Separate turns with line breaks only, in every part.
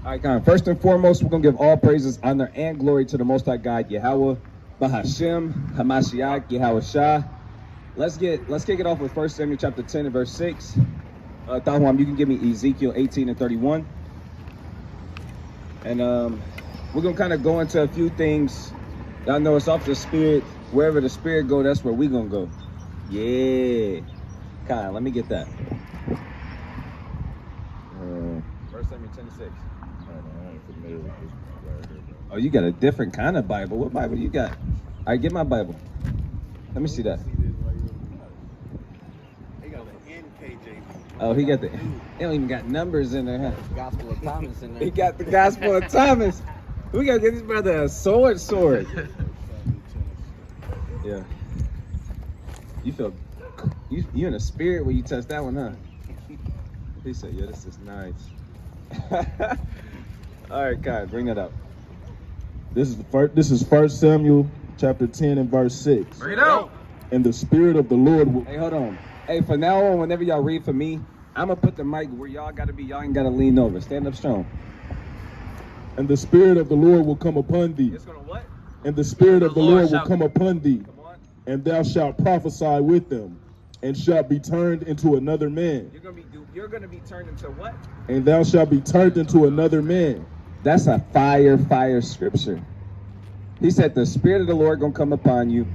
All right, God. First and foremost, we're going to give all praises, honor, and glory to the Most High God, Yahweh, Bahashem, Hamashiach, Yahweh Shah. Let's kick it off with 1 Samuel chapter 10 and verse 6. Tawam, you can give me Ezekiel 18 and 31. And we're going to kind of go into a few things. Y'all know it's off the spirit. Wherever the spirit go, that's where we going to go. Yeah. Kyle, let me get that. 1 Samuel 10 and 6. Oh, you got a different kind of Bible. What Bible do you got? All right, get my Bible. Let me see that.
He got the NKJV.
Oh, he got the... He don't even got numbers in there, huh?
Gospel of Thomas in there.
He got the Gospel of Thomas. We got to get this brother a sword. Yeah. You feel... You in a spirit when you touch that one, huh? He said, yeah, this is nice. All right, God, bring that up.
This is 1 Samuel chapter 10 and verse 6.
Bring it out.
And the Spirit of the Lord will...
Hey, hold on. Hey, from now on, whenever y'all read for me, I'm going to put the mic where y'all got to be. Y'all ain't got to lean over. Stand up strong.
And the Spirit of the Lord will come upon thee.
It's going to what?
And the Spirit of the Lord will come upon thee.
Come on.
And thou shalt prophesy with them, and shalt be turned into another man.
You're going to be turned into what?
And thou shalt be turned into another man.
That's a fire scripture. He said the Spirit of the Lord going to come upon you.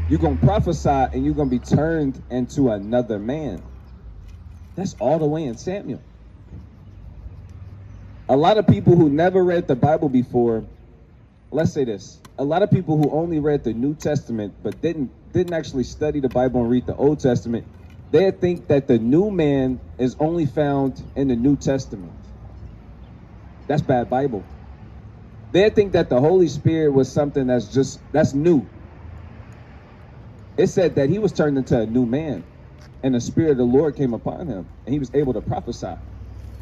You're going to prophesy and you're going to be turned into another man. That's all the way in Samuel. A lot of people who never read the Bible before, let's say this. A lot of people who only read the New Testament but didn't actually study the Bible and read the Old Testament, they think that the new man is only found in the New Testament. That's bad Bible. They think that the Holy Spirit was something that's new. It said that he was turned into a new man, and the Spirit of the Lord came upon him, and he was able to prophesy.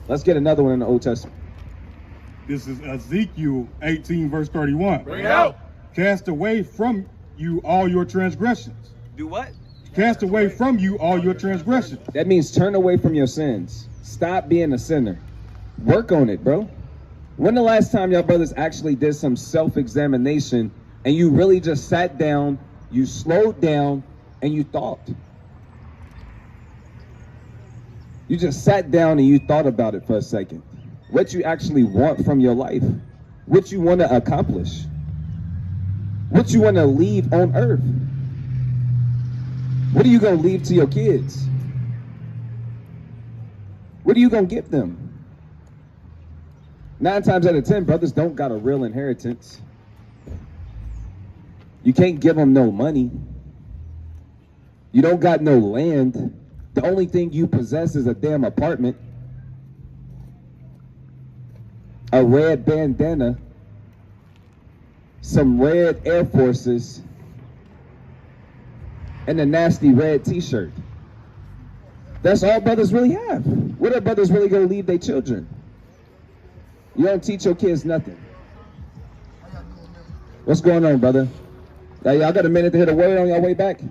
Let's get another one in the Old Testament.
This is Ezekiel 18, verse 31.
Bring it out.
Cast away from you all your transgressions.
Do what?
Cast away from you all your transgressions.
That means turn away from your sins. Stop being a sinner. Work on it, bro. When the last time y'all brothers actually did some self-examination and you really just sat down, you slowed down, and you thought? You just sat down and you thought about it for a second. What you actually want from your life. What you want to accomplish. What you want to leave on earth. What are you going to leave to your kids? What are you going to give them? 9 times out of 10, brothers don't got a real inheritance. You can't give them no money. You don't got no land. The only thing you possess is a damn apartment, a red bandana, some red Air Forces, and a nasty red t-shirt. That's all brothers really have. What are brothers really gonna leave their children? You don't teach your kids nothing. What's going on, brother? Y'all got a minute to hit a word on your way back?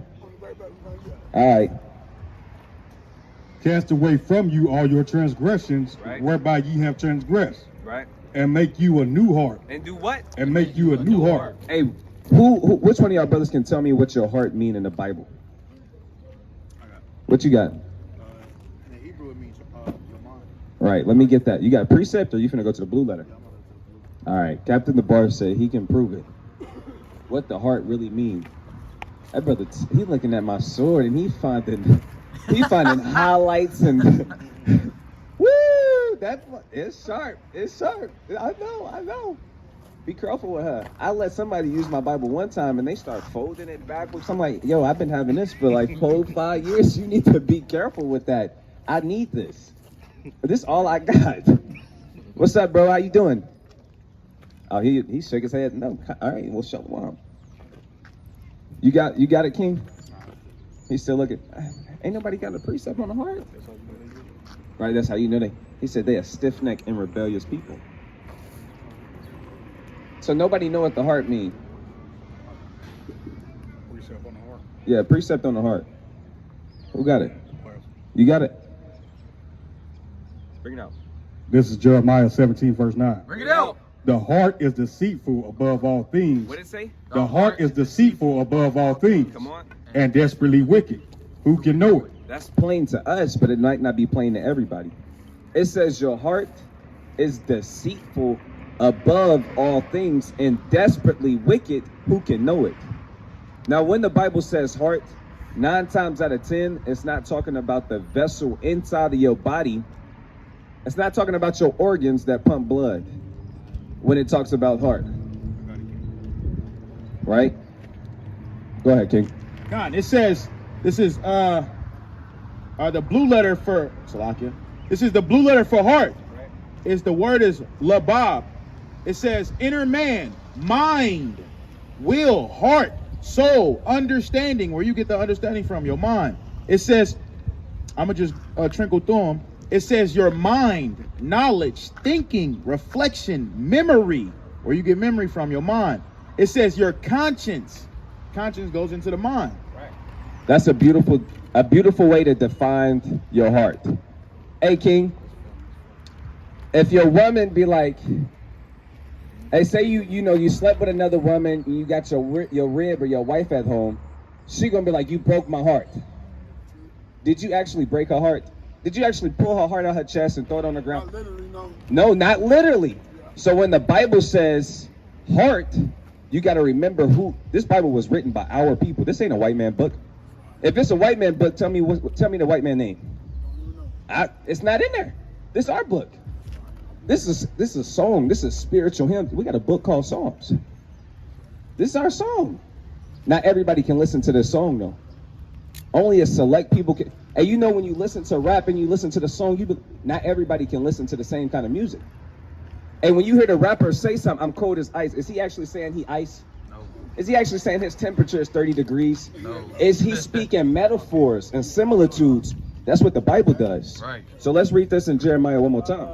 All right.
Cast away from you all your transgressions,
Right.
whereby ye have transgressed.
Right.
And make you a new heart.
And do what?
And make you a new heart.
Hey, which one of y'all brothers can tell me what your heart mean in the Bible? What you got?
In the Hebrew, it means your mind.
Right, let me get that. You got a precept or you finna go to the blue letter? All right, Captain the Bar said he can prove it. What the heart really mean? That brother, he looking at my sword and he finding highlights and woo, it's sharp. It's sharp. I know. Be careful with her. I let somebody use my Bible one time and they start folding it backwards. I'm like, yo, I've been having this for like 5 years. You need to be careful with that. I need this. This is all I got. What's up, bro? How you doing? Oh, he shook his head. No. All right, well, show him. You got it, King? He's still looking. Ain't nobody got a precept on the heart. Right, that's how you know he said they are stiff-necked and rebellious people. So nobody know what the heart mean.
Precept on the heart.
Yeah, precept on the heart. Who got it? You got it? Bring it out.
This is Jeremiah 17, verse 9.
Bring it out.
The heart is deceitful above all things.
What did it say?
The heart is deceitful above all things.
Come on.
And desperately wicked. Who can know it?
That's plain to us, but it might not be plain to everybody. It says your heart is deceitful above all things and desperately wicked. Who can know it? Now, when the Bible says heart, 9 times out of 10, it's not talking about the vessel inside of your body. It's not talking about your organs that pump blood when it talks about heart. Right? Go ahead, King.
God, it says, this is the blue letter for Salakia. This is the blue letter for heart. The word is labab. It says inner man, mind, will, heart, soul, understanding. Where you get the understanding from, your mind. It says, I'm gonna just trickle through them. It says your mind, knowledge, thinking, reflection, memory. Where you get memory from, your mind. It says your conscience. Conscience goes into the mind.
That's a beautiful way to define your heart. Hey, King, if your woman be like, hey, say you slept with another woman and you got your rib or your wife at home, she gonna be like, you broke my heart. Did you actually break her heart? Did you actually pull her heart out her chest and throw it on the ground?
Not literally, no.
No, not literally. So when the Bible says heart, you got to remember who this Bible was written by our people. This ain't a white man book. If it's a white man book, tell me the white man name. It's not in there. This is our book. This is a song. This is spiritual hymn. We got a book called Psalms. This is our song. Not everybody can listen to this song though. Only a select people can. And you know when you listen to rap and you listen to the song, not everybody can listen to the same kind of music. And when you hear the rapper say something, I'm cold as ice, is he actually saying he ice?
No.
Is he actually saying his temperature is 30 degrees?
No.
Is he speaking metaphors and similitudes? That's what the Bible does.
Right.
So let's read this in Jeremiah one more time.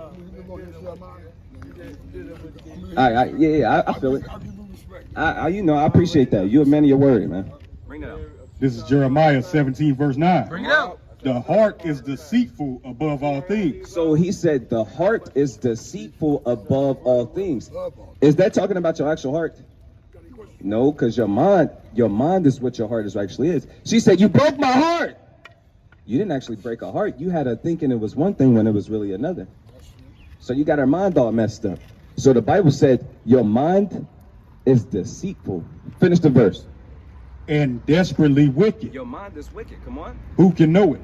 I feel it. I appreciate that. You're a man of your word, man.
Bring it out.
This is Jeremiah 17, verse 9.
Bring it out.
The heart is deceitful above all things.
So he said the heart is deceitful above all things. Is that talking about your actual heart? No, because your mind is what your heart actually is. She said, you broke my heart. You didn't actually break her heart. You had her thinking it was one thing when it was really another. So you got her mind all messed up. So the Bible said your mind is deceitful. Finish the verse.
And desperately wicked.
Your mind is wicked. Come on.
Who can know it?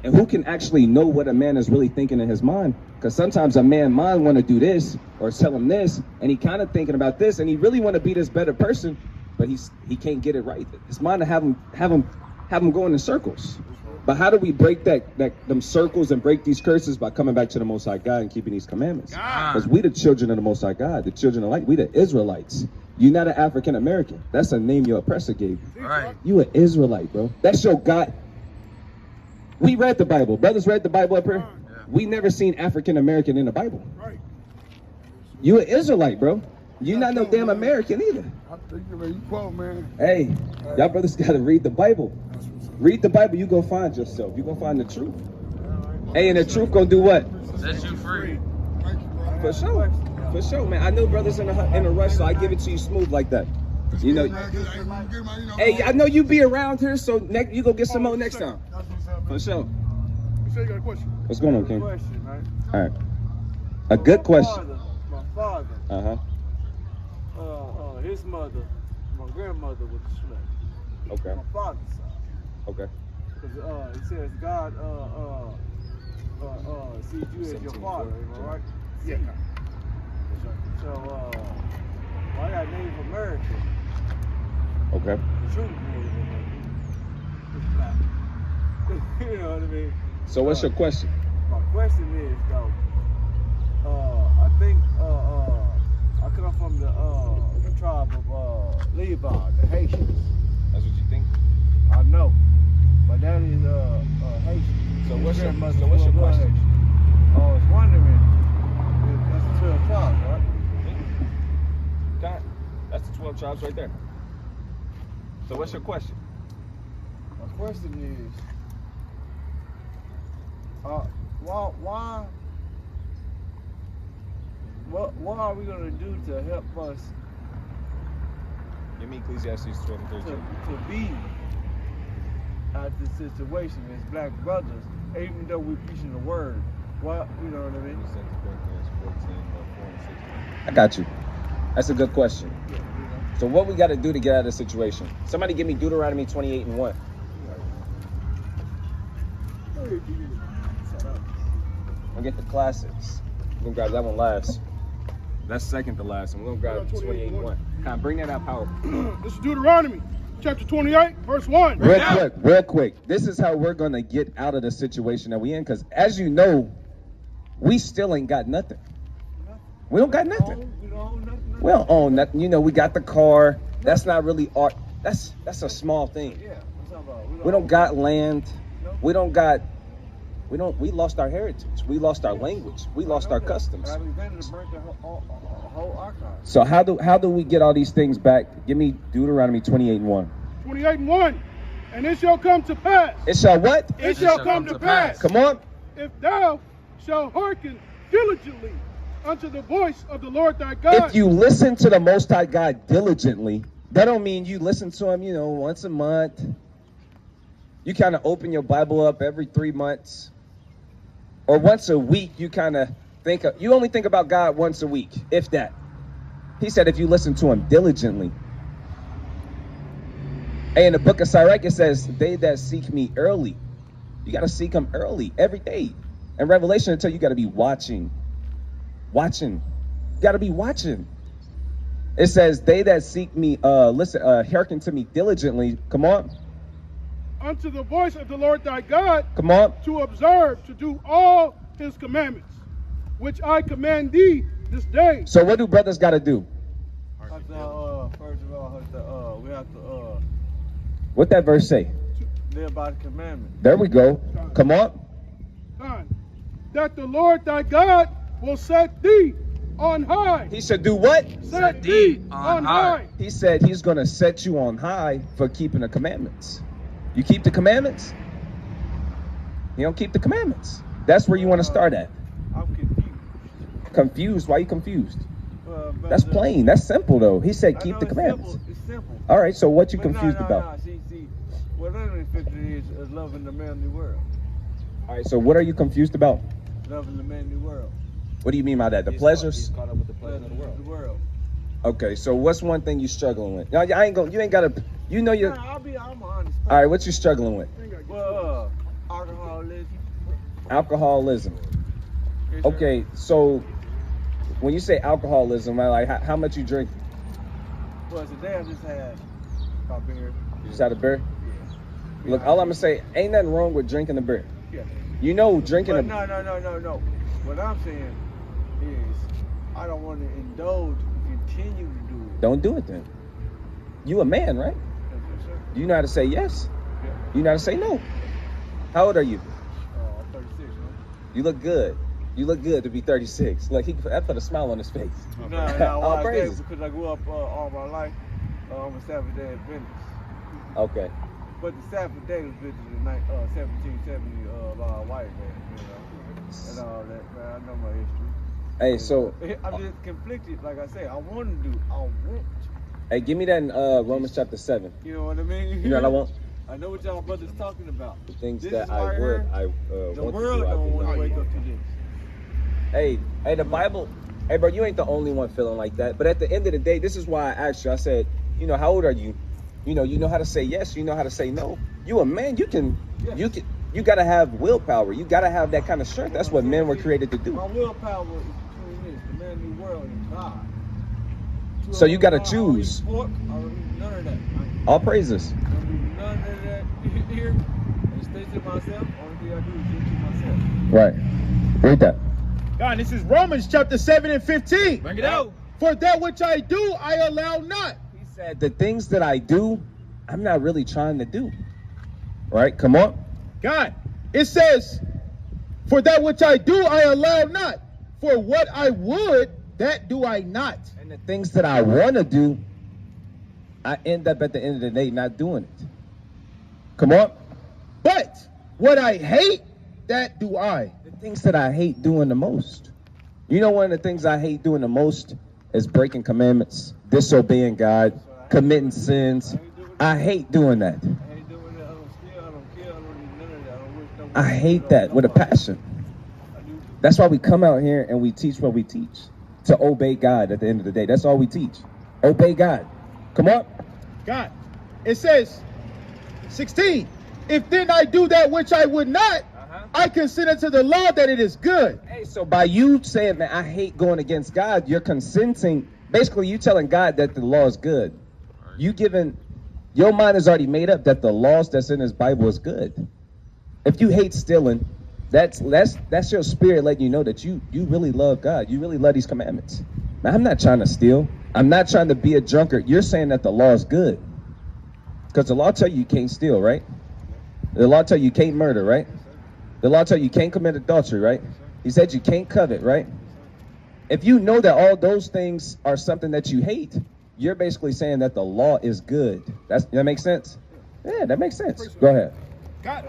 And who can actually know what a man is really thinking in his mind? Because sometimes a man mind want to do this or tell him this, and he kind of thinking about this, and he really want to be this better person, but he can't get it right. His mind to have him going in circles. But how do we break them circles and break these curses? By coming back to the Most High God and keeping these commandments. Because we the children of the Most High God, the children of light. We the Israelites. You're not an African American. That's a name your oppressor gave you.
Right.
You an Israelite, bro. That's your God. We read the Bible. Brothers read the Bible up here.
Yeah.
We never seen African American in the Bible.
Right.
You an Israelite, bro. You not no damn American either.
I think you quote, man.
Hey, y'all brothers gotta read the Bible. Read the Bible, you gonna find yourself. You gonna find the truth. Hey, and the truth gonna do what?
Set you free.
For sure. For sure, man. I know brothers in a rush, so I give it to you smooth like that. You know. Hey, I know you be around here, so you go get some more next time. For sure.
You say you got a question?
What's going on, King?
Question, right?
All right. A good question.
My father, his mother, my grandmother was a slave.
Okay.
My father's side.
Okay.
Because he says God sees you as your father, am I right?
Yeah.
So I got Native American.
Okay.
The truth Native American. It's black. You know what I mean?
So what's your question?
My question is though, I think I come from the tribe of Liveth, the Haitians.
That's what you think?
I know, my daddy is Haitian.
So what's your
grandmother's
question?
Haitian. I was wondering, that's the 12 tribes, right?
God, that's the 12 tribes right there. So what's your question?
My question is, why what are we gonna do to help us
Give me Ecclesiastes 12:13.
to be at this situation as black brothers, even though we're preaching the word? What, you know what I mean?
I got you. That's a good question.
Yeah, you know.
So what we got to do to get out of the situation? Somebody give me Deuteronomy 28:1. We'll get the classics. We're gonna grab that one last. That's second to last, and we're gonna grab 28:1. Kind of bring that out powerful.
This is Deuteronomy, chapter 28, verse 1.
Real quick. This is how we're gonna get out of the situation that we in, because as you know, we still ain't got nothing. We don't got nothing.
We don't own nothing.
We don't own nothing. You know, we got the car. That's not really art. That's a small thing.
Yeah, what's up about?
We don't got land.
No.
We lost our heritage. We lost our language. We lost our customs.
Alexander burnt the whole archive.
So how do we get all these things back? Give me Deuteronomy 28:1.
28:1. And it shall come to pass.
It shall what?
It shall come to pass.
Come on.
If thou shalt hearken diligently unto the voice of the Lord thy God.
If you listen to the Most High God diligently, that don't mean you listen to him, once a month. You kind of open your Bible up every 3 months. Or once a week, you kind of you only think about God once a week, if that. He said if you listen to him diligently. Hey, in the book of Tyrek, it says, they that seek me early. You got to seek him early, every day. And Revelation will tell you got to be watching. Watching. Got to be watching. It says, they that seek me, hearken to me diligently. Come on.
Unto the voice of the Lord thy God.
Come on.
To observe, to do all his commandments, which I command thee this day.
So what do brothers got to do?
First of all, we have to
What that verse say?
live by the commandment.
There we go. Come on.
That the Lord thy God will set thee on high.
He said, do what?
Set thee on high.
He said he's going to set you on high for keeping the commandments. You keep the commandments? You don't keep the commandments. That's where you want to start at.
I'm confused.
Confused? Why are you confused?
But
That's plain. That's simple, though. He said keep the commandments.
It's simple.
All right, so what you
But
confused about?
No. See, what I'm confused is loving the manly world.
All right, so what are you confused about?
Loving the manly world.
What do you mean by that? The pleasures?
He's caught up with the pleasures of the world.
The world.
Okay, so what's one thing you struggling with? No, you ain't got to, you're,
I'm honest.
all right, what you struggling with?
Well, alcoholism.
Alcoholism.
Yes, sir.
Okay, so when you say alcoholism, like how much you drink?
Well, today I just had my beer.
You just had a beer?
Yeah.
Look, all I'm gonna say, ain't nothing wrong with drinking a beer.
Yeah.
Drinking
But
a
no. What I'm saying is, I don't want to indulge and continue to do it.
don't do it then. You a man, right?
Yes, sir.
Do you know how to say yes?
Yeah.
You know how to say no? How old are you?
I'm 36, man.
You look good. You look good to be 36. Like that put a smile on his face.
No,
All
why I say
praises.
because I grew up all my life on a Sabbath day Adventist.
Okay.
But the Sabbath day was built in 1770 by a white man, and all that. Man, I know my history.
Hey, so
I'm just conflicted. Like I say, I want to do. I want.
hey, give me that in Romans chapter 7.
You know what I mean?
You know what I want?
I know what y'all brothers talking about.
The things
This
that
is
I
right
would,
here.
I
The
want
world
to do. I
don't
do
want
not.
to wake up to this.
Hey, the Bible. Hey, bro, you ain't the only one feeling like that. But at the end of the day, this is why I asked you. I said, how old are you? You know how to say yes. You know how to say no. You a man. You gotta have willpower. You gotta have that kind of strength. That's what men were created to do.
My willpower is between this, the man new world, and God.
So you gotta
I don't eat
choose.
pork, I don't eat none of that.
All praises.
I don't do none of that here. And stay to myself. Only thing I do is drink to myself.
Right. Read that.
God, this is Romans chapter 7 and 15.
Bring it out.
For that which I do, I allow not.
He said, the things that I do, I'm not really trying to do. Right? Come on.
God, it says, for that which I do, I allow not. For what I would, that do I not.
And the things that I want to do, I end up at the end of the day not doing it. Come on.
But what I hate, that do I.
The things that I hate doing the most. You know, one of the things I hate doing the most is breaking commandments, disobeying God, committing sins. I hate doing that.
I ain't doing that. I don't steal. I don't kill. I don't do none of that. I don't wish no
I hate that with a passion. That's why we come out here and we teach what we teach. To obey God at the end of the day. That's all we teach. Obey God. Come on.
God. It says, 16, if then I do that which I would not, I consider to the law that it is good.
Hey, so by you saying that I hate going against God, you're consenting. Basically, you telling God that the law is good. You giving, your mind is already made up that the laws that's in this Bible is good. If you hate stealing, that's your spirit letting you know that you really love God. You really love these commandments. Now, I'm not trying to steal. I'm not trying to be a drunkard. You're saying that the law is good. Because the law tell you can't steal, right? The law tell you can't murder, right? The law tell you can't commit adultery, right? He said you can't covet, right? If you know that all those things are something that you hate, you're basically saying that the law is good. That makes sense? Yeah, that makes sense. Go ahead.
God.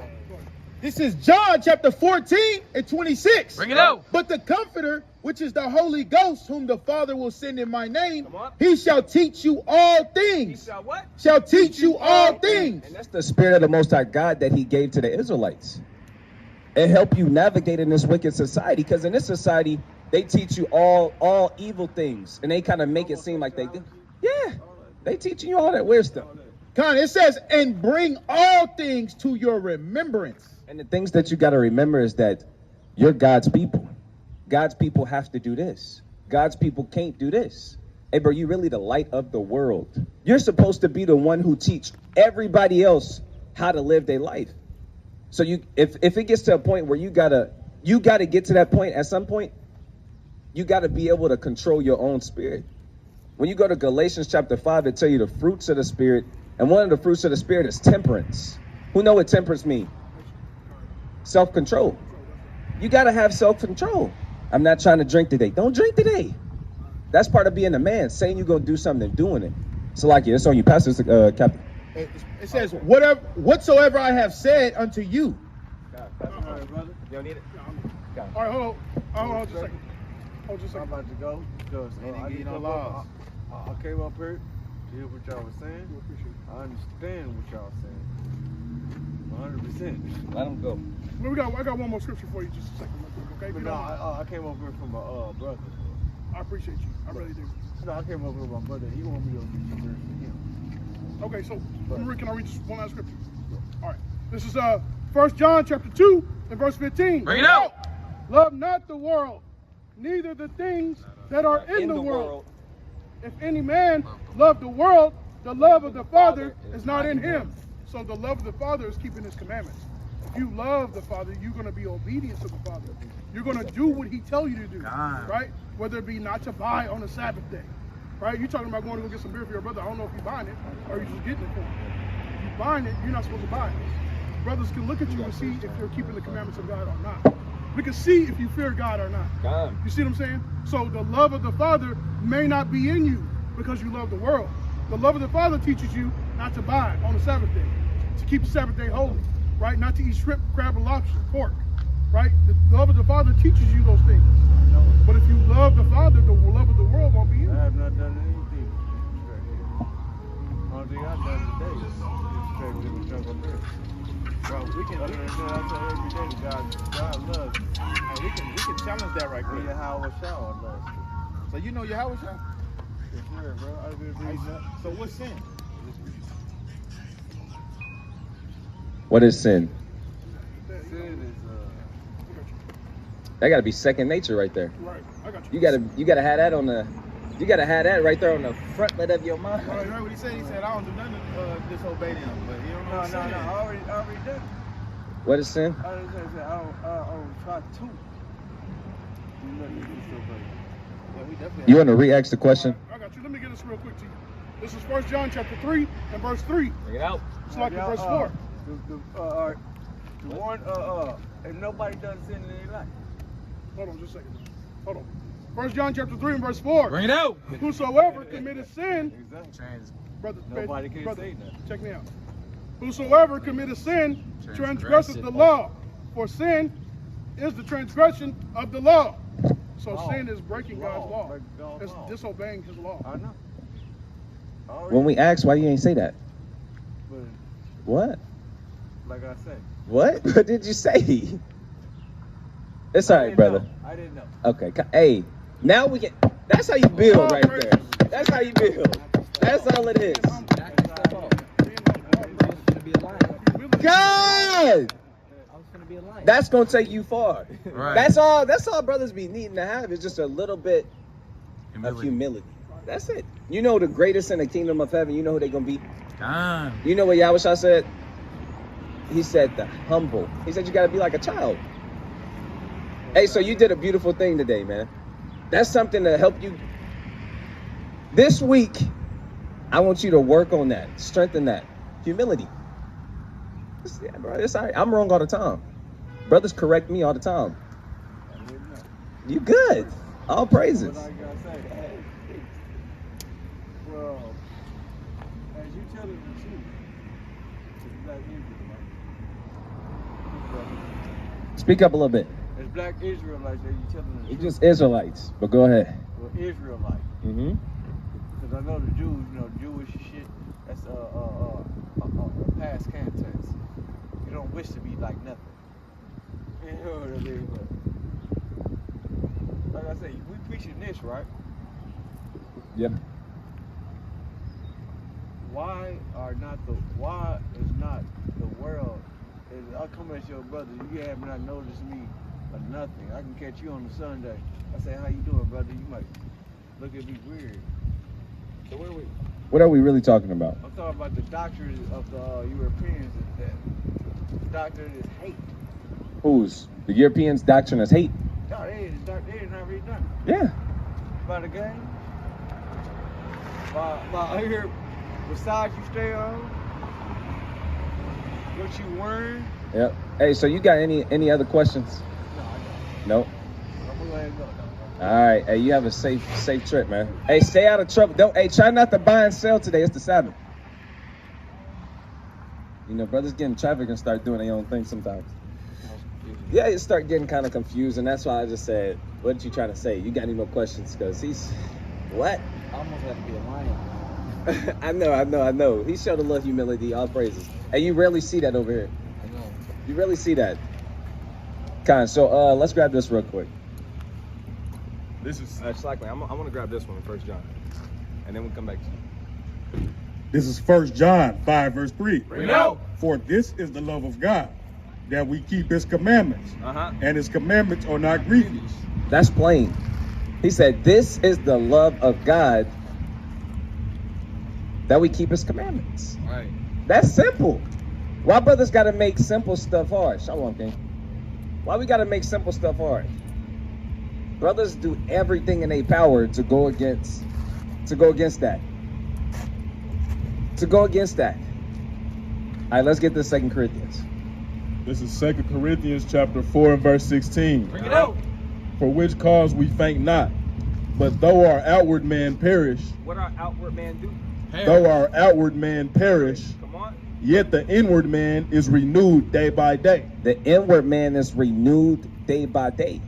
This is John chapter 14 and 26.
Bring it out.
But the Comforter, which is the Holy Ghost, whom the Father will send in my name, he shall teach you all things.
He shall what?
Shall teach you all things.
And that's the spirit of the Most High God that he gave to the Israelites. It help you navigate in this wicked society, because in this society, they teach you all evil things, and they kind of make it seem like they do. Yeah, they teaching you all that weird stuff.
Con, it says, and bring all things to your remembrance.
And the things that you got to remember is that you're God's people. God's people have to do this. God's people can't do this. Hey, bro, you really the light of the world. You're supposed to be the one who teach everybody else how to live their life. So if it gets to a point where you gotta get to that point at some point, you gotta be able to control your own spirit. When you go to Galatians chapter 5, it tell you the fruits of the spirit, and one of the fruits of the spirit is temperance. Who know what temperance means? Self-control. You gotta have self-control. I'm not trying to drink today. Don't drink today. That's part of being a man, saying you're gonna do something and doing it. So like it's on you, Pastor Captain.
It says, whatsoever I have said unto you.
All right, brother.
You don't need it?
All right, hold on just a second. Hold just a
I'm
second.
about to go because I came up here to hear what y'all was saying. I understand what y'all saying. 100%.
Let him go.
Well, I got one more scripture for you, just a second, real quick, okay? If
But
you
no,
don't mind.
I came up here from my brother.
I appreciate you. I really do.
No, I came up here with my brother. He wanted me to do some words for him.
Okay, so can I read just one last scripture? All right. This is 1 John chapter 2 and verse 15.
Bring it out.
Love not the world, neither the things that are in the world. If any man love the world, the love of the Father is not in him. So the love of the Father is keeping his commandments. If you love the Father, you're going to be obedient to the Father. You're going to do what he tells you to do, right? Whether it be not to buy on the Sabbath day, right? You're talking about going to go get some beer for your brother. I don't know if you're buying it or you're just getting it for him. If you're buying it, you're not supposed to buy it. Brothers can look at you and see if you're keeping the commandments of God or not. We can see if you fear God or not. You see what I'm saying? So the love of the Father may not be in you because you love the world. The love of the Father teaches you not to buy on the Sabbath day, to keep the Sabbath day holy, right? Not to eat shrimp, crab, and lobster, pork, right? The love of the Father teaches you those things. But if you love the Father, the love of the world won't be in you.
I have not done anything. Only thing I've done today is straight with him jump up there. Bro, we can every day God loves.
And we can challenge that right quick.
Yahweh Shah loves.
So you know Yahweh Shah?
Yes, sir, bro. I've been reading up.
So what's sin?
What is sin?
Sin
That gotta be second nature right there.
Right, I got you.
You gotta have that on the, you gotta have that right there on the frontlet of your mind.
You heard what he said? He said, I don't do nothing to disobey them. But you don't know what
no.
sin is.
I already done it.
What is sin?
I don't try to. You know, you can still play.
Yeah, we definitely
You want to re-ask the question?
I got you. Let me get this real quick to you. This is 1 John chapter 3 and verse 3.
Bring it out.
It's like verse 4.
The one, if nobody does sin in their life.
Hold on just a second. Hold on. 1 John chapter 3 and verse 4.
Bring it out.
Whosoever committed sin,
Exactly.
brother,
Nobody can
brother,
say that.
check me out. Whosoever committed sin transgresseth the law, for sin is the transgression of the law. So sin is breaking God's law.
Breaking God's
It's
law.
disobeying his law.
I know.
When we ask, why you ain't say that?
But
What?
like I said,
What? What did you say? It's all right, brother.
I didn't know.
Okay. Hey, now we get. That's how you build right there. That's how you build. That's all it is. God, that's gonna take you far.
Right.
That's all brothers be needing to have is just a little bit of humility. That's it. You know the greatest in the kingdom of heaven. You know who they gonna be.
Damn.
You know what Yahweh said? He said the humble. He said you gotta be like a child. Hey, so you did a beautiful thing today, man. That's something to help you. This week, I want you to work on that, strengthen that. Humility. Yeah, bro, it's all right. I'm wrong all the time. Brothers correct me all the time.
I didn't know.
You good. All praises.
But like I say, well, as you telling the truth, it's black Israelites.
Speak up a little bit.
It's black Israelites that you telling the
You
truth.
just Israelites, but go ahead.
Well, Israelite.
Mm-hmm.
Because I know the Jews, you know, Jewish shit, that's a past context. You don't wish to be like nothing. You know what I mean? But like I say, we preaching this, right?
Yep.
Why is not the world? I come at your brother, you have not noticed me or nothing. I can catch you on the Sunday. I say, how you doing, brother? You might look at me weird. So
What are we really talking about?
I'm talking about the doctrine of the Europeans. That doctrine is hate.
Who's? The Europeans' doctrine is hate.
No, they is not really done.
Yeah.
By the game. By here, besides you stay on, what you wearing.
Yep. Hey, so you got any other questions?
No, I don't.
Nope.
I'm gonna let it go.
All right. Hey, you have a safe trip, man. Hey, stay out of trouble. Try not to buy and sell today. It's the Sabbath. You know, brothers get in traffic and start doing their own thing sometimes. Yeah, you start getting kind of confused, and that's why I just said, what did you trying to say? You got any more questions? Because he's, what?
I almost had to be a lion.
I know. He showed a little humility, all praises. And you rarely see that over here.
I know.
You really see that. So let's grab this real quick.
This is Slackman. I want to grab this one in 1 John, and then we'll come back to you.
This is 1 John 5 verse 3.
Bring it out.
For this is the love of God, that we keep his commandments, and his commandments are not grievous.
That's plain. He said, this is the love of God, that we keep his commandments.
Right.
That's simple. Why brothers got to make simple stuff hard? Shalom, King. Why we got to make simple stuff hard? Brothers do everything in their power to go against that. All right, let's get to 2 Corinthians.
This is 2 Corinthians chapter 4 and verse 16.
Bring it out.
For which cause we faint not, but though our outward man perish,
What our outward man do?
though our outward man perish,
Come on.
yet the inward man is renewed day by day.
The inward man is renewed day by day.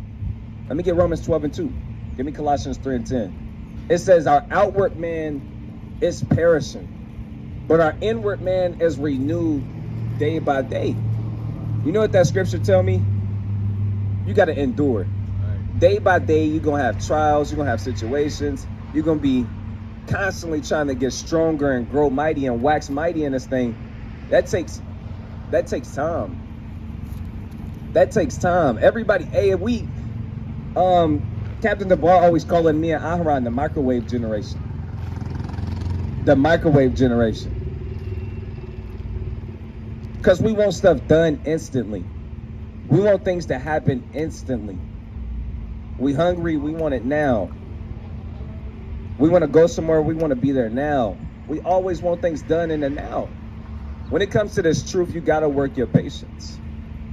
Let me get Romans 12 and 2. Give me Colossians 3 and 10. It says our outward man is perishing, but our inward man is renewed day by day. You know what that scripture tell me? You got to endure.
Right.
Day by day, you're going to have trials. You're going to have situations. You're going to be constantly trying to get stronger and grow mighty and wax mighty in this thing. That takes time. That takes time. Everybody, Captain DeBar always calling me and Aharon the microwave generation. The microwave generation. Because we want stuff done instantly. We want things to happen instantly. We hungry, we want it now. We want to go somewhere, we want to be there now. We always want things done in the now. When it comes to this truth, you got to work your patience.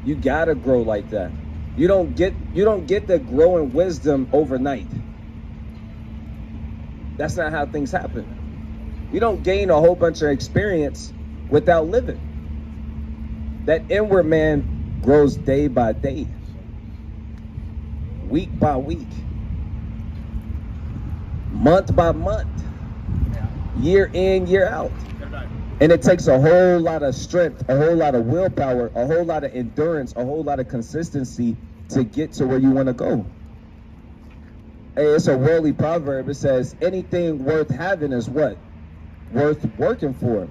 You got to grow like that. You don't get the growing wisdom overnight. That's not how things happen. You don't gain a whole bunch of experience without living. That inward man grows day by day, week by week. month by month, year in, year out. And it takes a whole lot of strength, a whole lot of willpower, a whole lot of endurance, a whole lot of consistency to get to where you want to go. Hey, it's a worldly proverb. It says, anything worth having is what? Worth working for.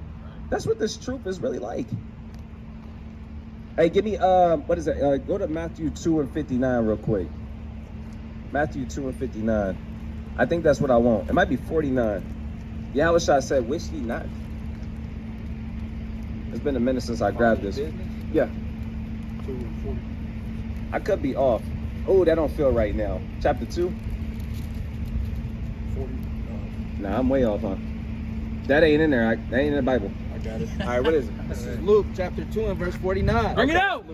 That's what this truth is really like. Hey, give me, what is it? Go to Matthew 2 and 59 real quick. Matthew 2 and 59. I think that's what I want. It might be 49. Yahushua said, wish ye not. It's been a minute since I grabbed this. Yeah. I could be off. Oh, that don't feel right now. Chapter 2?
40.
Nah, I'm way off, huh? That ain't in there. That ain't in the Bible.
I got it.
All right, what is it?
This is Luke chapter 2 and verse 49.
Bring it out.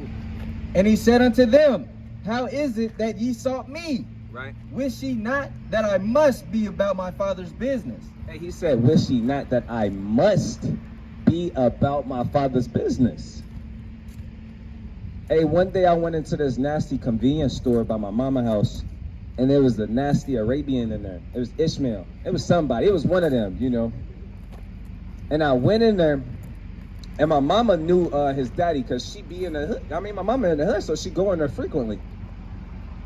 And he said unto them, how is it that ye sought me?
Right.
Wish ye not that I must be about my Father's business?
Hey, he said, wish ye not that I must be about my Father's business. Hey, one day I went into this nasty convenience store by my mama house, and there was a nasty Arabian in there. It was Ishmael. It was somebody. It was one of them, you know. And I went in there, and my mama knew his daddy, because she be in the hood. I mean, my mama in the hood, so she go in there frequently.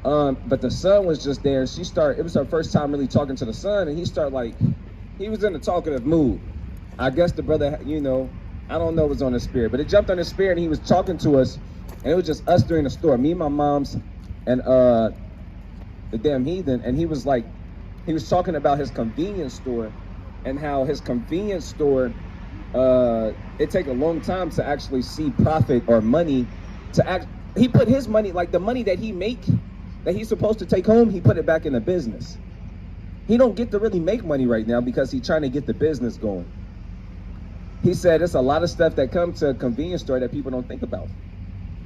But the son was just there. It was her first time really talking to the son, and he was in a talkative mood. I guess the brother, you know, I don't know what's on his spirit, but it jumped on his spirit, and he was talking to us, and it was just us during the store, me, my mom's, and the damn heathen, and he was talking about his convenience store, and how his convenience store, it take a long time to actually see profit or money he put his money, like the money that he make, that he's supposed to take home, he put it back in the business. He don't get to really make money right now because he's trying to get the business going. He said it's a lot of stuff that comes to a convenience store that people don't think about.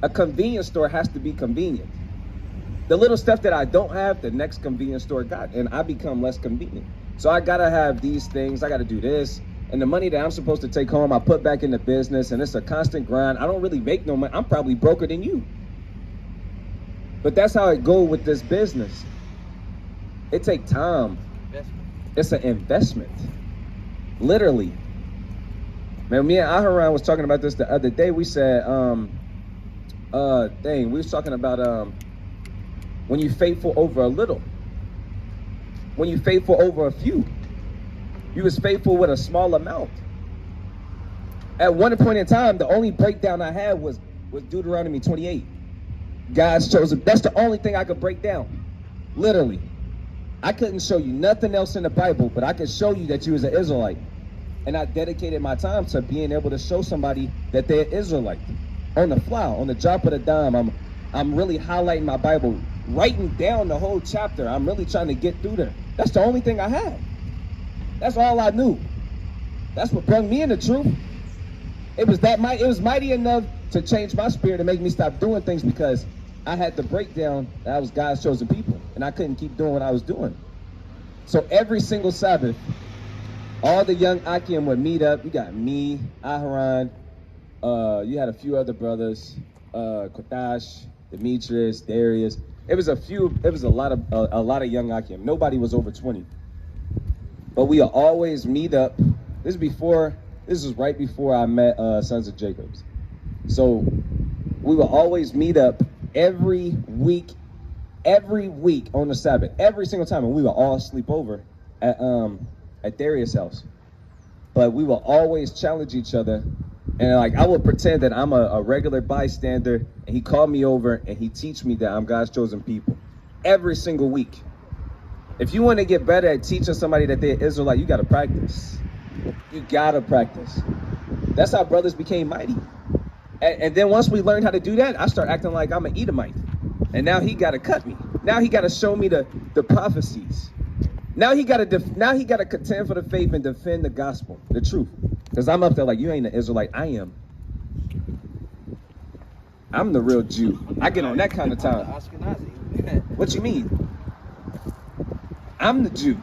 A convenience store has to be convenient. The little stuff that I don't have, the next convenience store got, and I become less convenient. So I gotta have these things, I gotta do this, and the money that I'm supposed to take home, I put back in the business, and it's a constant grind. I don't really make no money. I'm probably broker than you. But that's how it go with this business. It take time. It's an investment. Literally. Man, me and Aharon was talking about this the other day. We said, we was talking about when you faithful over a little, when you faithful over a few, you was faithful with a small amount. At one point in time, the only breakdown I had was Deuteronomy 28. God's chosen. That's the only thing I could break down. Literally. I couldn't show you nothing else in the Bible, but I could show you that you was an Israelite. And I dedicated my time to being able to show somebody that they're Israelite. On the fly, on the drop of the dime, I'm really highlighting my Bible, writing down the whole chapter. I'm really trying to get through there. That's the only thing I had. That's all I knew. That's what brought me in the truth. It was mighty enough to change my spirit and make me stop doing things, because I had the breakdown that I was God's chosen people, and I couldn't keep doing what I was doing. So every single Sabbath, all the young Akim would meet up. You got me, Aharon, you had a few other brothers, Kotash, Demetrius, Darius. It was a lot of young Akim. Nobody was over 20. But we would always meet up. This was right before I met Sons of Jacobs. So we would always meet up every week on the Sabbath, every single time, and we would all sleep over at Darius' house. But we will always challenge each other, and I would pretend that I'm a regular bystander, and he called me over and he teach me that I'm God's chosen people every single week. If you want to get better at teaching somebody that they're Israelite, you got to practice. You got to practice. That's how brothers became mighty. And then once we learned how to do that, I start acting like I'm an Edomite. And now he got to cut me. Now he got to show me the prophecies. Now he got to contend for the faith and defend the gospel, the truth. Because I'm up there like, you ain't an Israelite. I am. I'm the real Jew. I get on that kind of time. What you mean? I'm the Jew.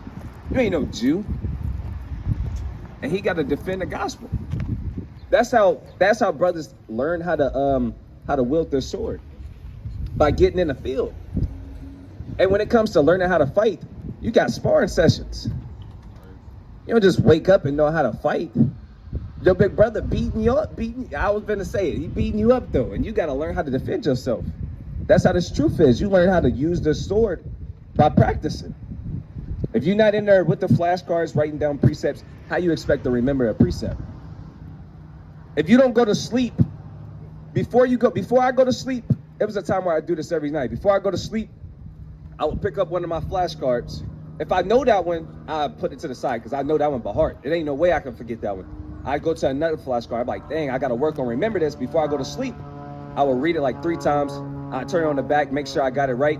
You ain't no Jew. And he got to defend the gospel. That's how brothers learn how to wield their sword, by getting in the field. And when it comes to learning how to fight, you got sparring sessions. You don't just wake up and know how to fight. Your big brother beating you up, I was gonna say it. He beating you up though, and you gotta learn how to defend yourself. That's how this truth is. You learn how to use the sword by practicing. If you're not in there with the flashcards writing down precepts, how you expect to remember a precept? If you don't go to sleep, before I go to sleep, it was a time where I do this every night. Before I go to sleep, I would pick up one of my flashcards. If I know that one, I put it to the side because I know that one by heart. It ain't no way I can forget that one. I go to another flashcard. I'm like, dang, I got to work on remember this before I go to sleep. I will read it like 3 times. I turn it on the back, make sure I got it right.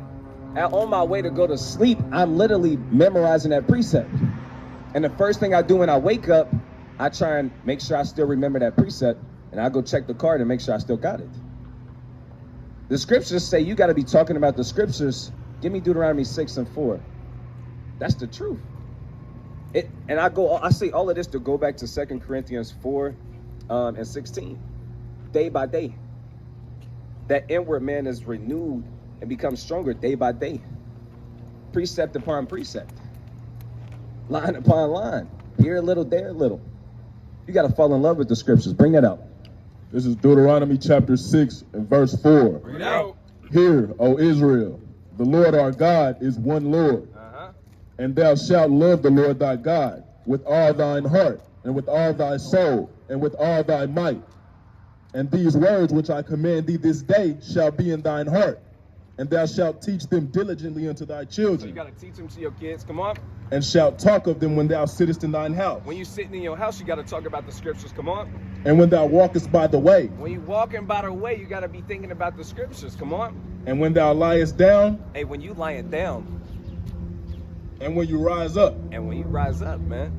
And on my way to go to sleep, I'm literally memorizing that precept. And the first thing I do when I wake up, I try and make sure I still remember that precept. And I go check the card and make sure I still got it. The scriptures say you got to be talking about the scriptures. Give me Deuteronomy 6:4. That's the truth. I say all of this to go back to 2 Corinthians 4 and 16. Day by day. That inward man is renewed and becomes stronger day by day. Precept upon precept. Line upon line. Here a little, there a little. You got to fall in love with the scriptures. Bring that out.
This is Deuteronomy chapter 6 and verse 4.
Bring it out.
Hear, O Israel, the Lord our God is one Lord. And thou shalt love the Lord thy God with all thine heart, and with all thy soul, and with all thy might. And these words which I command thee this day shall be in thine heart, and thou shalt teach them diligently unto thy children.
So you got to teach them to your kids. Come on.
And shalt talk of them when thou sittest in thine house.
When you sitting in your house, you got to talk about the scriptures. Come on.
And when thou walkest by the way.
When you walking by the way, you got to be thinking about the scriptures. Come on.
And when thou liest down.
Hey, when you lying down.
And when you rise up.
And when you rise up, man.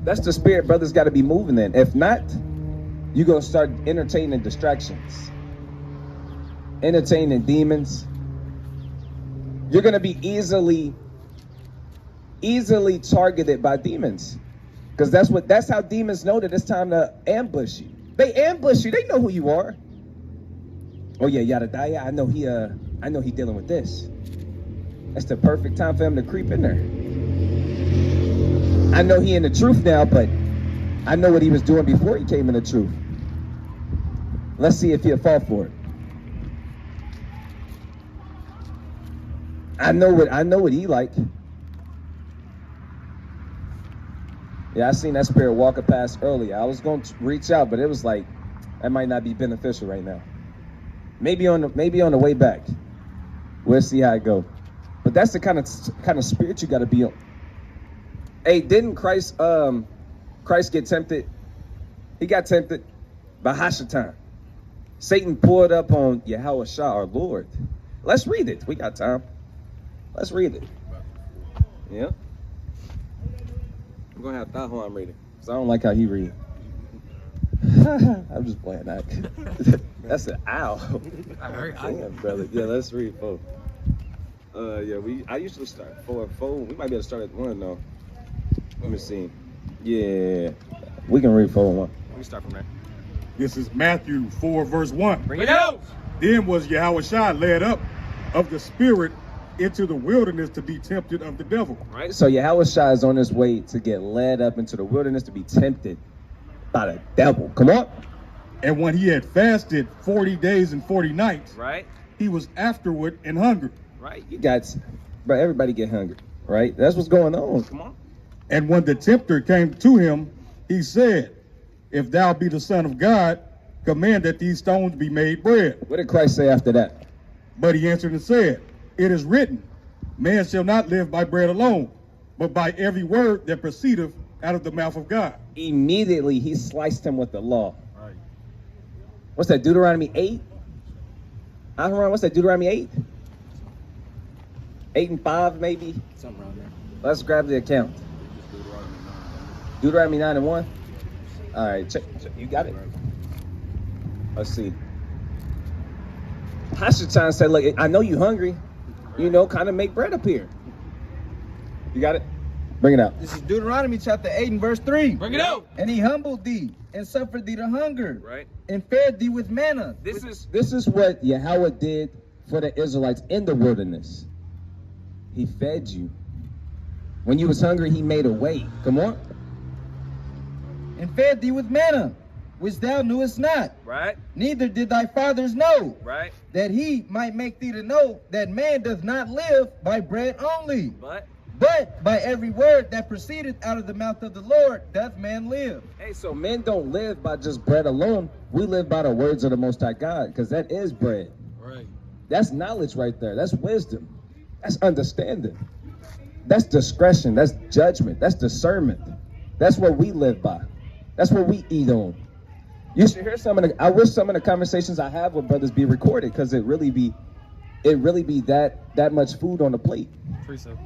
That's the spirit brothers got to be moving in. If not, you're going to start entertaining distractions. Entertaining demons. You're going to be easily targeted by demons. Because that's how demons know that it's time to ambush you. They ambush you. They know who you are. Oh yeah, yada daya. I know he dealing with this. That's the perfect time for him to creep in there. I know he in the truth now, but I know what he was doing before he came in the truth. Let's see if he'll fall for it. I know what he like. Yeah, I seen that spirit walking past earlier. I was going to reach out, but it was like that might not be beneficial right now. Maybe on the way back. We'll see how it go. But that's the kind of spirit you got to be on. Hey, didn't Christ get tempted? He got tempted by Hashatan. Satan pulled up on Yahweh Shah, our Lord. Let's read it. We got time. Let's read it. Yeah. I'm going to have Thahon read it, because I don't like how he read. I'm just playing that. That's an owl. Damn, brother. Yeah, let's read 4. I usually start 4 and 4. We might be able to start at 1 though. Let me see. Yeah, we can read 4 and 1.
Let me start from there.
This is Matthew 4 verse 1.
Bring it out.
Then was Yahushua led up of the Spirit into the wilderness to be tempted of the devil.
Right. So Yahweh Shah is on his way to get led up into the wilderness to be tempted by the devil. Come on.
And when he had fasted 40 days and 40 nights,
right,
he was afterward and hungry.
Right. You guys, but everybody get hungry. Right. That's what's going on.
Come on.
And when the tempter came to him, he said, if thou be the Son of God, command that these stones be made bread.
What did Christ say after that?
But he answered and said, it is written, man shall not live by bread alone, but by every word that proceedeth out of the mouth of God.
Immediately he sliced him with the law.
Right.
What's that, Deuteronomy 8? What's that, Deuteronomy 8? 8 and 5 maybe?
Something around there.
Let's grab the account. Deuteronomy 9 and 1? All right, check. You got it? Let's see. Hashatan said, look, I know you hungry. You know, kind of make bread up here. You got it? Bring it out.
This is Deuteronomy chapter 8 and verse 3.
Bring it out.
And he humbled thee and suffered thee to hunger.
Right.
And fed thee with manna.
This
is what Yahweh did for the Israelites in the wilderness. He fed you. When you was hungry, he made a way. Come on.
and fed thee with manna, which thou knewest not,
Right?
neither did thy fathers know,
Right?
that he might make thee to know that man doth not live by bread only,
But
by every word that proceedeth out of the mouth of the Lord doth man live.
Hey, so men don't live by just bread alone. We live by the words of the Most High God, because that is bread.
Right.
That's knowledge right there. That's wisdom. That's understanding. That's discretion. That's judgment. That's discernment. That's what we live by. That's what we eat on. You should hear I wish some of the conversations I have with brothers be recorded, because it really be that much food on the plate.
Precept.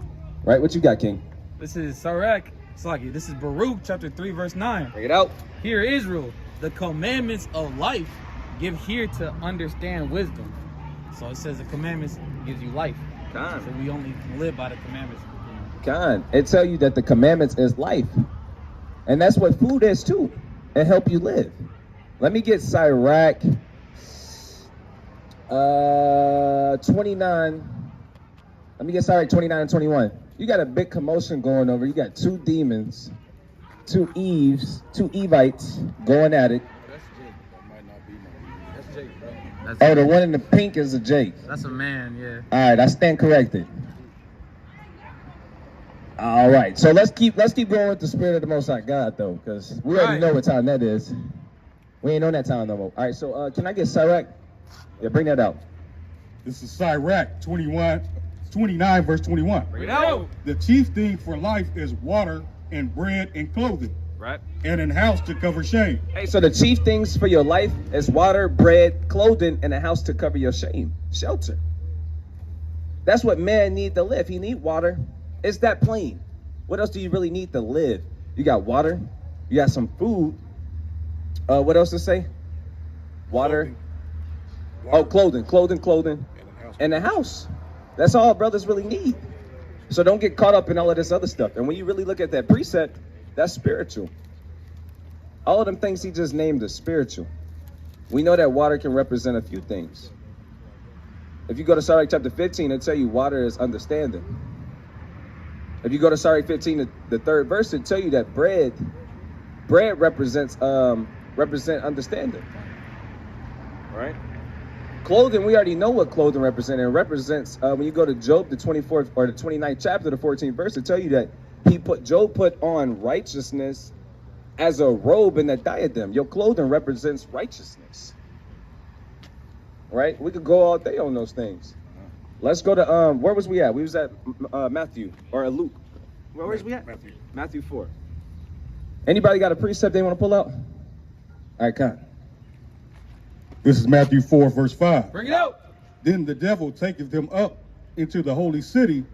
Right? What you got, King?
This is Tyrek. Slaki. This is Baruch chapter 3 verse 9.
Bring it out.
Hear Israel, the commandments of life give here to understand wisdom. So it says the commandments gives you life.
Con.
So we only live by the commandments.
Con. It tell you that the commandments is life. And that's what food is too. It help you live. Let me get Sirach 29. Let me get Sirach 29 and 21. You got a big commotion going over. You got two demons, two Evites going at it.
That's Jake. That might not be my That's Jake, bro.
That's
Oh, the one in the pink is a Jake.
That's a man, yeah.
All right, I stand corrected. All right, so let's keep going with the spirit of the Most High God, though, because we already know what time that is. We ain't on that time no more. All right, so can I get Sirach? Yeah, bring that out.
This is Sirach 29, verse 21.
bring it out.
The chief thing for life is water and bread and clothing,
Right?
and an house to cover shame.
Hey, so the chief things for your life is water, bread, clothing, and a house to cover your shame, shelter. That's what man need to live. He need water. It's that plain. What else do you really need to live? You got water. You got some food. What else to say? Water. Oh, clothing, and a house. That's all brothers really need. So don't get caught up in all of this other stuff. And when you really look at that precept, that's spiritual. All of them things he just named are spiritual. We know that water can represent a few things. If you go to Sirach chapter 15, it'll tell you water is understanding. If you go to Sirach 15, the third verse, it'll tell you that bread represents understanding. Right? Clothing, we already know what clothing represents. It represents, when you go to Job, the 24th or the 29th chapter, the 14th verse, it tell you that Job put on righteousness as a robe and a diadem. Your clothing represents righteousness. Right? We could go all day on those things. Let's go to, where was we at? We was at Matthew, or Luke. Where was we at? Matthew 4. Anybody got a precept they want to pull out? All right, come.
This is Matthew 4, verse 5.
Bring it out.
Then the devil taketh him up into the holy city,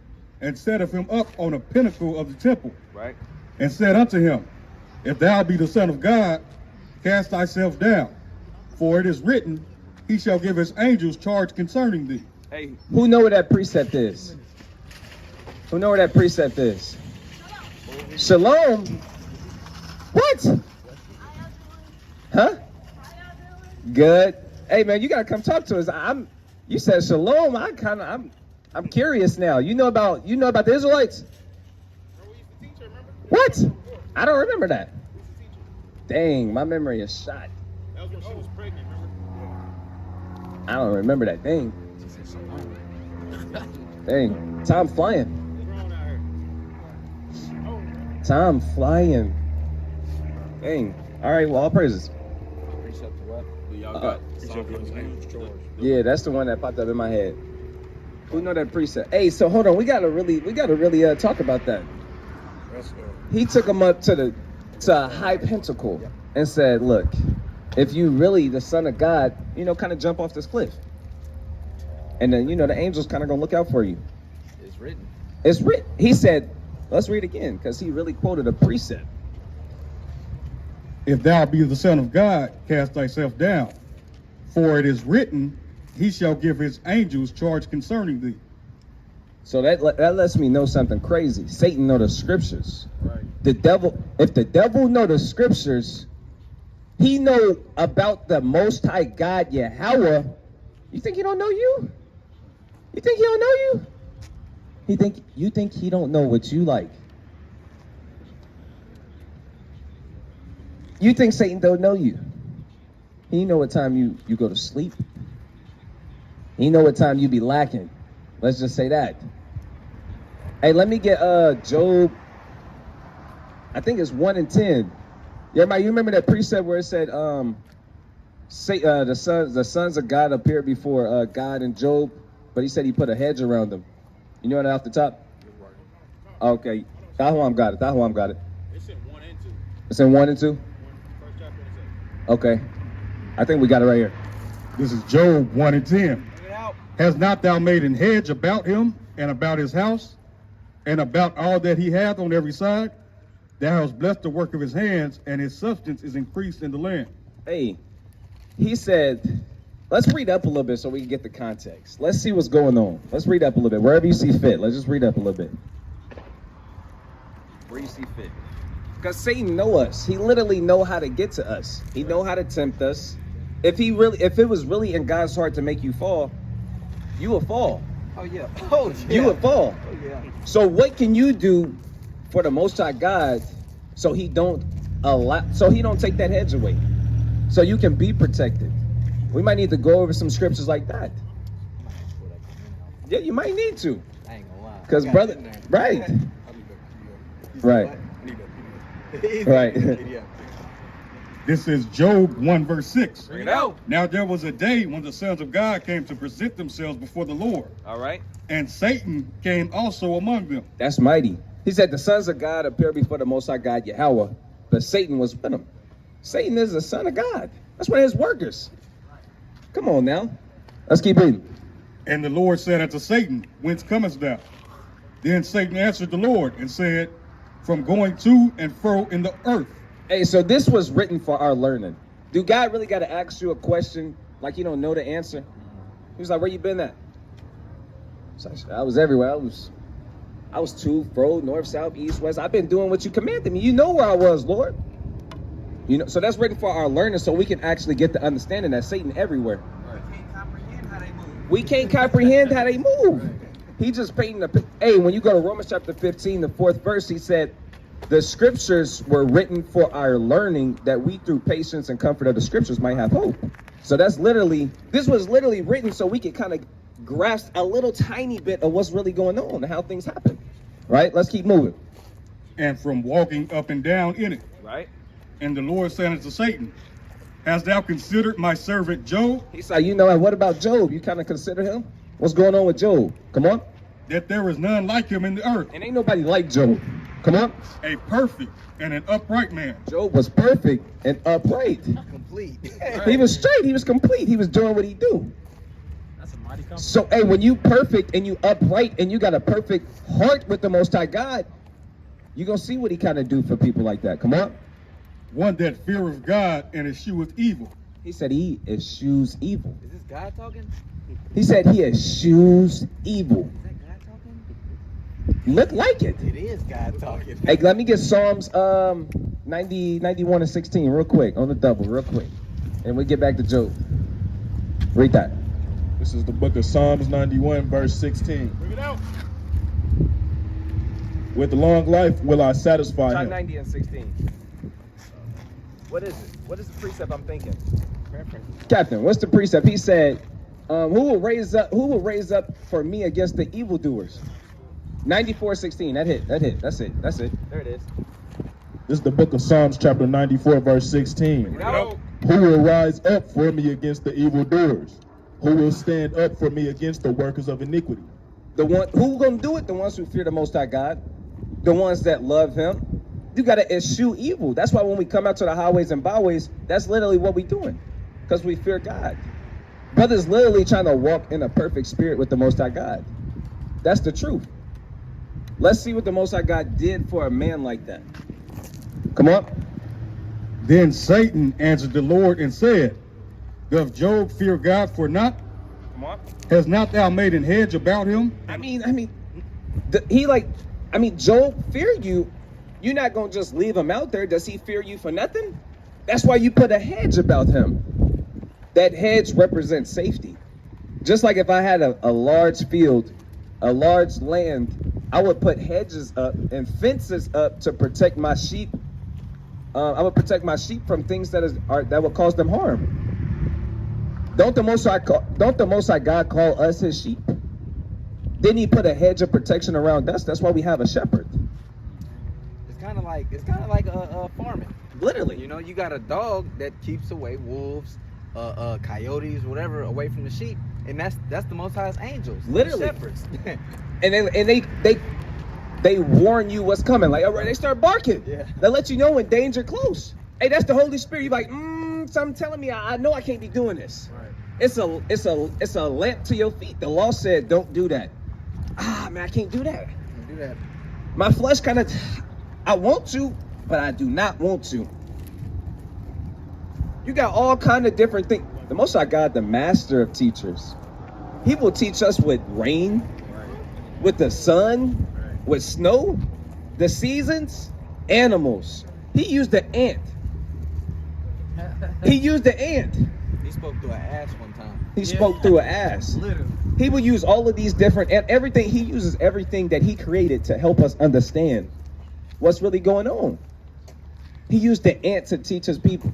and setteth him up on a pinnacle of the temple.
Right?
And said unto him, If thou be the Son of God, cast thyself down. For it is written, He shall give his angels charge concerning thee.
Hey,
Who know where that precept is? Who know where that precept is? Shalom. What? Huh? Good. Hey man, you gotta come talk to us. You said shalom. I'm curious now. You know about the Israelites? What? I don't remember that. Dang, my memory is shot.
That was when she was pregnant, remember?
I don't remember that. Dang. Dang. Time flying. Time flying. Dang. All right, well, all praises. Yeah, that's the one that popped up in my head. Who know that precept? Hey, so hold on. We gotta really talk about that. He took him up to a high pentacle and said, look, if you really the Son of God, kind of jump off this cliff. And then, the angels kind of gonna look out for you.
It's written.
It's written. He said, let's read again, because he really quoted a precept.
If thou be the Son of God, cast thyself down. For it is written, He shall give his angels charge concerning thee.
So that lets me know something crazy. Satan know the scriptures.
Right.
If the devil know the scriptures, he know about the Most High God, Yahweh. You think he don't know you? You think he don't know you? You think he don't know what you like? You think Satan don't know you? He know what time you go to sleep. He know what time you be lacking. Let's just say that. Hey, let me get Job. I think it's 1 and 10. Yeah, you remember that precept where it said the sons of God appeared before God and Job, but he said he put a hedge around them. You know that off the top? Okay. Tahwam got it.
It's in 1 and 2.
It's in 1 and 2?
First chapter and
Okay. I think we got it right here.
This is Job 1 and 10.
Bring it out.
Has not thou made an hedge about him and about his house and about all that he hath on every side? Thou hast blessed the work of his hands, and his substance is increased in the land.
Hey, he said, let's read up a little bit so we can get the context. Let's see what's going on. Let's read up a little bit. Wherever you see fit, let's just read up a little bit. Where you see fit. Because Satan know us. He literally know how to get to us. He know how to tempt us. If it was really in God's heart to make you fall, you will fall.
Oh yeah. Oh yeah.
You will fall.
Oh yeah.
So what can you do for the Most High God so he don't take that hedge away? So you can be protected. We might need to go over some scriptures like that. Yeah, you might need to.
I ain't gonna lie.
Because brother, right. Right. Right.
This is Job 1 verse 6.
Bring it out.
Now there was a day when the sons of God came to present themselves before the Lord,
All right.
and Satan came also among them.
That's mighty. He said the sons of God appear before the Most High God Yahweh, but Satan was with them. Satan is the son of God. That's one of his workers. Come on now. Let's keep reading.
And the Lord said unto Satan, Whence comest thou? Then Satan answered the Lord and said, From going to and fro in the earth.
Hey, so this was written for our learning. Do God really got to ask you a question like you don't know the answer? He was like, where you been at? I was everywhere. I was to, fro, north, south, east, west. I've been doing what you commanded me. You know where I was, Lord. You know, so that's written for our learning so we can actually get the understanding that Satan everywhere. We can't comprehend how they move. He just painting the. Hey, when you go to Romans chapter 15, the 4th verse, he said, the scriptures were written for our learning that we through patience and comfort of the scriptures might have hope. So this was literally written so we could kind of grasp a little tiny bit of what's really going on and how things happen. Right? Let's keep moving.
And from walking up and down in it.
Right.
And the Lord said unto Satan, Hast thou considered my servant Job?
He said, what about Job? You kind of consider him? What's going on with Job? Come on.
That there is none like him in the earth.
And ain't nobody like Job. Come on.
A perfect and an upright man.
Job was perfect and upright.
Complete.
He was straight. He was complete. He was doing what he do.
That's a mighty compliment.
So, hey, when you perfect and you upright and you got a perfect heart with the Most High God, you're going to see what he kind of do for people like that. Come on.
One that feareth God and escheweth evil.
He said he eschews evil.
Is this God talking?
He said he eschews evil.
Is that God talking?
Look like it.
It is God talking.
Hey, let me get Psalms 91 and 16 real quick on the double, real quick. And we get back to Job. Read that.
This is the book of Psalms 91, verse 16.
Bring it out.
With long life will I satisfy
Try
him.
90 and 16. What is it? What is the precept I'm thinking?
Captain, what's the precept? He said, who will raise up for me against the evildoers? 94:16. That hit. That's it.
There it is.
This is the book of Psalms chapter 94, verse 16.
No.
Who will rise up for me against the evildoers? Who will stand up for me against the workers of iniquity?
The one who gonna do it? The ones who fear the Most High God, the ones that love Him. You gotta eschew evil. That's why when we come out to the highways and byways, that's literally what we doing, because we fear God. Brothers literally trying to walk in a perfect spirit with the Most High God. That's the truth. Let's see what the Most High God did for a man like that. Come on.
Then Satan answered the Lord and said, Doth Job fear God for naught?
Come on.
Has not thou made an hedge about him?
Job fear you. You're not going to just leave him out there. Does he fear you for nothing? That's why you put a hedge about him. That hedge represents safety. Just like if I had a large field, a large land, I would put hedges up and fences up to protect my sheep I'm gonna protect my sheep from things that will cause them harm. Don't the Most High God call us his sheep? Didn't he put a hedge of protection around us? That's why we have a shepherd.
It's kind of like a farming.
Literally.
You know, you got a dog that keeps away wolves, coyotes, whatever, away from the sheep, and that's the Most High's angels,
Literally.
shepherds.
and they warn you what's coming. Like, all right, they start barking.
Yeah.
They let you know when danger close. Hey, that's the Holy Spirit. You're like, something telling me I know I can't be doing this.
Right.
It's a lamp to your feet. The law said don't do that. Man, I can't do that.
Do that.
My flesh kind of, I want to, but I do not want to. You got all kind of different things. The Most High God, the master of teachers, he will teach us with rain, with the sun, with snow, the seasons, animals. He used the ant. He used the ant.
He spoke through an ass one time.
He spoke through an ass.
Literally.
He will use all of these different, and everything, he uses everything that he created to help us understand what's really going on. He used the ant to teach his people.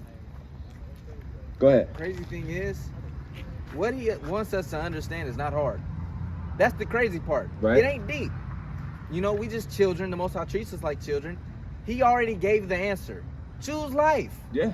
Go ahead.
Crazy thing is, what he wants us to understand is not hard. That's the crazy part.
Right.
It ain't deep. You know, we just children. The Most High treats us like children. He already gave the answer. Choose life.
Yeah.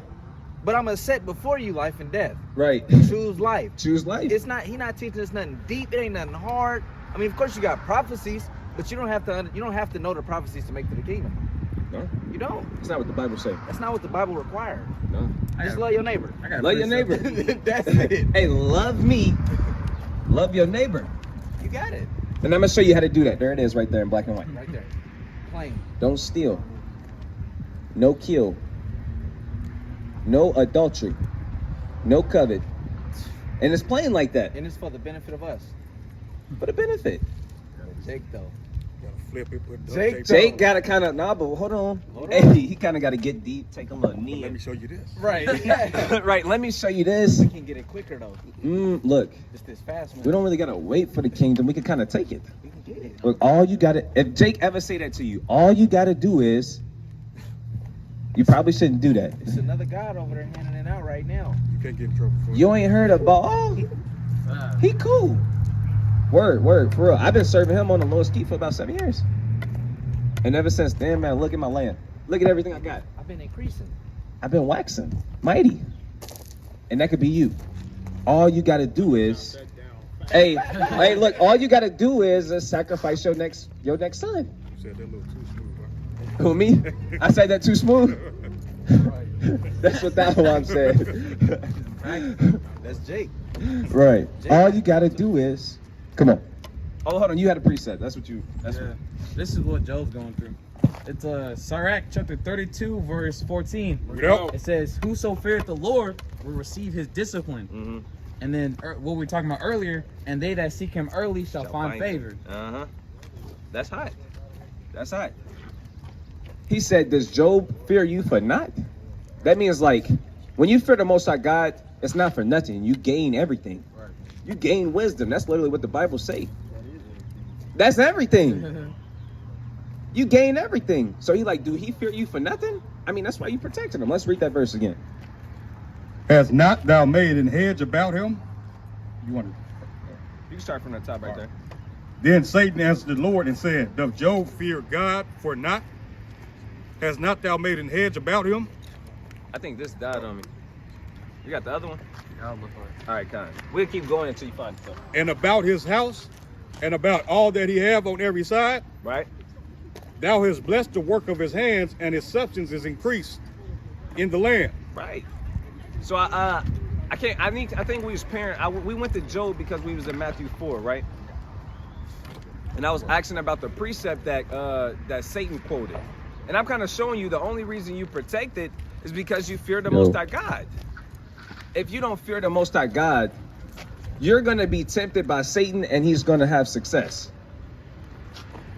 But I'm gonna set before you life and death.
Right.
Choose life.
Choose life.
It's not. He not teaching us nothing deep. It ain't nothing hard. I mean, of course you got prophecies, but you don't have to know the prophecies to make to the kingdom.
No.
You don't.
That's not what the Bible says.
That's not what the Bible required.
No.
Just love your neighbor.
Love your neighbor.
That's it.
Hey, love me. Love your neighbor.
You got it.
And I'm gonna show you how to do that. There it is, right there in black and white.
Right there. Plain.
Don't steal. No kill. No adultery. No covet. And it's plain like that.
And it's for the benefit of us.
For the benefit.
Jake though.
Flip it, put
Jake gotta kind of, but hold on. Hey, he kind of gotta get deep, take a little knee.
Let me show you this.
Right.
Right, let me show you this.
We can get it quicker though.
Look,
Just this fast one.
we don't really gotta wait for the kingdom. We can kind of take it.
We can get it.
Look, all you gotta, if Jake ever say that to you, all you gotta do is, you probably shouldn't do that.
It's another God over there handing it out right now.
You can't get in trouble for it.
You ain't heard about, he cool. Word, for real. I've been serving him on the lowest key for about 7 years. And ever since then, man, look at my land. Look at everything I got.
I've been increasing.
I've been waxing. Mighty. And that could be you. All you got to do is, hey, look, all you got to do is sacrifice your next son.
You said that a little too smooth, right?
Who, me? I said that too smooth? That's what that one said.
That's Jake.
Right. All you got to do is, come on. Oh, hold on. You had a preset. That's what.
This is what Job's going through. It's Tyrek chapter 32 verse 14.
Yep.
It says, "Whoso feareth the Lord will receive his discipline."
Mm-hmm.
And then what we were talking about earlier, and they that seek him early shall find favor.
That's hot. That's hot.
He said, does Job fear you for naught? That means, like, when you fear the Most High God, it's not for nothing. You gain everything.
Right.
You gain wisdom. That's literally what the Bible say. That's everything. You gain everything. So he like, do he fear you for nothing? I mean, that's why you protected him. Let's read that verse again.
Has not thou made an hedge about him? You want to?
You can start from the top right there.
Then Satan answered the Lord and said, doth Job fear God for naught? Has not thou made an hedge about him?
I think this died on me. You got the other one?
I'll look for it.
All right, kind. We'll keep going until you find stuff.
And about his house, and about all that he have on every side,
Right?
thou hast blessed the work of his hands, and his substance is increased in the land.
Right. So I think we was pairing. We went to Job because we was in Matthew 4, right? And I was asking about the precept that Satan quoted, and I'm kind of showing you the only reason you protect it is because you fear the Most High God. If you don't fear the Most High God, you're gonna be tempted by Satan, and he's gonna have success.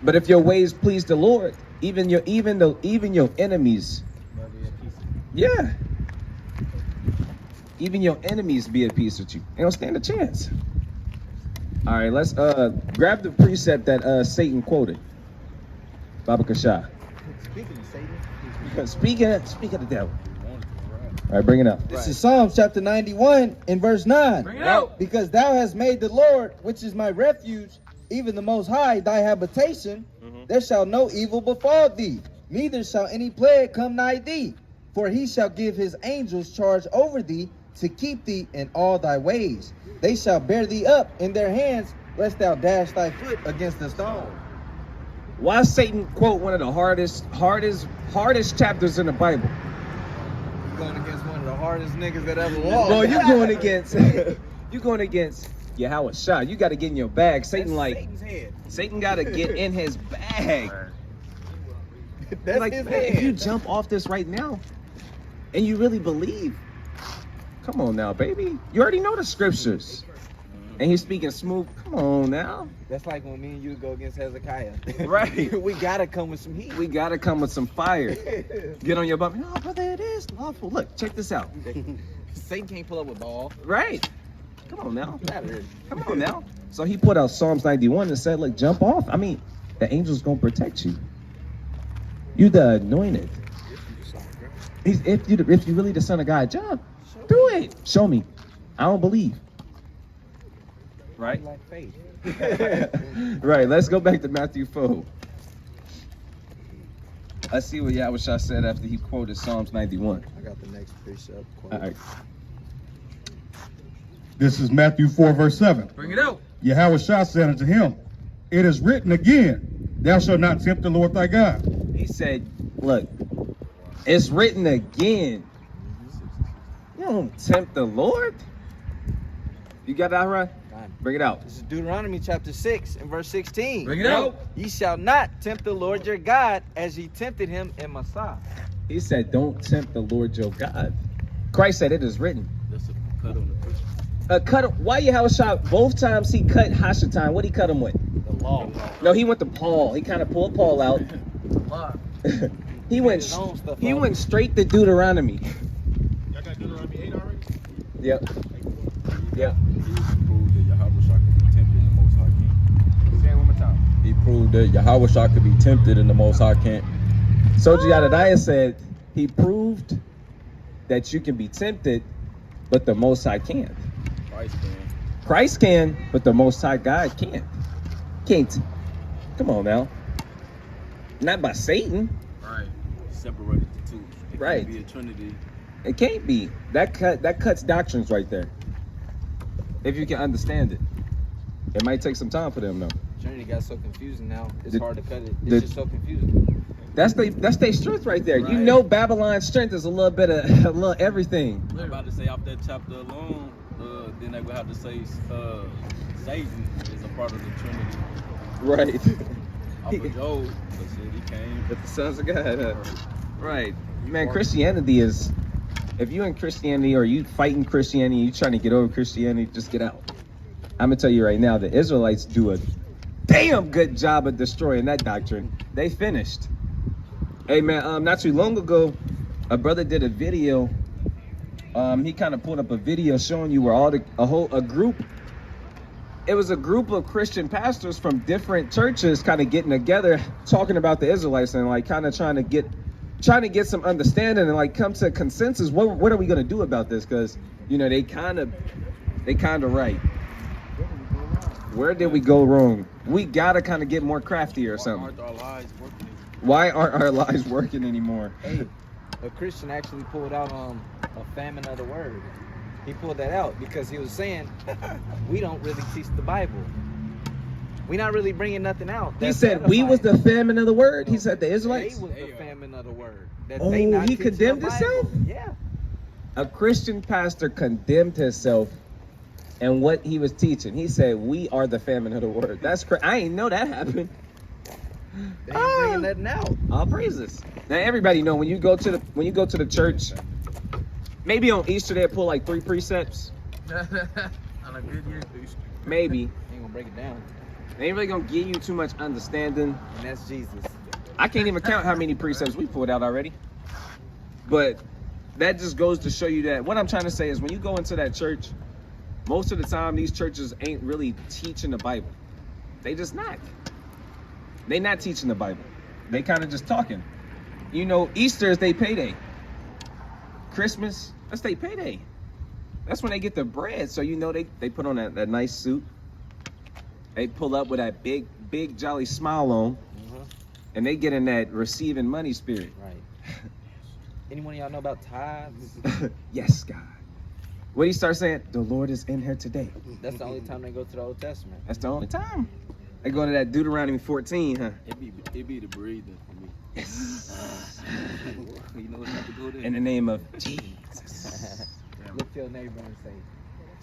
But if your ways please the Lord, even your enemies, yeah. Even your enemies be at peace with you. They don't stand a chance. All right, let's grab the precept that Satan quoted. Baba Kasha.
Speaking of Satan,
Speak of the devil. All right, bring it up.
This is Psalms chapter 91 and verse 9.
Bring it out.
Because thou hast made the Lord, which is my refuge, even the Most High, thy habitation, there shall no evil befall thee, neither shall any plague come nigh thee. For he shall give his angels charge over thee, to keep thee in all thy ways. They shall bear thee up in their hands, lest thou dash thy foot against a stone.
Why Satan quote one of the hardest chapters in the Bible?
You're going against one of the hardest niggas that ever walked.
Well, you going against Yahweh Shah. You got to get in your bag.
Satan's head.
Satan got to get in his bag.
That's
Like,
his
man,
head.
if you jump off this right now, and you really believe, come on now, baby. You already know the scriptures. And he's speaking smooth. Come on now.
That's like when me and you go against Hezekiah.
Right.
We gotta come with some heat.
We got to come with some fire. Get on your bum. No, brother, it is lawful. Look, check this out.
Satan can't pull up with ball.
Right. Come on now.
Get out of here.
Come on now. So he put out Psalms 91 and said, look, jump off. I mean, the angel's going to protect you. You the anointed. If you really the son of God, jump. Do it. Show me. I don't believe. Right?
Like faith.
Right. Let's go back to Matthew 4. Let's see what Yahweh Shah said after he quoted Psalms 91.
I got the next precept quote.
All right.
This is Matthew 4, verse 7.
Bring it out.
Yahweh Shah said unto him, it is written again, thou shalt not tempt the Lord thy God.
He said, look, it's written again. You don't tempt the Lord. You got that right? Bring it out.
This is Deuteronomy chapter 6 and verse 16.
Bring it out.
Ye shall not tempt the Lord your God as ye tempted him in Massah.
He said, don't tempt the Lord your God. Christ said, it is written.
That's a cut on the picture.
Why Yahweh Shah, both times he cut Hashatan, what he cut him with?
The law.
No, he went to Paul. He kind of pulled Paul out. He went straight to Deuteronomy.
Y'all got Deuteronomy 8 already?
Yep. Yep. Say it one more time.
He proved that Yahweh Shah could be tempted and the Most High can't.
Soji Adadiah said he proved that you can be tempted, but the Most High can't. Christ can, but the Most High God can't. Can't. Come on now. Not by Satan.
Right. Separated the two. It
Right.
can't be a trinity.
It can't be. That cuts doctrines right there. If you can understand it. It might take some time for them though.
Trinity got so confusing now. It's
The-
hard to cut it. It's
the-
just so confusing.
That's their strength right there. You
Right.
know Babylon's strength is a little bit of a little everything.
I'm about to say off that chapter alone, then they would have to say Satan is a part of the Trinity.
Right.
Off of Job, they said he came.
But the sons of God. Right. Man, Christianity is, if you in Christianity or you fighting Christianity, you trying to get over Christianity, just get out. I'm going to tell you right now, the Israelites do a damn good job of destroying that doctrine. They finished. Hey man, not too long ago, a brother did a video. He kind of pulled up a video showing you where a group. It was a group of Christian pastors from different churches kind of getting together, talking about the Israelites and like kind of trying to get some understanding and like come to a consensus. What are we gonna do about this? Because you know they kind of right. Where did we go wrong? We gotta kind of get more crafty or something.
Aren't our lives working?
Why aren't our lives working anymore?
Hey, a Christian actually pulled out a famine of the word. He pulled that out because he was saying we don't really teach the Bible. We're not really bringing nothing out.
He said we was the famine of the word. He said the Israelites.
They was the famine of the word. That
Oh,
they not
he
teaching
condemned
the Bible.
himself?
Yeah.
A Christian pastor condemned himself and what he was teaching. He said we are the famine of the word. That's crazy. I ain't know that happened.
They ain't bringing nothing out.
All praises. Now everybody know when you go to the church, maybe on Easter they pull like 3 precepts.
On a good year.
Maybe.
Ain't gonna break it down.
They ain't really gonna give you too much understanding.
And that's Jesus.
I can't even count how many precepts we pulled out already. But that just goes to show you that what I'm trying to say is when you go into that church, most of the time these churches ain't really teaching the Bible. They just not. They not teaching the Bible. They kind of just talking.
You know, Easter is their payday. Christmas, that's their payday. That's when they get the bread. So you know they put on that nice suit. They pull up with that big jolly smile on. And they get in that receiving money spirit.
Right. Anyone of y'all know about tithes?
Yes, God. What do you start saying? The Lord is in here today.
That's the only time they go to the Old Testament.
That's the only time. They go to that Deuteronomy 14, huh?
It be the breathing for me.
Yes.
You know what's got to go there.
In the name of Jesus.
Look to your neighbor and say,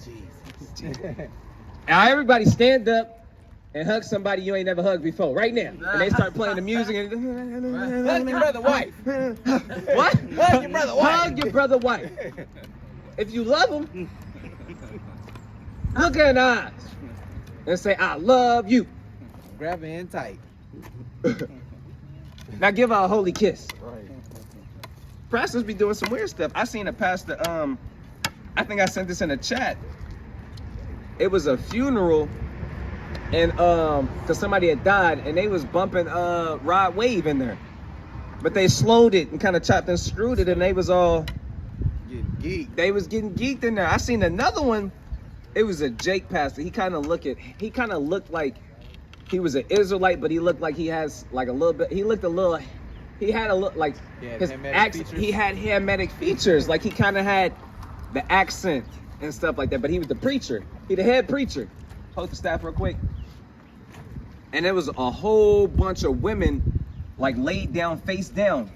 Jesus.
Now everybody stand up and hug somebody you ain't never hugged before, right now. And they start playing the music and
Hug your brother wife.
What?
Hug your brother wife.
Hug your brother wife. If you love him, look in the eyes and say, I love you.
Grab her in tight.
Now give her a holy kiss.
Right.
Pastors be doing some weird stuff. I seen a pastor, I think I sent this in a chat. It was a funeral and cause somebody had died and they was bumping Rod Wave in there. But they slowed it and kind of chopped and screwed it and they was all
Getting geeked.
they was getting geeked in there. I seen another one. It was a Jake pastor. He kind of looked like he was an Israelite, but he looked like he has like a little bit. He had a look like his accent. He had Hamitic features. Like he kind of had the accent and stuff like that. But he was the preacher. He the head preacher. Hold the staff real quick. And there was a whole bunch of women like laid down, face down.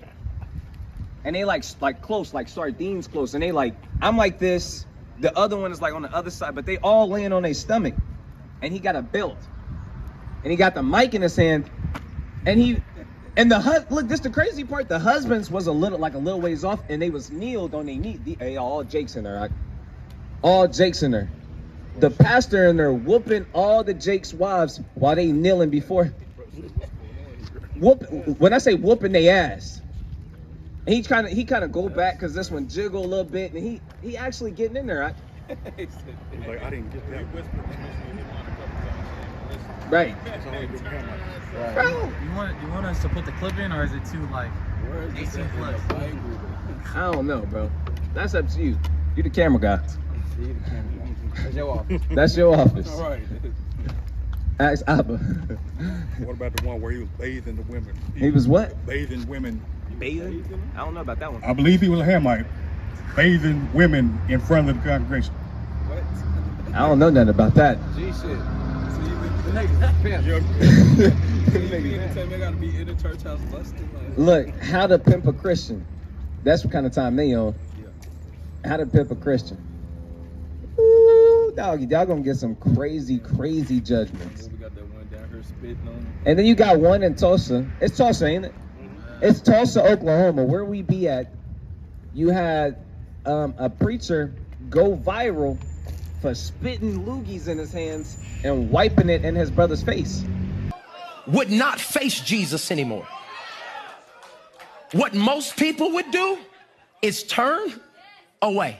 And they like close, like sardines close. And they like, I'm like this. The other one is like on the other side, but they all laying on their stomach. And he got a belt. And he got the mic in his hand. And look, this the crazy part. The husbands was a little ways off, and they was kneeled on their knee. All Jakes in there. Right? All Jakes in there. The pastor in there whooping all the Jake's wives while they kneeling before. When I say whooping they ass. And he kind of go back because this one jiggle a little bit, and he actually getting in there. Right?
He's like, I didn't get that.
Right.
Bro. You want us to put the clip in, or is it too like 18 plus?
I don't know, bro. That's up to you. You the camera guy.
That's your office.
That's your office.
All right.
Ask Abba.
What about the one where he was bathing the women?
He was what?
Bathing women.
Bathing? I don't know about that one.
I believe he was a Hamite, bathing women in front of the congregation.
I don't know nothing about that.
G shit.
Look, how to pimp a Christian. That's what kind of time they on. How to pimp a Christian. Ooh, doggy, y'all gonna get some crazy judgments.
We got that one down here spitting on him.
And then you got one in Tulsa. It's Tulsa, ain't it? It's Tulsa, Oklahoma, where we be at. You had a preacher go viral for spitting loogies in his hands and wiping it in his brother's face.
Would not face Jesus anymore. What most people would do is turn away.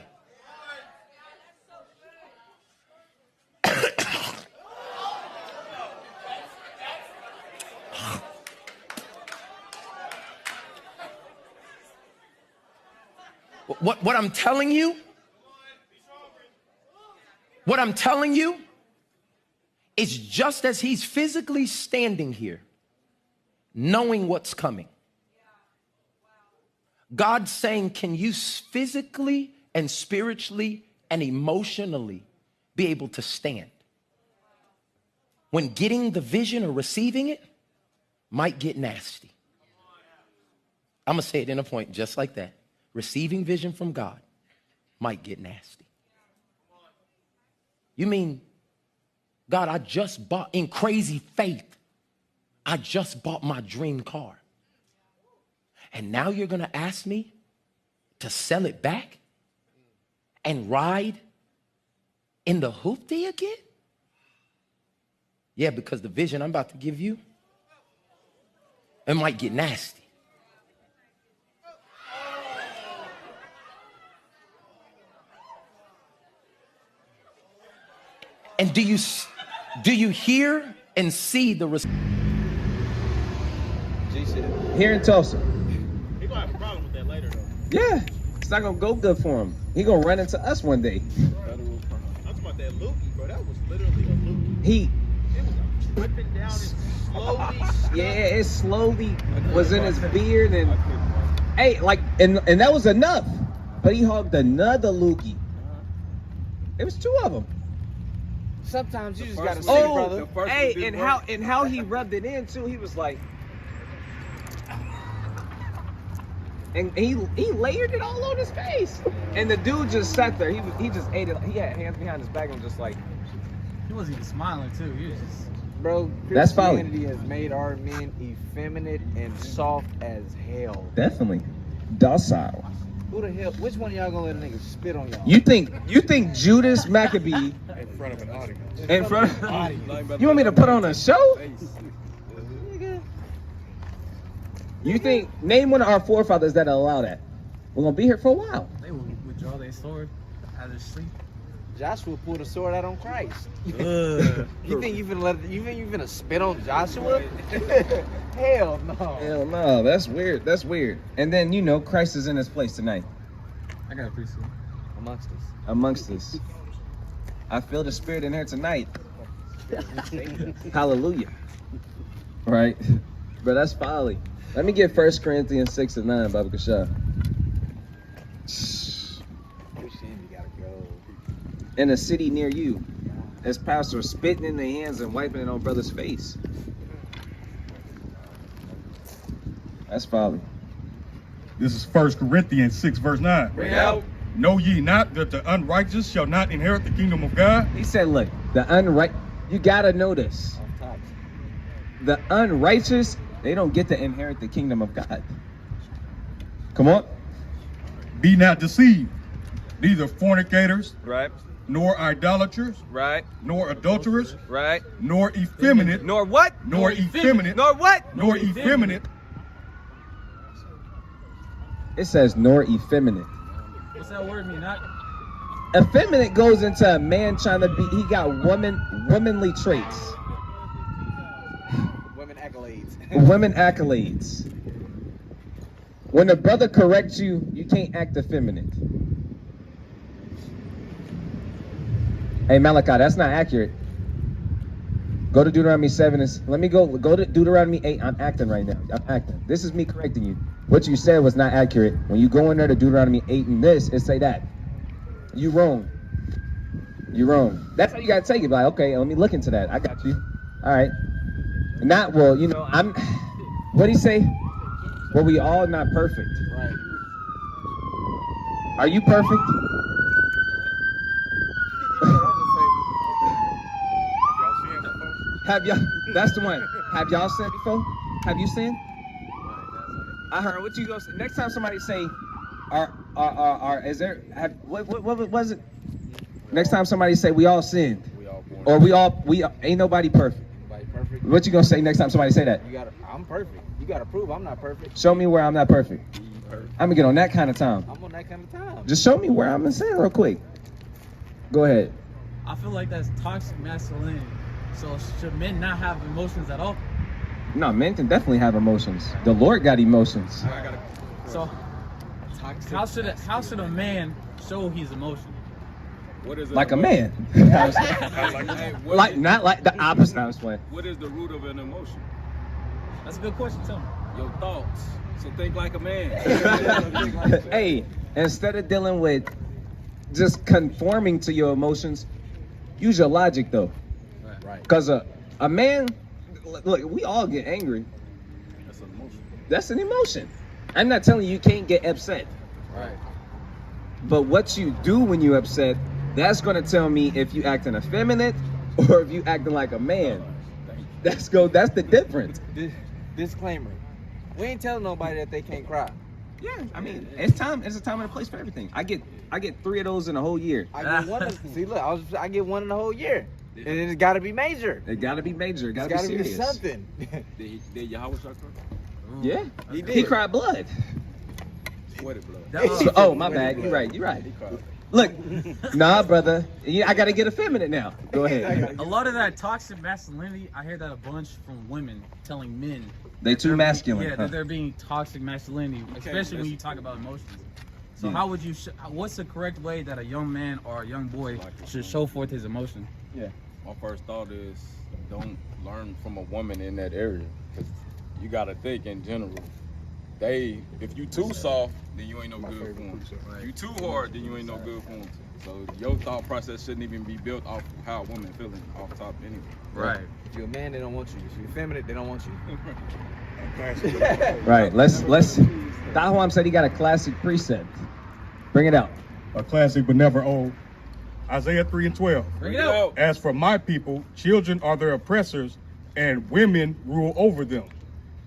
What I'm telling you, is just as he's physically standing here, knowing what's coming. God's saying, can you physically and spiritually and emotionally be able to stand when getting the vision or receiving it might get nasty? I'm going to say it in a point just like that. Receiving vision from God might get nasty. You mean, God, I just bought, in crazy faith, I just bought my dream car. And now you're going to ask me to sell it back and ride in the hoopty again? Yeah, because the vision I'm about to give you, it might get nasty. And do you hear and see the
here in Tulsa?
Yeah, it's not gonna go good for him. He gonna run into us one day.
I'm talking about that loogie, bro. That was literally a loogie.
He,
It was dripping down his slowly.
yeah, it slowly was in his beard and, hey, like, and that was enough. But he hogged another loogie. It was two of them.
Sometimes you just
first
gotta
one-
see,
Oh,
brother.
Hey,
one
and
didn't
how he rubbed it in too. He was like, and he layered it all on his face. And the dude just sat there. He just ate it. He had hands behind his back and just like,
He wasn't even smiling too. He was just.
Bro,
That's folly.
Christianity has made our men effeminate and soft as hell.
Definitely. Docile.
Who the hell? Which one of y'all gonna let a nigga spit on y'all?
You think Judas Maccabee
In front of an audience.
in front of, you want me to put on a show? You think, name one of our forefathers that allow that. We're gonna be here for a while.
They would withdraw their sword out of sleep.
Joshua pulled a sword out on Christ.
Ugh.
You think you finna spit on Joshua? Hell no.
Hell no, that's weird. That's weird. And then, you know, Christ is in his place tonight,
I got a priesthood.
Amongst us.
amongst us. I feel the spirit in here tonight. Hallelujah. Right? But that's folly. Let me get 1 Corinthians 6:9, Baba Kasha.
Christianity gotta go.
In a city near you, as pastors spitting in their hands and wiping it on brother's face. That's folly.
This is 1 Corinthians 6, verse 9.
bring out.
Know ye not that the unrighteous shall not inherit the kingdom of God?
He said, look, you gotta know this.
Off topic.
The unrighteous, they don't get to inherit the kingdom of God. Come on.
Be not deceived, neither fornicators,
Right,
nor idolaters,
right,
nor adulterers,
right.
nor effeminate,
Nor what?
nor effeminate,
Nor what?
nor effeminate.
It says nor effeminate.
What's that word mean? Not.
Effeminate goes into a man trying to be, he got womanly traits.
Women accolades.
Women accolades. When a brother corrects you, you can't act effeminate. Hey Malachi, that's not accurate. Go to Deuteronomy 7. Let me go to Deuteronomy 8. I'm acting right now. I'm acting. This is me correcting you. What you said was not accurate. When you go in there to Deuteronomy 8 and this, it say that. You wrong. You wrong. That's how you gotta take it. Like, okay, let me look into that. I got you. All right. Not, well, you know, what do you say? Well, we all not perfect.
Right.
Are you perfect? Have y'all, that's the one. Have y'all sinned before? Have you sinned? I heard, what you gonna say? Next time somebody say, is there, what was it? Next time somebody say, we all sinned. Or we ain't nobody perfect.
Nobody perfect.
What you gonna say next time somebody say that?
I'm perfect. You gotta prove I'm not perfect.
Show me where I'm not perfect. I'm gonna get on that kind of time.
I'm on that kind of time.
Just show me where I'm in sin real quick. Go ahead.
I feel like that's toxic masculinity. So should men not have emotions at all?
No, men can definitely have emotions. The Lord got emotions.
So how should a man show his emotion?
What is it?
Like a man. Not like the opposite. I was playing.
What is the root of an emotion?
That's a good question, too.
Your thoughts. So think like a man.
Hey, instead of dealing with just conforming to your emotions, use your logic though.
Right.
Because a man, look, we all get angry.
That's an emotion.
That's an emotion. I'm not telling you can't get upset.
Right.
But what you do when you upset, that's gonna tell me if you acting effeminate or if you acting like a man. That's the difference.
Disclaimer. We ain't telling nobody that they can't cry.
Yeah, I mean, it's time. It's a time and a place for everything. I get 3 of those in a whole year.
I get one. See, look, I get one in the whole year, and it's got to be major.
It gotta be major. It
It's
gotta
got
be
to be
serious.
something.
Did Yahweh cry?
Yeah,
He did.
he cried blood.
Sweated blood.
Oh, my bad. You're right.
He cried.
Look, nah, brother. I gotta get effeminate now. Go ahead.
A lot of that toxic masculinity, I hear that a bunch from women telling men.
They too masculine.
Yeah,
huh?
that they're being toxic masculinity, especially when you talk about emotions. So
Yeah.
how would you? What's the correct way that a young man or a young boy should show forth his emotion?
Yeah.
My first thought is don't learn from a woman in that area, because you gotta think in general. If you too soft, then you ain't no good for them. If you too hard, then you ain't no good for them. So your thought process shouldn't even be built off how a woman feeling off top anyway.
Right.
If you're a man, they don't want you. If you're feminine, they don't want you.
Right. Let's. Dahwam said he got a classic precept. Bring it out.
A classic but never old. Isaiah 3:12.
Bring it out.
As for my people, children are their oppressors, and women rule over them.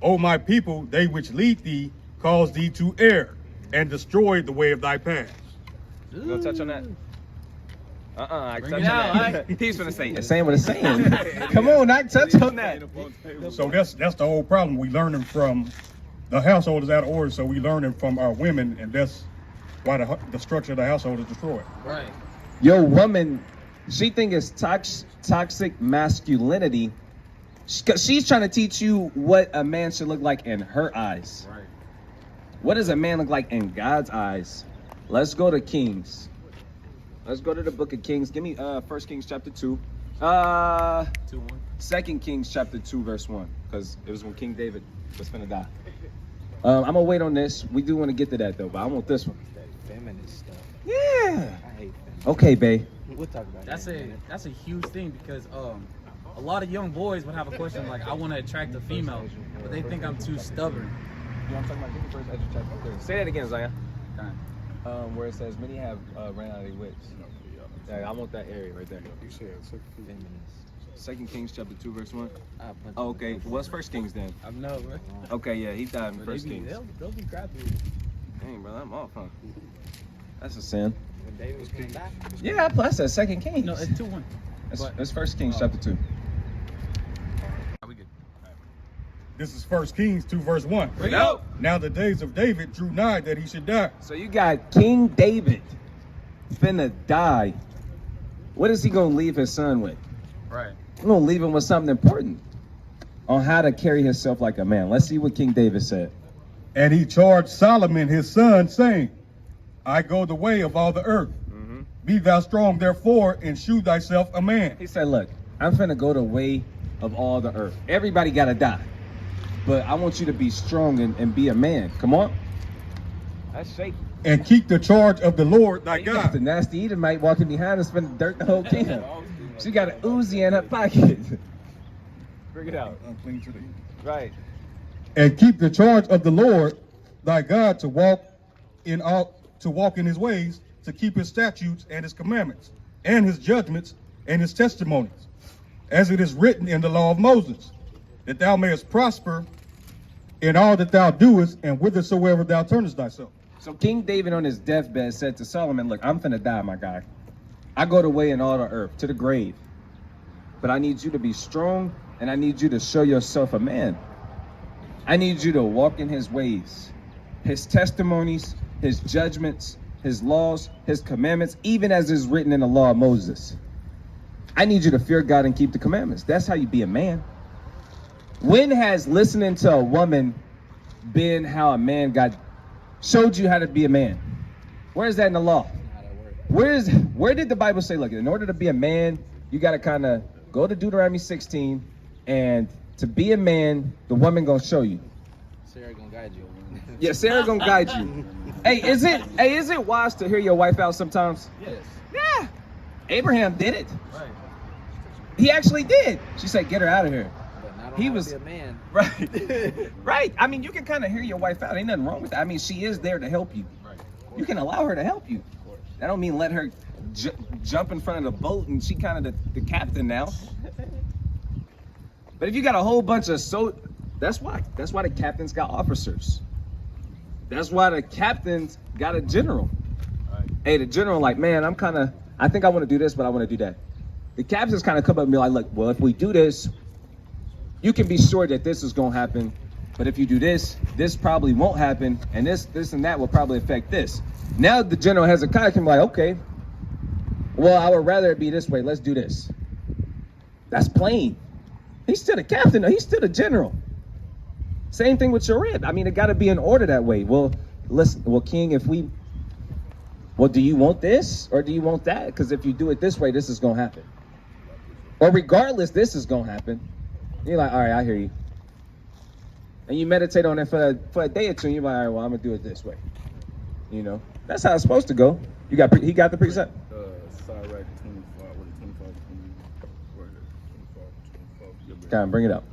O my people, they which lead thee, cause thee to err, and destroy the way of thy paths.
You gonna touch on that? I
Bring
touch
it
on
out,
that. He's gonna say
It's
it.
saying what it's saying. Come on, I touch on that.
So that's the whole problem. We learning from the household is out of order, so we learning from our women, and that's why the structure of the household is destroyed.
Right.
Yo, woman, she think it's toxic masculinity. She's trying to teach you what a man should look like in her eyes.
Right.
What does a man look like in God's eyes? Let's go to Kings. Let's go to the book of Kings. Give me 1 Kings chapter 2. 2 Kings chapter 2 verse 1. Because it was when King David was finna die. I'm gonna wait on this. We do want to get to that though, but I want this one.
That feminist stuff.
Yeah.
I hate feminists.
Okay, babe.
We'll talk about
That's
that.
a huge thing because a lot of young boys would have a question like, I want to attract a female, but they think I'm too stubborn.
You know what I'm talking about? Give me 1 Ezra chapter 3.
Say that again, Zion.
Okay.
Where it says many have ran out of their wits. Yeah, I want that area right there.
You said feminist.
2 Kings chapter 2 verse 1.
I punch
Oh, okay. What's 1 Kings then?
I know, bro.
Okay, yeah, he died in
But
1
they be,
Kings.
they'll be crappy.
Dang, brother, I'm off, huh? That's a sin.
When David was gonna die.
Yeah, plus that's 2 Kings.
No, it's 2-1.
That's 1 Kings chapter 2.
Are we good?
This is 1 Kings 2 verse 1.
Bring it out.
Now the days of David drew nigh that he should die.
So you got King David finna die. What is he gonna leave his son with?
Right.
He's gonna leave him with something important on how to carry himself like a man. Let's see what King David said.
And he charged Solomon his son, saying, I go the way of all the earth. Be thou strong, therefore, and shew thyself a man.
He said, look, I'm finna go the way of all the earth. Everybody gotta die. But I want you to be strong and be a man. Come on.
That's shaky.
And keep the charge of the Lord thy
You got the
God.
nasty Edomite walking behind and spending dirt the whole kingdom. She got an Uzi in her pocket.
Bring it out.
Unclean to the
Right.
And keep the charge of the Lord thy God to walk in his ways, to keep his statutes and his commandments, and his judgments and his testimonies, as it is written in the law of Moses, that thou mayest prosper in all that thou doest, and whithersoever thou turnest thyself.
So King David on his deathbed said to Solomon, look, I'm finna die, my guy. I go the way in all the earth, to the grave. But I need you to be strong, and I need you to show yourself a man. I need you to walk in his ways, his testimonies, his judgments, his laws, his commandments, even as is written in the law of Moses. I need you to fear God and keep the commandments. That's how you be a man. When has listening to a woman been how a man showed you how to be a man? Where is that in the law? Where did the Bible say, look, in order to be a man, you got to kind of go to Deuteronomy 16, and to be a man, the woman gonna show you.
Sarah gonna guide you.
Yeah, Sarah gonna guide you. Hey, is it wise to hear your wife out sometimes?
Yes.
Yeah. Abraham did it.
Right.
He actually did. She said, get her out of here.
But not
He
how to
was-
be a man.
Right. Right. I mean, you can kind of hear your wife out. Ain't nothing wrong with that. I mean, she is there to help you.
Right.
You can allow her to help you. That don't mean let her jump in front of the boat and she kind of the captain now. But if you got a whole bunch of that's why the captains got officers. That's why the captains got a general.
Right.
Hey, the general like, man, I think I want to do this, but I want to do that. The captains kind of come up and be like, look, well, if we do this, you can be sure that this is going to happen. But if you do this, this probably won't happen. And this and that will probably affect this. Now the general Hezekiah can be like, okay, Well, I would rather it be this way. Let's do this. That's plain. He's still the captain. He's still the general. Same thing with your rib. I mean, it got to be in order that way. Well, listen, well, King, do you want this or do you want that? Because if you do it this way, this is going to happen. Or regardless, this is going to happen. You're like, all right, I hear you. And you meditate on it for a day or two, and you're like, all right, well, I'm going to do it this way. You know, that's how it's supposed to go. He got the precept?
Sirach 25, what is 25, 25.
Come on, bring it up.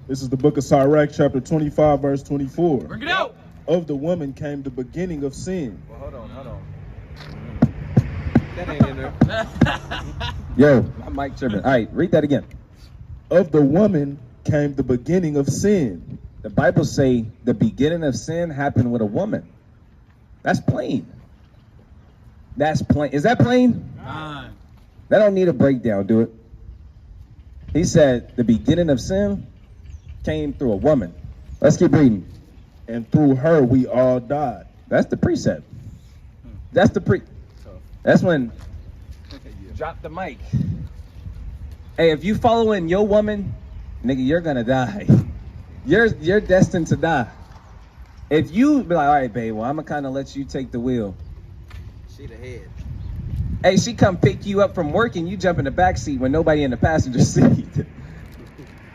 This is the book of Sirach, chapter 25, verse 24.
Bring it out.
Of the woman came the beginning of sin.
Well, hold on. That ain't in there.
Yo, my mic tripping. All right, read that again.
Of the woman came the beginning of sin.
The Bible say the beginning of sin happened with a woman. That's plain. That's plain. Is that plain? That don't need a breakdown, do it. He said the beginning of sin came through a woman. Let's keep reading.
And through her we all died.
That's the precept. That's when drop the mic. Hey, if you following your woman, nigga, you're gonna die. You're destined to die. If you be like, all right, babe, well, I'm gonna kind of let you take the wheel.
She the head.
Hey, she come pick you up from work and you jump in the back seat when nobody in the passenger seat.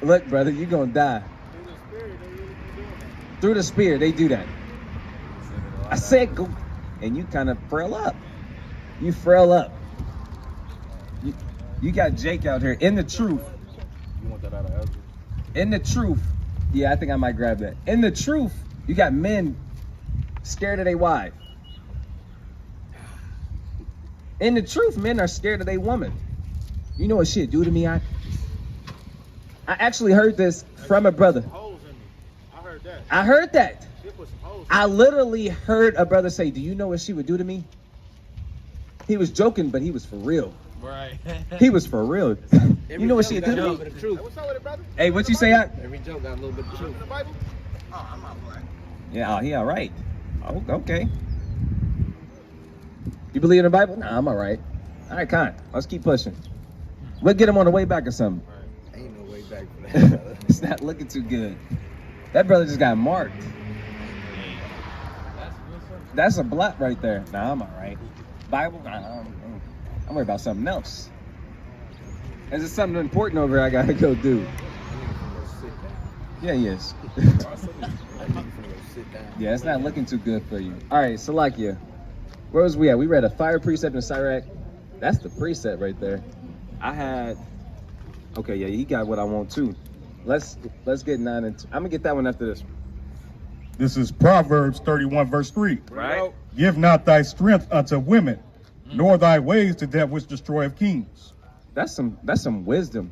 Look, brother, you're gonna die. Through the spirit, they do that. I said go, and you kind of frail up. You frail up. You got Jake out here. In the truth.
You want that out of Ezra?
In the truth. Yeah, I think I might grab that. In the truth, you got men scared of their wife. In the truth, men are scared of their woman. You know what shit do to me? I actually heard this from a brother. I heard that. I literally heard a brother say, do you know what she would do to me? He was joking, but he was for real.
Right.
He was for real. You know what she would do to me?
What's up with it, brother?
Hey, what you say?
Every joke got a little bit of truth.
The Bible?
Yeah, he all right. Oh, okay. You believe in the Bible? Nah, I'm all right. All right, kind. Let's keep pushing. We'll get him on the way back or something.
Ain't no way back for that, brother.
It's not looking too good. That brother just got marked. That's a blot right there. Nah, I'm all right. Bible? Nah, I'm worried about something else. Is there something important over here I gotta go do? Yeah, he is. Yeah, it's not looking too good for you. All right, Salakia. Where was we at? We read a fire precept in Sirach. That's the precept right there. Okay, yeah, he got what I want too. Let's get 9 and 2. I'm gonna get that one after this.
This is Proverbs 31, verse 3.
Right?
Give not thy strength unto women, nor thy ways to that which destroyeth kings.
That's some wisdom.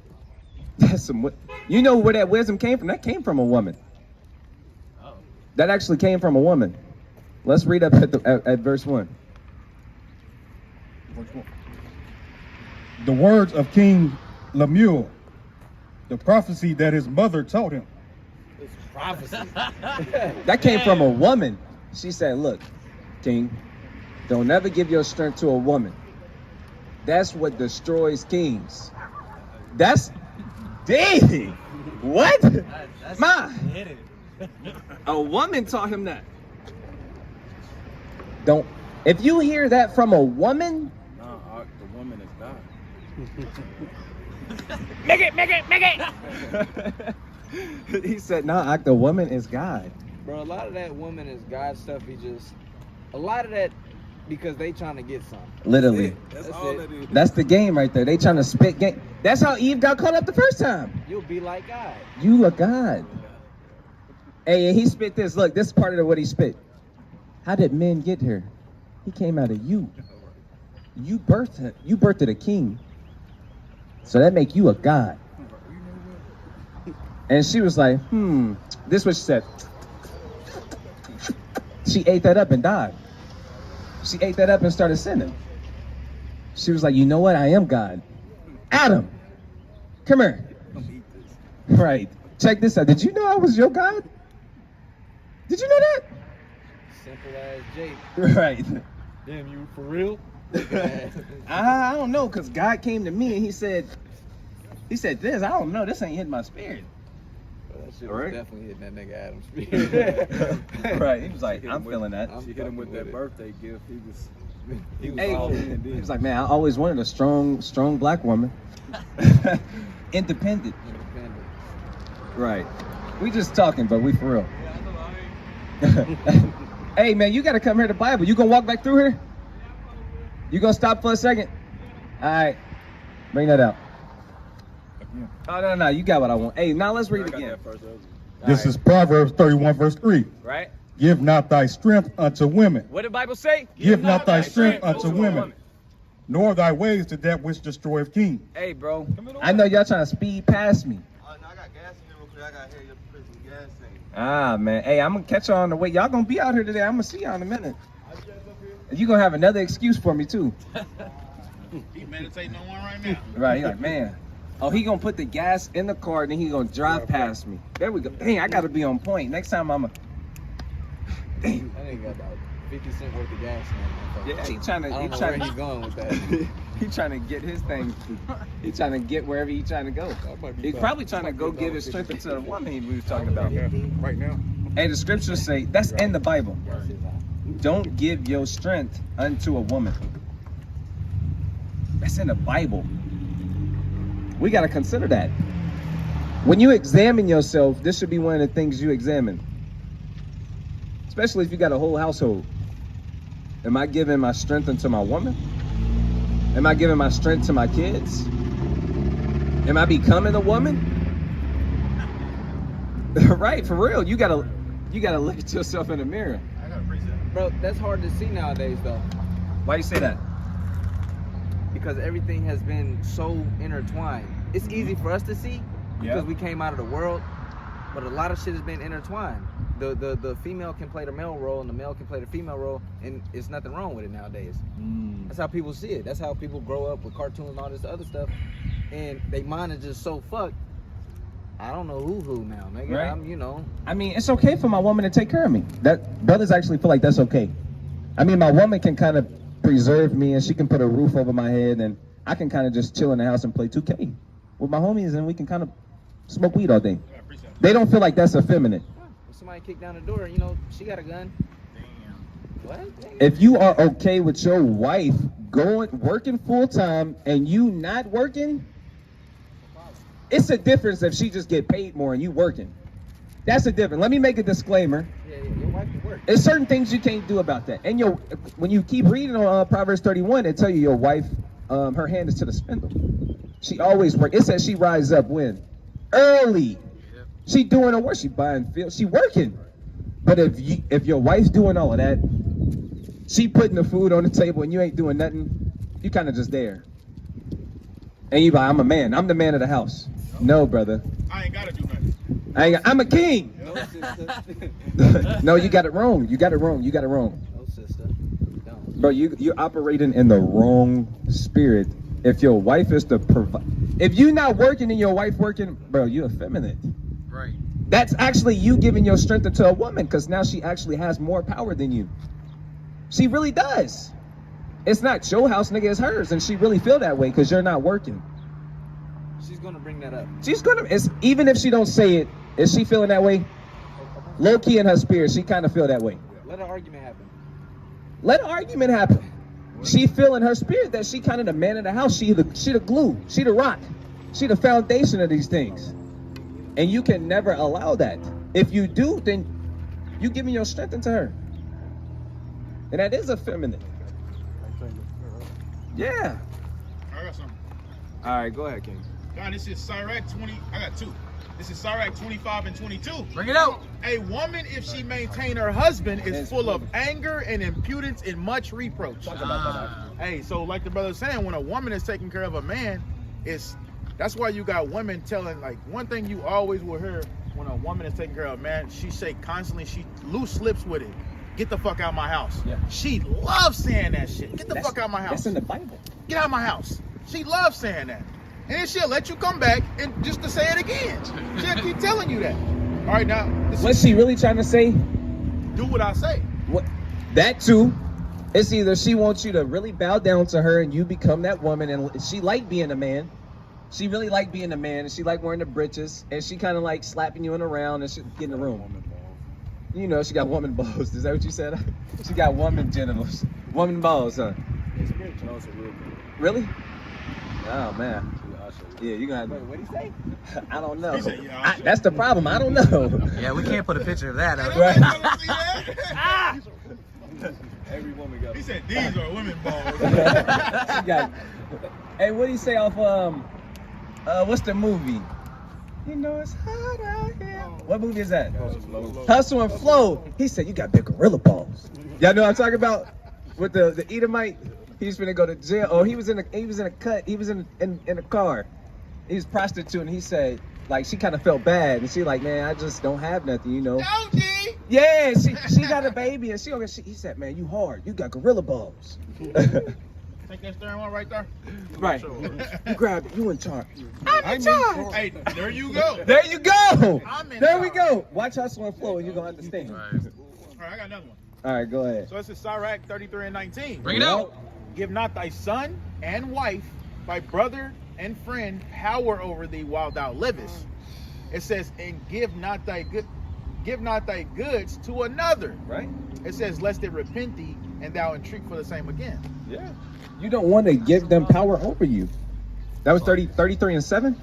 You know where that wisdom came from? That came from a woman. That actually came from a woman. Let's read up at verse 1.
The words of King Lemuel, the prophecy that his mother taught him.
It's prophecy.
That came from a woman. She said, look, King, don't ever give your strength to a woman. That's what destroys kings. That's dang. What? Ma, a woman taught him that. Don't. If you hear that from a woman,
Nah, the woman is God.
Make it. He said, nah, the woman is God.
Bro, a lot of that woman is God stuff, a lot of that because they trying to get something.
Literally.
That's all it is.
That's the game right there. They trying to spit game. That's how Eve got caught up the first time.
You'll be like God.
You are God. Hey, and he spit this. Look, this is part of what he spit. How did men get here? He came out of you. You birthed a king. So that make you a god. And she was like, This is what she said. She ate that up and died. She ate that up and started sinning. She was like, you know what? I am God. Adam, come here. Right. Check this out. Did you know I was your God? Did you know that?
Simple as Jake.
Right.
Damn, you for real?
I don't know, because God came to me and he said this. I don't know. This ain't hitting my spirit.
That shit
Right.
was definitely hitting that nigga Adam's spirit.
Right. He was like, I'm feeling that.
She hit him with that birthday gift. He was
Hey,
all in.
he was like, man, I always wanted a strong black woman. Independent. Right. We just talking, but we for real. Hey, man, you got to come here to Bible. You gonna walk back through here? You gonna stop for a second? All right. Bring that out. Oh, no. You got what I want. Hey, now let's read it again.
This is Proverbs 31, verse 3.
Right?
Give not thy strength unto women.
What did the Bible say?
Give not thy strength unto women, nor thy ways to that which destroyeth kings.
Hey, bro. I know y'all trying to speed past me.
I got gas in there real quick. I got to hear you put some gas in.
Ah, man. Hey, I'm going to catch y'all on the way. Y'all going to be out here today. I'm going to see y'all in a minute. You going to have another excuse for me, too.
He meditating on one right now.
Right. He like, man. Oh, he going to put the gas in the car, and then he going to drive past me. There we go. Dang, I got to be on point. Next time I'm a... Dang.
That nigga got about 50 cents worth of gas in there.
Yeah, he trying to...
I don't know where he's going with that.
He trying to get his thing. He trying to get wherever he trying to go. He's probably trying to go give his strength into the woman we was talking about.
Right now.
Hey, the scriptures say, that's in the Bible. Don't give your strength unto a woman. That's in the Bible. We got to consider that. When you examine yourself, this should be one of the things you examine. Especially if you got a whole household. Am I giving my strength unto my woman? Am I giving my strength to my kids? Am I becoming a woman? Right, for real. You gotta look at yourself in the mirror.
Bro, that's hard to see nowadays, though.
Why you say that?
Because everything has been so intertwined. It's easy for us to see because we came out of the world, but a lot of shit has been intertwined. The female can play the male role and the male can play the female role, and it's nothing wrong with it nowadays. That's how people see it. That's how people grow up with cartoons and all this other stuff, and they mind is just so fucked. I don't know who now, nigga.
Right. I mean, it's okay for my woman to take care of me. That brothers actually feel like that's okay. I mean, my woman can kind of preserve me, and she can put a roof over my head, and I can kind of just chill in the house and play 2K with my homies, and we can kind of smoke weed all day. They don't feel like that's effeminate.
If somebody kicked down the door, she got a gun. Damn. What?
If you are okay with your wife working full time and you not working, it's a difference if she just get paid more and you working. That's a difference. Let me make a disclaimer.
Yeah, your wife can work.
There's certain things you can't do about that. And when you keep reading on Proverbs 31, it tell you your wife, her hand is to the spindle. She always work. It says she rise up when? Early. She doing her work. She buying fields. She working. But if your wife's doing all of that, she putting the food on the table and you ain't doing nothing, you kind of just there. And you like, I'm a man. I'm the man of the house. No, brother.
I ain't gotta do nothing.
I'm a king.
No, sister.
No, you got it wrong. You got it wrong.
No, sister. Don't.
Bro, you're operating in the wrong spirit. If your wife is the if you not working and your wife working, bro, you're effeminate.
Right.
That's actually you giving your strength into a woman, because now she actually has more power than you. She really does. It's not your house, nigga, it's hers, and she really feel that way because you're not working.
She's gonna bring that up.
Even if she don't say it, is she feeling that way? Low key in her spirit, she kind of feel that way.
Let an argument happen.
Let an argument happen. She feel in her spirit that she kind of the man of the house. She the glue. She the rock. She the foundation of these things. And you can never allow that. If you do, then you giving your strength into her. And that is effeminate. Yeah.
I got something.
All right, go ahead, King.
God, this is Tyrek 20. I got two. This is Tyrek 25 and 22.
Bring it out.
A woman, if she maintain her husband, is full of anger and impudence and much reproach. Talk about that. Hey, so like the brother was saying, when a woman is taking care of a man, that's why you got women telling, like, one thing you always will hear when a woman is taking care of a man, she say constantly, she loose lips with it. Get the fuck out of my house. Yeah. She loves saying that shit. Get the fuck out of my house.
That's in the Bible.
Get out of my house. She loves saying that. And then she'll let you come back and just to say it again. She'll keep telling you that. All right, now.
What's she really trying to say?
Do what I say.
What? That too.
It's either she wants you to really bow down to her and you become that woman, and she like being a man. She really like being a man, and she like wearing the britches, and she kind of like slapping you in around and she get in the room. You know, she got woman balls. Is that what you said? She got woman genitals. Woman balls, huh? Really? Oh, man. Yeah, you gonna have to.
Wait, what'd he say?
I don't know. That's the problem. I don't know.
Yeah, we can't put a picture of that out.
Right.
Every woman got.
He said these are women balls.
She got. Hey, what do you say off what's the movie? You know it's hot out here. What movie is that? Hustle and Flow. He said you got big gorilla balls. Y'all know what I'm talking about? With the Edomite, he's gonna go to jail. Oh, he was in a car. He was prostituting. He said like she kind of felt bad, and she like, man, I just don't have nothing, you know. Yeah, she got a baby, and he said, man, you hard. You got gorilla balls.
Take that steering wheel right there.
Right. You grab it. You in charge. I'm in charge.
Hey, there you go.
There you go. There we
charge.
go. Watch Hustle and Flow, and you're gonna understand.
All right, I got another one.
All right, go ahead.
So this is Tyrek 33 and 19.
Bring it out.
Give not thy son and wife, thy brother and friend power over thee while thou livest. It says, and give not thy goods to another.
Right.
It says, lest it repent thee, and thou entreat for the same again.
Yeah. You don't want to give them power over you. That was 33 and 7?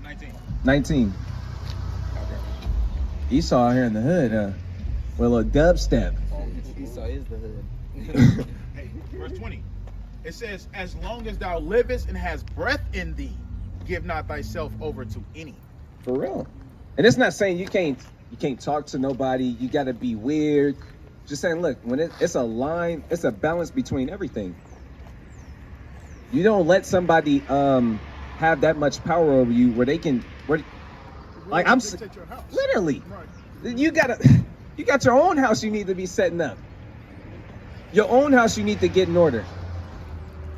19.
19. Esau out here in the hood, with a little dubstep.
Esau is the hood.
Hey, verse 20. It says, as long as thou livest and hast breath in thee, give not thyself over to any.
For real. And it's not saying you can't talk to nobody. You got to be weird. Just saying, look, when it's a line, it's a balance between everything. You don't let somebody have that much power over you where they can, like I'm literally, you got your own house you need to be setting up. Your own house you need to get in order.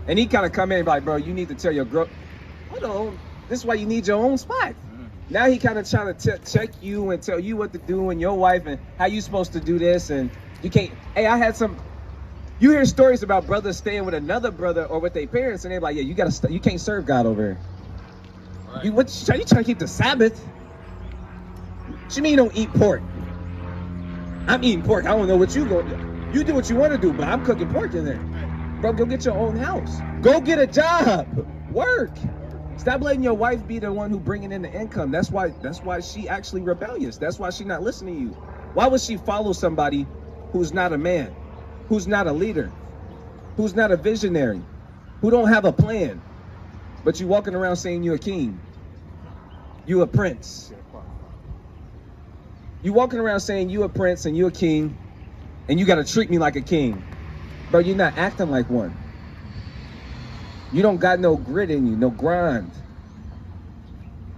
And he kind of come in and be like, bro, you need to tell your girl, hold on, this is why you need your own spot. Now he kind of trying to check you and tell you what to do and your wife and how you supposed to do this, and you can't. Hey, I had you hear stories about brothers staying with another brother or with their parents, and they're like, yeah, you can't serve God over here. Right. You trying to keep the Sabbath? What you mean you don't eat pork? I'm eating pork. I don't know what you going to do. You do what you want to do, but I'm cooking pork in there. Bro, go get your own house. Go get a job. Work. Stop letting your wife be the one who bringing in the income. That's why she actually rebellious. That's why she not listening to you. Why would she follow somebody who's not a man, who's not a leader, who's not a visionary, who don't have a plan, but you walking around saying you a king, you a prince. You walking around saying you a prince and you a king, and you got to treat me like a king. Bro, you're not acting like one. You don't got no grit in you, no grind.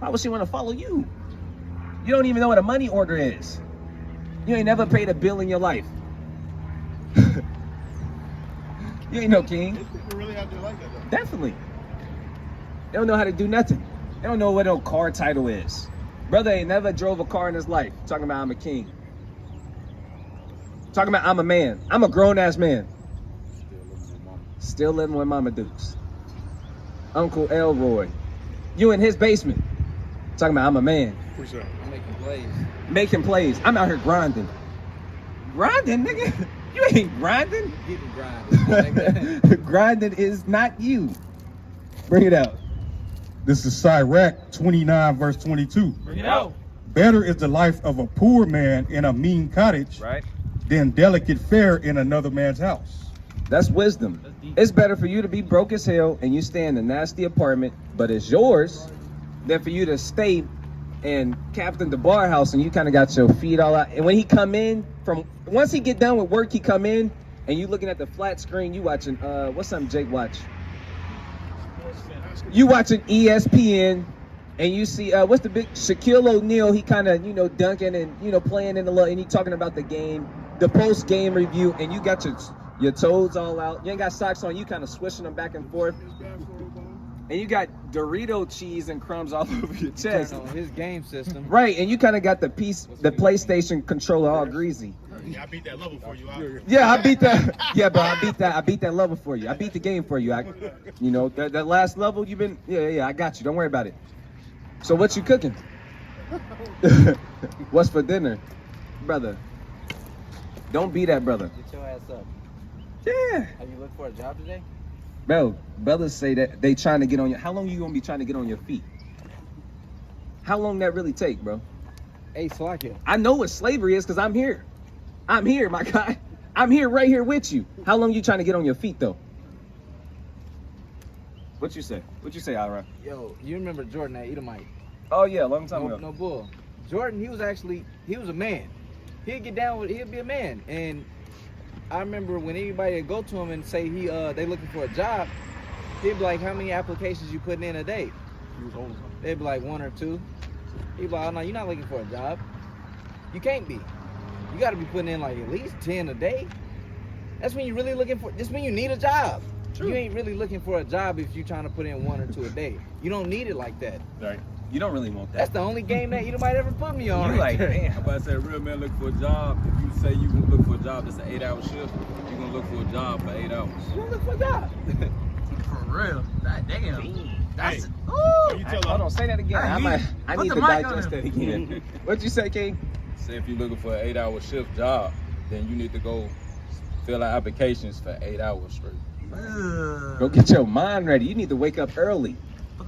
Why would she want to follow you? You don't even know what a money order is. You ain't never paid a bill in your life. You ain't no king.
People really have to like that, though.
Definitely. They don't know how to do nothing. They don't know what no car title is. Brother ain't never drove a car in his life. Talking about I'm a king. Talking about I'm a man. I'm a grown-ass man. Still living with Mama Dukes. Uncle Elroy. You in his basement. Talking about I'm a man.
I'm making plays.
Making plays. I'm out here grinding. Grinding, nigga? You ain't grinding.
Getting grinded.
Grinding is not you. Bring it out.
This is Tyrek 29 verse 22.
Bring it out.
Better is the life of a poor man in a mean cottage
Right.
than delicate fare in another man's house.
That's wisdom. It's better for you to be broke as hell and you stay in a nasty apartment, but it's yours, than for you to stay and captain the bar house and you kind of got your feet all out. And when he come in once he get done with work, he come in and you looking at the flat screen, you watching, what's something Jake watch? You watching ESPN and you see, what's the big, Shaquille O'Neal, he kind of, dunking and, playing in the low, and he talking about the game, the post-game review, and you got your toes all out. You ain't got socks on, you kind of swishing them back and forth. And you got Dorito cheese and crumbs all over your chest.
Turn on his game system.
Right, and you kind of got the PlayStation controller all greasy.
Yeah, I beat that level for you.
Yeah, I beat that. Yeah, bro, I beat that level for you. I beat the game for you. You know, that last level you've been. Yeah, I got you. Don't worry about it. So what you cooking? What's for dinner, brother? Don't be that brother.
Get your ass up.
Yeah.
Have you looked for a job today?
Bro, brothers say that they trying to get on your. How long you gonna be trying to get on your feet? How long that really take, bro?
Hey, Slakia.
I know what slavery is because I'm here. I'm here, my guy. I'm here, right here with you. How long you trying to get on your feet, though? What you say? What you say, Ira?
Yo, you remember Jordan, that Edomite?
Oh yeah, long time ago.
No bull. Jordan, he was a man. He'd get down with, he'd be a man. And I remember when anybody would go to him and say they looking for a job, he'd be like, how many applications you putting in a day? They'd be like 1 or 2. He'd be like, oh no, you're not looking for a job. You can't be. You gotta be putting in like at least 10 a day. That's when you're really looking for, that's when you need a job. True. You ain't really looking for a job if you're trying to put in 1 or 2 a day. You don't need it like that.
Right. You don't really want that.
That's the only game that you might ever put me on.
You like, damn.
I'm about to say, a real man look for a job. If you say you gonna look for a job that's an 8-hour shift, you're gonna look for a job for 8 hours.
You gonna look for a job.
For real. God damn. That's
Hold on, say that again. I need to digest that again. What'd you say, King?
Say if you're looking for an 8-hour shift job, then you need to go fill out applications for 8 hours straight.
Go get your mind ready. You need to wake up early.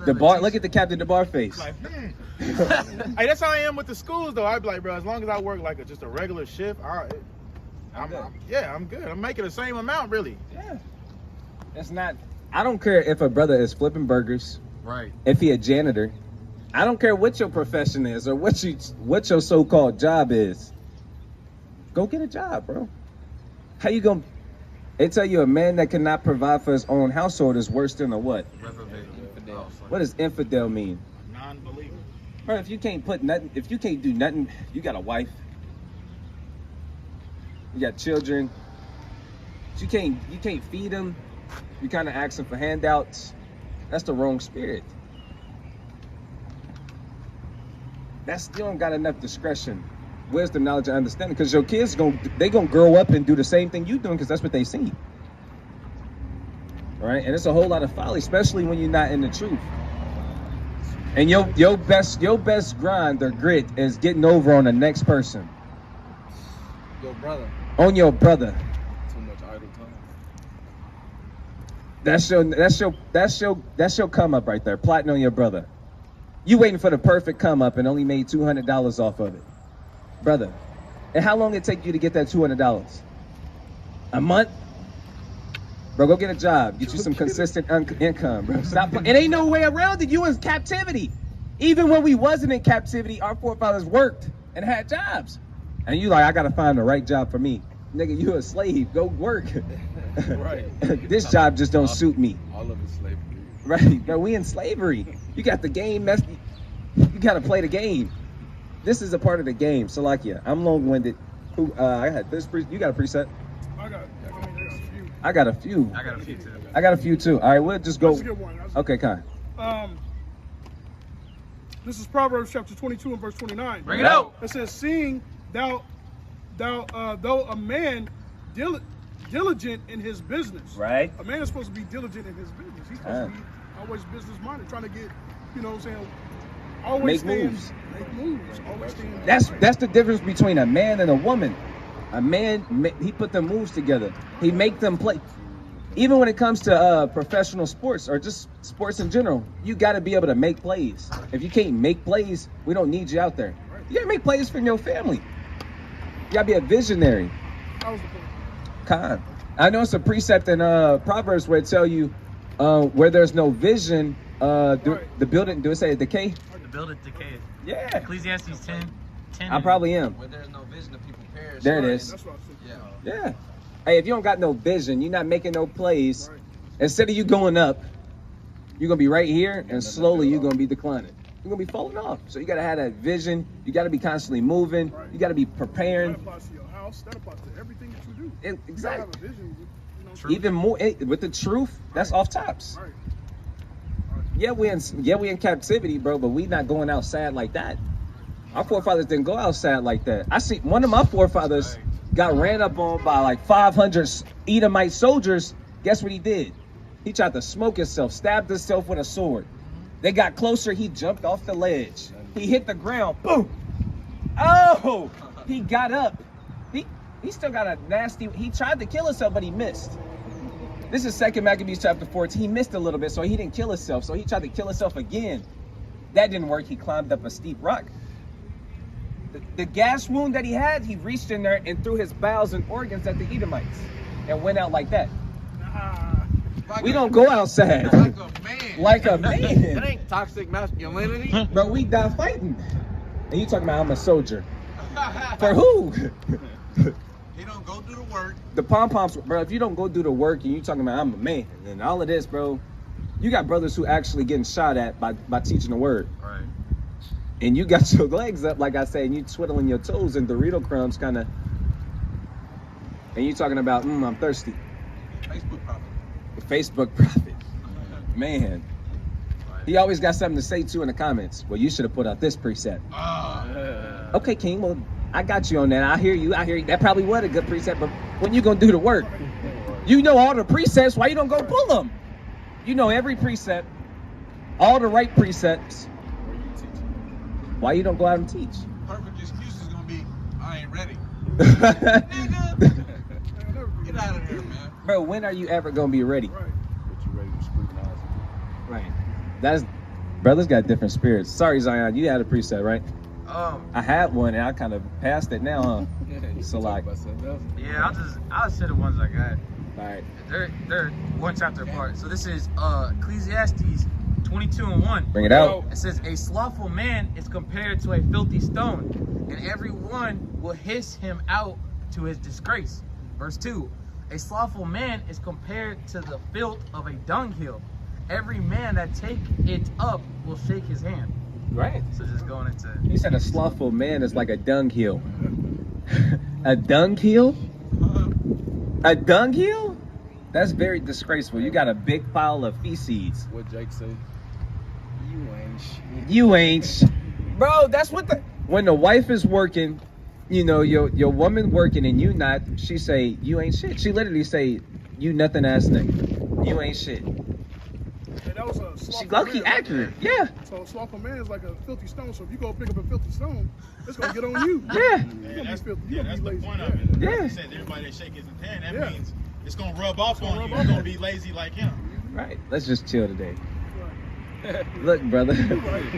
The bar. Look at the Captain DeBar face.
Hey, that's how I am with the schools, though. I'd be like, bro, as long as I work like just a regular shift, I'm good. I'm making the same amount, really.
Yeah. It's not. I don't care if a brother is flipping burgers.
Right.
If he a janitor. I don't care what your profession is or what your so-called job is. Go get a job, bro. How you gonna? They tell you a man that cannot provide for his own household is worse than a what?
Infidel.
What does infidel mean?
Non-believer.
Bro, if you can't put nothing, if you can't do nothing, you got a wife. You got children. You can't feed them. You kind of asking for handouts. That's the wrong spirit. You don't got enough discretion, wisdom, knowledge, and understanding. Because your kids they gonna grow up and do the same thing you doing because that's what they see. Right? And it's a whole lot of folly, especially when you're not in the truth. And your best grind or grit is getting over on the next person.
Your brother.
On your brother.
Too much idle time.
That's your come up right there, plotting on your brother. You waiting for the perfect come up and only made $200 off of it, brother. And how long it take you to get that $200? A month, bro. Go get a job, get you some consistent income, bro. Stop. It ain't no way around it. You in captivity. Even when we wasn't in captivity, our forefathers worked and had jobs. And you like, I gotta find the right job for me, nigga. You a slave. Go work.
Right.
This job just don't suit me.
All of it's slavery.
Right, bro, we in slavery. You got the game you gotta play the game. This is a part of the game. So like, yeah, I'm long-winded. I had this you got a preset? I got a few.
I got a few too.
I got a few too. All right, we'll just go.
Let's get one.
Okay, Kai.
This is Proverbs chapter 22 and verse 29.
Bring it out.
It says, seeing though a man diligent in his business.
Right.
A man is supposed to be diligent in his business. He's supposed to be always business minded, trying to get, you know what I'm saying, always
Make moves.
Make moves. Always stand.
That's the difference between a man and a woman. A man, he put the moves together. He make them play. Even when it comes to professional sports or just sports in general, you got to be able to make plays. If you can't make plays, we don't need you out there. You got to make plays for your family. You got to be a visionary.
That was the point.
Con. I know it's a precept in Proverbs where it tell you where there's no vision, the building, do it say decay?
The building decayed.
Yeah.
Ecclesiastes 10.
I probably am.
Where there's no vision, the people perish.
There it is.
That's what I said.
Yeah. Hey, if you don't got no vision, you're not making no plays. Right. Instead of you going up, you're gonna be right here, and slowly you're gonna be declining. You're gonna be falling off. So you gotta have that vision. You gotta be constantly moving. Right. You gotta be preparing.
That applies to your house. That applies to everything that you do.
Exactly.
You gotta have a vision, you know,
even more with the truth. That's off tops.
Right.
Yeah, we in captivity, bro, but we not going outside like that. Our forefathers didn't go outside like that. I see one of my forefathers got ran up on by like 500 Edomite soldiers, guess what he did? He tried to smoke himself, stabbed himself with a sword. They got closer, he jumped off the ledge. He hit the ground, boom. Oh, he got up. He still got a nasty, he tried to kill himself, but he missed. This is 2 Maccabees chapter 14. He missed a little bit, so he didn't kill himself. So he tried to kill himself again. That didn't work. He climbed up a steep rock. The gas wound that he had, he reached in there and threw his bowels and organs at the Edomites and went out like that. We don't go outside.
Like a man.
Like a man.
It ain't toxic masculinity.
Bro, we die fighting. And you talking about I'm a soldier. For who?
He don't go do the work.
The pom-poms, bro, if you don't go do the work and you talking about I'm a man and all of this, bro, you got brothers who actually getting shot at by teaching the word.
Right.
And you got your legs up, like I say, and you twiddling your toes and Dorito crumbs kind of, and you talking about, I'm thirsty.
Facebook prophet.
Facebook prophet. Man. He always got something to say too in the comments. Well, you should have put out this precept. Okay, King, well, I got you on that. I hear you. That probably was a good precept, but when you gonna do the work? You know all the precepts, why you don't go pull them? You know every precept, all the right precepts. Why you don't go out and teach?
Perfect excuse is gonna be, I ain't ready. Nigga. Get out of here, man.
Bro, when are you ever gonna be ready?
Right.
But you ready to scrutinize.
Right. Brothers got different spirits. Sorry, Zion, you had a precept, right? I had one and I kind of passed it now, huh? So like,
Yeah, I'll say the ones I got.
all right.
They're one chapter apart. So this is Ecclesiastes 22:1.
Bring it out.
It says, a slothful man is compared to a filthy stone, and every one will hiss him out to his disgrace. Verse 2, a slothful man is compared to the filth of a dunghill. Every man that take it up will shake his hand.
Right.
So just going into...
He said a slothful man is like a dunghill. A dunghill? A dunghill? That's very disgraceful. You got a big pile of feces.
What Jake say? You ain't shit.
You ain't Bro, that's what when the wife is working, you know, your woman working and you not, she say, you ain't shit. She literally say, you nothing ass nigga. You ain't shit.
And that was a slothful
She low-key
man,
accurate.
Right?
Yeah.
So a slothful man is like a filthy stone. So if you go pick up a filthy stone, it's gonna get on you.
Yeah.
You're gonna be filthy. You're
That's
gonna be
the
lazy.
point of it.
Yeah.
Like you said, everybody that shake his hand, that
Yeah.
means it's gonna rub off on you.
rub
You're
off
gonna
on
be
you.
lazy like him.
Right. Let's just chill today.
Right.
Look, brother.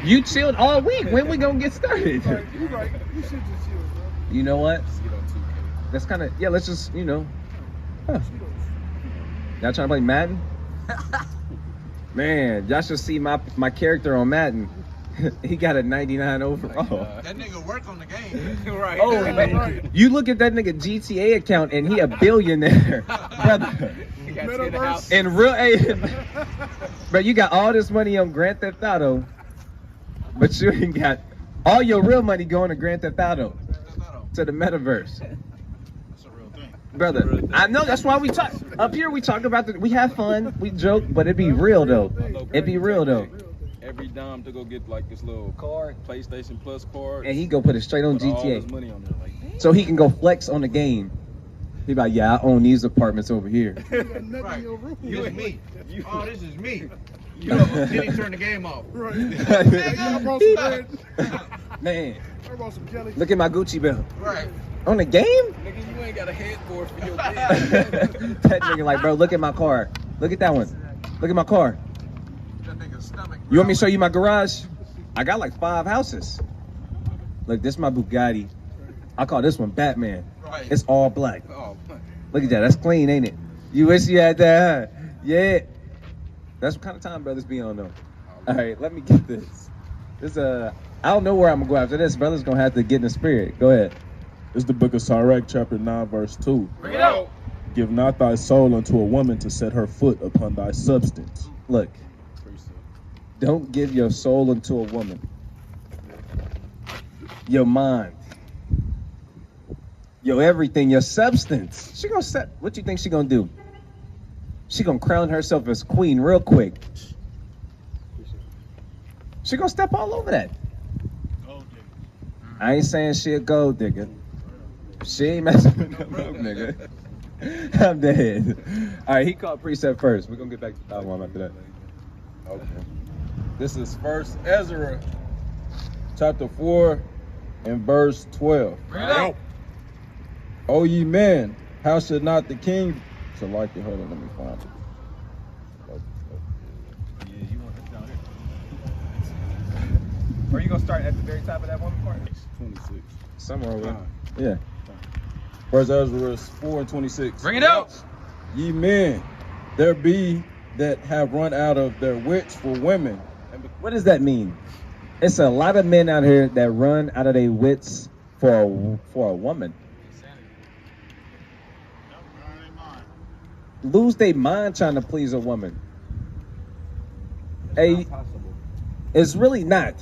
You chilled all week. When we gonna get started?
Right. You're right. You should just chill, bro.
You know what?
Let's get on 2K.
That's kind of, yeah, let's just, you know. Huh. Y'all trying to play Madden? Man, y'all should see my character on Madden. He got a 99 overall.
That nigga work on the game. Right.
Oh, man. You look at that nigga GTA account and he a billionaire. Brother.
Metaverse.
In real, bro, you got all this money on Grand Theft Auto, but you ain't got all your real money going to Grand Theft Auto, to the metaverse.
That's a real thing.
Brother, I know, that's why we talk up here. We talk about we have fun, we joke, but it be real though. It be real though.
Every dime to go get like this little card, PlayStation Plus card.
And he go put it straight on
put all his
GTA,
money on there, like,
so he can go flex on the game. He be like, yeah, I own these apartments over here.
You got nothing in your room.
You and me. Oh, this is me. You know, then he turned the game off.
Right. I brought some bread.
Man,
I brought some jelly.
look at my Gucci belt.
Right.
On the game?
nigga, you ain't got a headboard for your bed.
That nigga like, bro, look at my car. Look at that one. Look at my car.
That nigga's stomach.
You want me to show you my garage? I got like 5 houses. Look, this is my Bugatti. I call this one Batman.
Right.
It's all black.
Oh,
Look at that. That's clean, ain't it? You wish you had that, huh? Yeah. That's what kind of time brothers be on, though. All right, let me get this. I don't know where I'm going to go after this. Brother's going to have to get in the spirit. Go ahead.
It's the book of Tyrek, chapter 9, verse 2.
Bring it out.
Give not thy soul unto a woman to set her foot upon thy substance.
Look, don't give your soul unto a woman. Your mind. Your everything, your substance. She gonna set, what you think she gonna do? She gonna crown herself as queen real quick. She gonna step all over that. I ain't saying she a gold digger. She ain't messing with no broke nigga. I'm dead. All right, he called precept first. We're gonna get back to the one after that.
Okay. This is First Ezra, chapter 4, and verse 12.
Bring it out.
O ye men, how should not the king? So like it, hold on, let me find it.
Yeah, you want this down here. Or you gonna start at the very top of that one part?
26.
Somewhere over there. Yeah.
First Ezra 4 and 26.
Bring it out.
Ye men, there be that have run out of their wits for women.
What does that mean? It's a lot of men out here that run out of their wits for a woman. Lose their mind trying to please a woman. Hey, it's really not.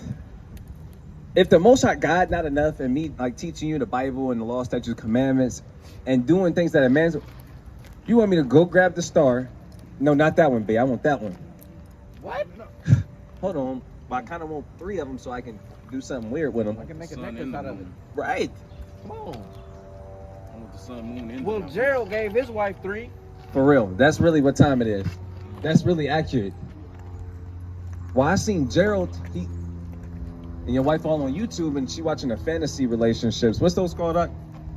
If the Most High God not enough, and me like teaching you the Bible and the law, statutes, commandments, and doing things that a man's, you want me to go grab the star? No, not that one, babe. I want that one.
What?
Hold on. But I kind of want 3 of them so I can do something weird with them.
I can make a necklace out of it.
Right.
Come on.
I want the sun, moon, and
Well, Gerald gave his wife 3.
For real. That's really what time it is. That's really accurate. Well, I seen Gerald, and your wife all on YouTube, and she watching the fantasy relationships. What's those called?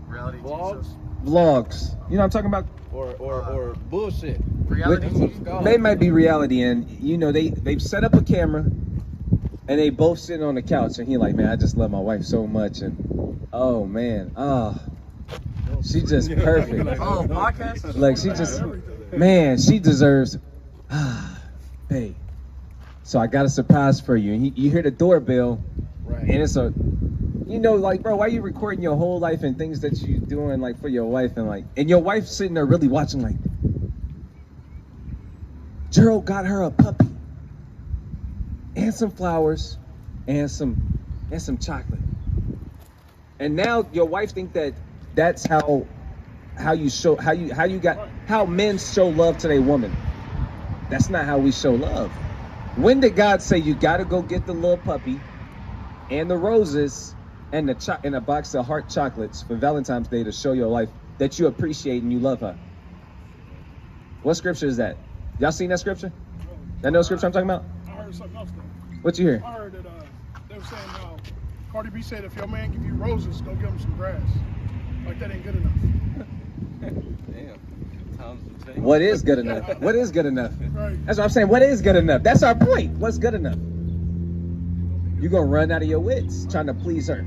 Reality
Vlogs?
Vlogs. You know what I'm talking about?
Or bullshit.
Reality TV.
They might be reality, and you know they've set up a camera, and they both sitting on the couch, and he like, man, I just love my wife so much, and oh man, she just perfect.
Oh, podcast?
Like she just, man, she deserves, babe. So I got a surprise for you, and you hear the doorbell,
Right.
and it's a, you know, like, bro, why you recording your whole life and things that you doing like for your wife, and your wife sitting there really watching like, Gerald got her a puppy and some flowers and some chocolate, and now your wife think that that's how you show how men show love to their woman. That's not how we show love. When did God say you got to go get the little puppy and the roses and and a box of heart chocolates for Valentine's Day to show your wife that you appreciate and you love her? What scripture is that? Y'all seen that scripture? That know what scripture I'm talking about?
I heard something else though.
What you hear?
I heard that they were saying how Cardi B said if your man give you roses, go give him some grass. Like that ain't good enough.
Damn. Times have changed.
What is good enough? What is good enough?
Right.
That's what I'm saying. What is good enough? That's our point. What's good enough? You're going to run out of your wits trying to please her.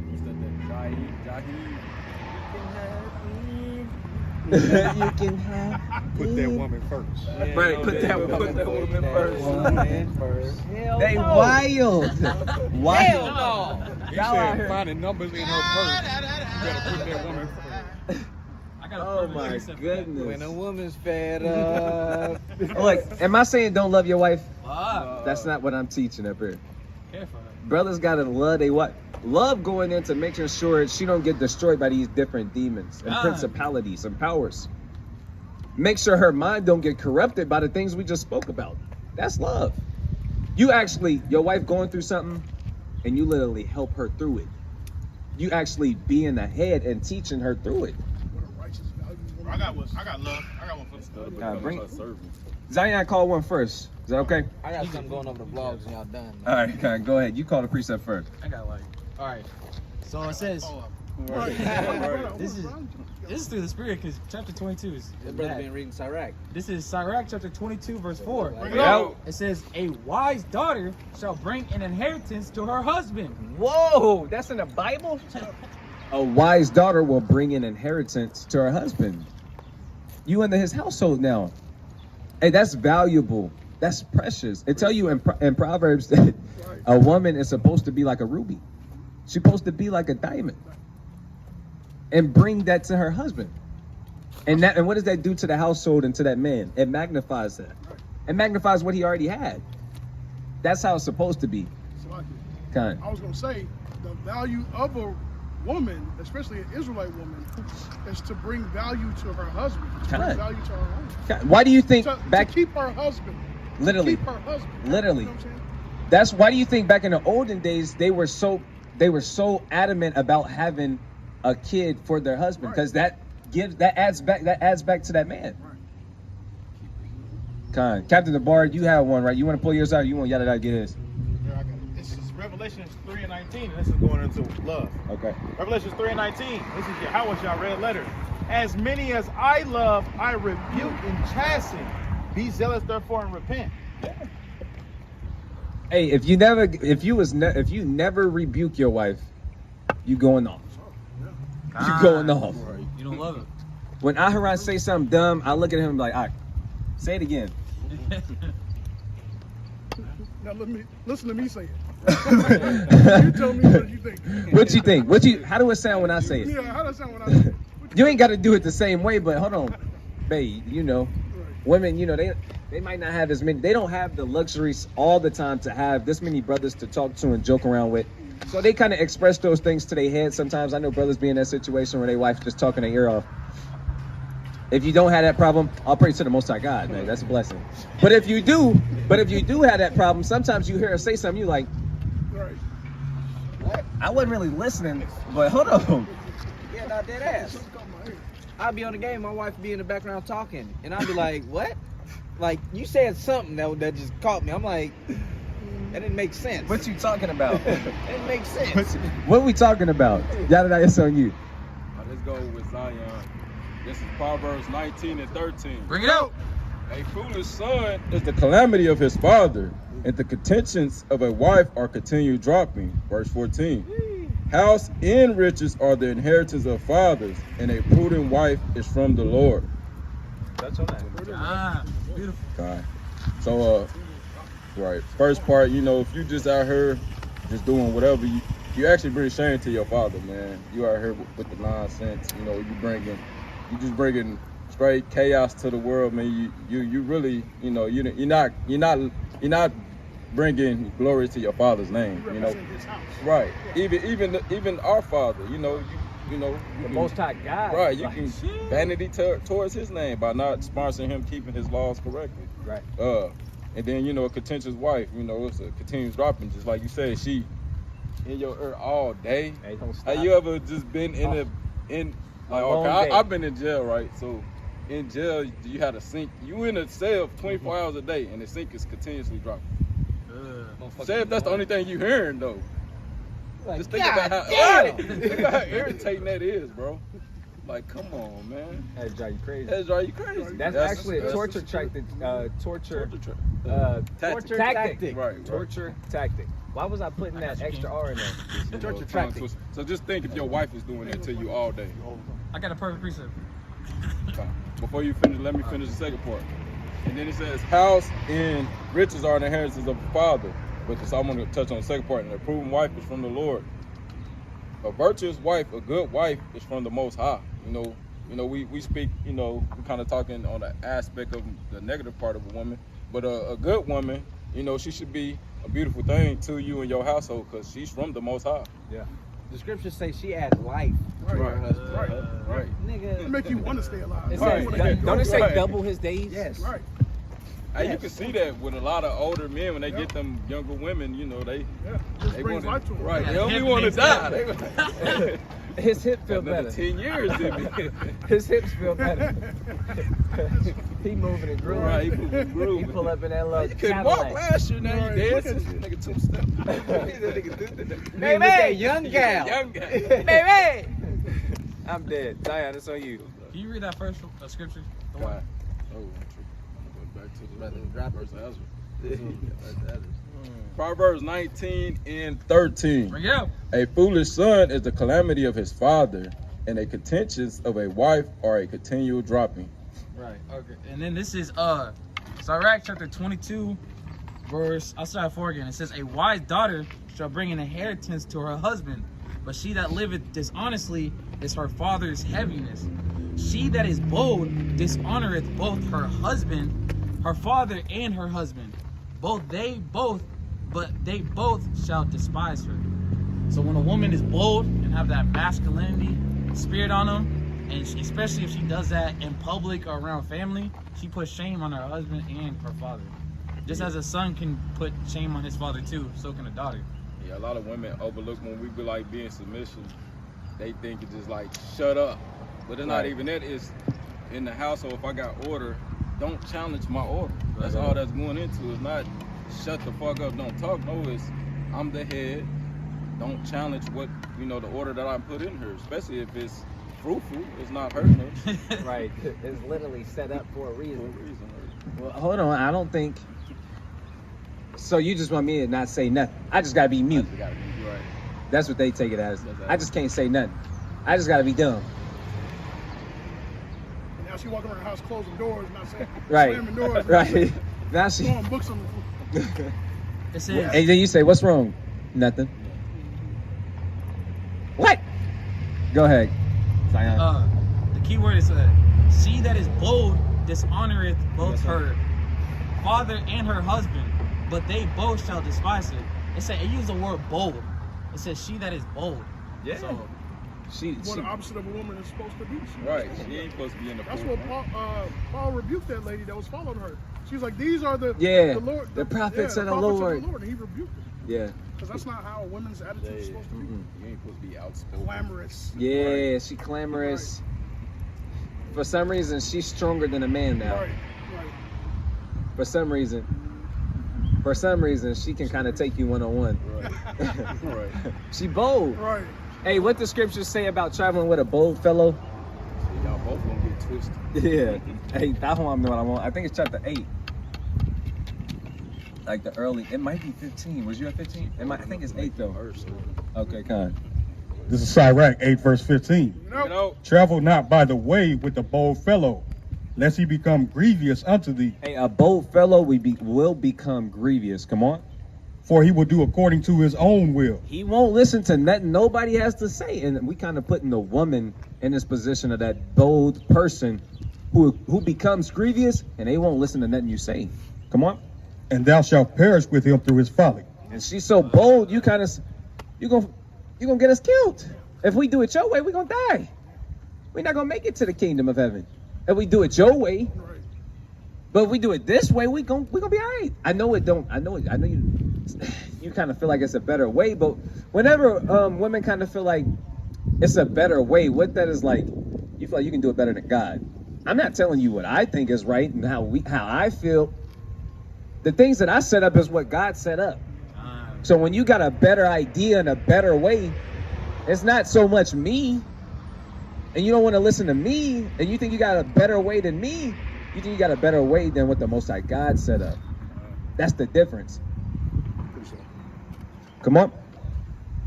You can have
Put that woman first.
Right, put that woman first.
Hell
They
no.
wild. Wild.
Hell no.
He said finding numbers in her purse. You better put that woman first.
Oh my
When
goodness.
a woman's fed up.
Look, am I saying don't love your wife?
Ah,
That's not what I'm teaching up here.
care for her.
Brothers gotta love they what? Love going into making sure she don't get destroyed by these different demons and principalities and powers. Make sure her mind don't get corrupted by the things we just spoke about. That's love. You actually, your wife going through something, and you literally help her through it. You actually being the head and teaching her through it.
What a righteous value.
I got one. I got love. I got one for the
Bring Zion, call one first. Is that okay?
I got something going over the vlogs when y'all done.
All right, Con, go ahead. You call the precept first.
I got like, all right. So it says, this is through the spirit because chapter 22 is
This brother
bad.
been reading Tyrek.
This is Tyrek chapter 22 verse 4.
Bring it out.
It says, a wise daughter shall bring an inheritance to her husband.
Whoa, that's in the Bible? A wise daughter will bring an inheritance to her husband. You into his household now. Hey, that's valuable. That's precious. It tell you in Proverbs that a woman is supposed to be like a ruby. She's supposed to be like a diamond. And bring that to her husband. And what does that do to the household and to that man? It magnifies that. It magnifies what he already had. That's how it's supposed to be. Kind.
I was gonna say the value of a woman, especially an Israelite woman, is to bring value to her husband, to bring value to her home.
Why do you think
to keep her husband?
Literally.
To keep her husband.
Literally.
You know what I'm saying?
That's why do you think back in the olden days they were so adamant about having
a kid for their husband, because that adds back to that man. Con. Captain the Bard, you have one, right? You want to pull yours out, or you want Yada to get his?
Yeah, I got it. This is Revelation 3:19, and this is going into love.
Okay.
Revelation 3:19. This is Yahweh red letter. As many as I love, I rebuke and chasten. Be zealous, therefore, and repent.
Hey, if you never rebuke your wife, you going off. You going off.
You don't love it.
When Aharon say something dumb, I look at him like, all right, say it again.
Now listen to me say it. You tell me what you think.
What you think? How do it sound when I say it?
Yeah, how does it sound when I say it?
You ain't got to do it the same way, but hold on, babe. Women, they might not have as many. They don't have the luxuries all the time to have this many brothers to talk to and joke around with. So they kind of express those things to their head. Sometimes I know brothers be in that situation where their wife just talking their ear off. If you don't have that problem, I'll pray to the Most High God, man. That's a blessing. But if you do have that problem, sometimes you hear her say something, you like,
Right.
I wasn't really listening, but hold on.
Yeah, not dead ass. I'll be on the game, my wife be in the background talking, and I'll be like, what? Like, you said something that just caught me. I'm like, that didn't make sense.
What you talking about?
That didn't make sense.
What are we talking about? Yada, it's on you.
Let's go with Zion. This is Proverbs 19 and 13.
Bring it out.
A foolish son is the calamity of his father, and the contentions of a wife are continued dropping. Verse 14. House and riches are the inheritance of fathers, and a prudent wife is from the Lord.
That's on that.
Beautiful.
Okay. So, right. First part, if you just out here just doing whatever, you actually bring shame to your father, man. You out here with the nonsense. You just bringing straight chaos to the world, man. You really, you're not bringing glory to your father's name, Right. Even our father,
The Most High God.
Right. You can vanity towards his name by not sponsoring him keeping his laws correctly.
Right.
And then a contentious wife, it's a continuous dropping, just like you said, she in your ear all day.
Hey, don't stop.
Have you ever just been I've been in jail, right? So in jail, you had a sink. You in a cell 24 hours a day, and the sink is continuously dropping. Say if that's the only thing you hearing though.
Like,
Just think about how irritating that is, bro. Like, come on, man.
That'd drive you crazy.
That's
actually a torture tactic. Torture tactic.
Right.
Torture tactic. Why was I putting that extra R in there?
Torture tactic. So just think if your wife is doing that to you all day.
I got a perfect precept.
Before you finish, let me finish the second part. And then it says, house and riches are an inheritance of the father. So I'm going to touch on the second part. And a proven wife is from the Lord. A virtuous wife, a good wife, is from the Most High. We speak, we're kind of talking on the aspect of the negative part of a woman. But a good woman, she should be a beautiful thing to you and your household because she's from the Most High.
Yeah.
The scriptures say she adds life to her husband.
Right.
Nigga.
It make you want to stay alive.
It says, don't it say double his days?
Yes.
Right.
Hey, you can see that with a lot of older men when they get them younger women, they
Just
they
brings life to them.
right. They only want to die.
His hip feel
Another
better.
10 years, didn't he?
His hips feel better. He moving and grooving.
Right, he moving and grooving.
He pull up in that little
You couldn't walk
Cadillac.
last year, now you dancing. Nigga two-step.
Baby, young gal.
Young guy.
Baby! I'm dead. Zion, it's on you.
Can you read that first scripture? The
God.
one.
Oh, I'm back to the
Rather than drop
verse
it.
Ezra. Proverbs 19 and 13.
Bring it out.
A foolish son is the calamity of his father, and a contentions of a wife are a continual dropping.
Right. Okay. And then this is Tyrek chapter 22, verse. I'll start 4 again. It says, "A wise daughter shall bring an inheritance to her husband, but she that liveth dishonestly is her father's heaviness. She that is bold dishonoreth both her husband, her father, and her husband. But they both shall despise her." So when a woman is bold and have that masculinity spirit on them, and especially if she does that in public or around family, she puts shame on her husband and her father. Just as a son can put shame on his father too, so can a daughter.
Yeah, a lot of women overlook when we be like being submission. they think it's just like shut up, but it's not
Right.
even that. It's in the household. If I got order, don't challenge my order. That's all that's going into. It's not shut the fuck up, don't talk. No, it's I'm the head. Don't challenge what the order that I put in her, especially if it's fruitful. It's not hurting her.
Right.
It's literally set up for a reason.
Well, hold on. I don't think. So you just want me to not say nothing? I just gotta be mute.
Right.
That's what they take it as. I just can't say nothing. I just gotta be dumb.
And now she walking around the house closing doors, not saying
Right.
slamming doors.
Right. Now she.
Throwing books on the floor.
It says,
And then you say, "What's wrong?" Nothing. What? Go ahead. Zion.
the key word is she that is bold dishonoreth both her father and her husband, but they both shall despise her. It said, it used the word bold. It says she that is bold.
Yeah.
So,
What the opposite of a woman is supposed to be.
Right. She ain't supposed to be in the
That's
forefront.
what Paul rebuked that lady that was following her. She was like, "These are the
Lord,
the
prophets
yeah,
of
the
the
prophets
Lord."
Of the Lord. And he rebuked her
Yeah.
because that's not how a woman's attitude is supposed to be.
You ain't supposed to be outspoken.
Glamorous.
Yeah, she clamorous. For some reason, she's stronger than a man now.
Right.
For some reason, she can kind of take you one-on-one.
Right.
She bold.
Right.
Hey, what the scriptures say about traveling with a bold fellow?
Y'all both gonna get twisted.
Yeah. Hey, that one I want. I think it's chapter 8. Like the early, it might be 15. Was you at 15? I think it's 8 though. Okay, kind.
This is Tyrek 8 verse 15. Travel not by the way with the bold fellow, lest he become grievous unto thee.
Hey, a bold fellow will become grievous. Come on.
For he will do according to his own will.
He won't listen to nothing nobody has to say. And we kind of putting the woman in this position of that bold person who becomes grievous and they won't listen to nothing you say. Come on.
And thou shalt perish with him through his folly.
And she's so bold, you're gonna get us killed. If we do it your way, we're gonna die. We're not gonna make it to the kingdom of heaven. If we do it your way, but if we do it this way, we're gonna be all right. I know you kind of feel like it's a better way, but whenever women kind of feel like it's a better way, what that is like, you feel like you can do it better than God. I'm not telling you what I think is right and how I feel. The things that I set up is what God set up. So when you got a better idea and a better way, it's not so much me, and you don't want to listen to me, and you think you got a better way than me, you think you got a better way than what the Most High God set up. That's the difference. Come on.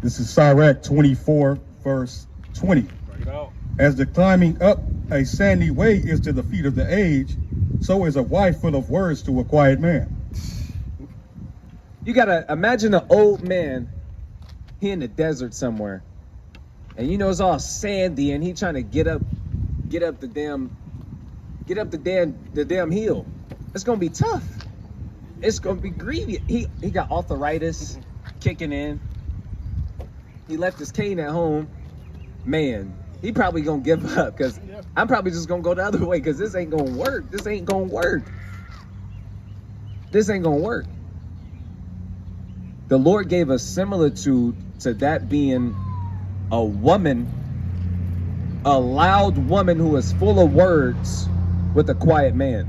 This is Tyrek 24 verse 20. As the climbing up a sandy way is to the feet of the aged, so is a wife full of words to a quiet man.
You gotta imagine an old man, he in the desert somewhere, and it's all sandy, and he trying to get up the damn hill. It's gonna be tough. It's gonna be grievous. He got arthritis kicking in. He left his cane at home. Man, he probably gonna give up because I'm probably just gonna go the other way because this ain't gonna work. This ain't gonna work. The Lord gave a similitude to that being a woman, a loud woman who is full of words with a quiet man.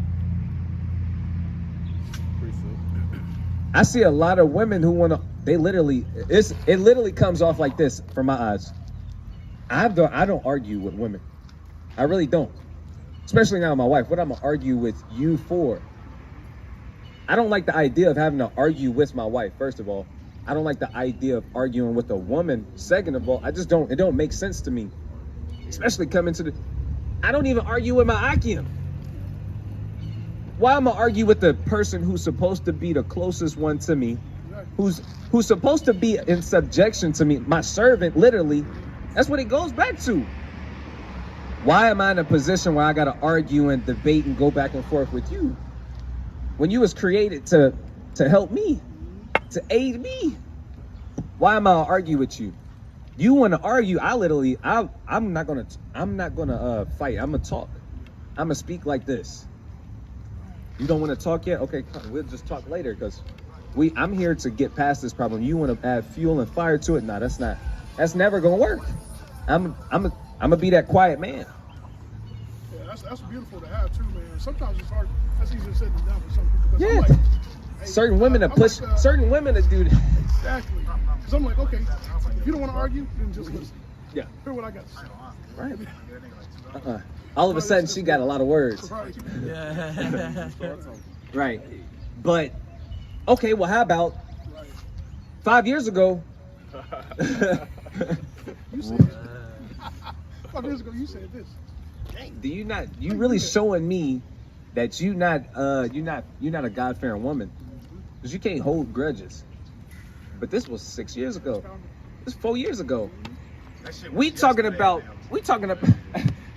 I see a lot of women who want to, it literally comes off like this from my eyes. I don't argue with women. I really don't. Especially now my wife. What I'm going to argue with you for? I don't like the idea of having to argue with my wife, first of all. I don't like the idea of arguing with a woman. Second of all, it don't make sense to me. Especially coming to I don't even argue with my Akim. Why am I argue with the person who's supposed to be the closest one to me, who's supposed to be in subjection to me, my servant, literally? That's what it goes back to. Why am I in a position where I got to argue and debate and go back and forth with you? When you was created to help me, to aid me. Why am I gonna argue with you? You want to argue? I'm not gonna fight. I'm gonna talk. I'm gonna speak like this. You don't want to talk yet? Okay, we'll just talk later because I'm here to get past this problem. You want to add fuel and fire to it? No, that's never gonna work.
I'm gonna be that quiet man.
Yeah, that's beautiful to have too, man. Sometimes it's hard. That's easier said than done for some people. Because
Yeah.
I'm like, hey,
Certain women to
I'm
push,
like,
certain women to do that.
Exactly. Because I'm like, okay, if you don't want to argue, then just listen.
Yeah.
Hear what I got to say.
Right. All of a sudden, she got a lot of words.
Right.
Yeah.
Right. But okay, well, how about 5 years ago?
You said 5 years ago. You said this.
Do you not? You really showing me that you're not a God-fearing woman, because you can't hold grudges. But this was 6 years ago. This was 4 years ago. We talking about.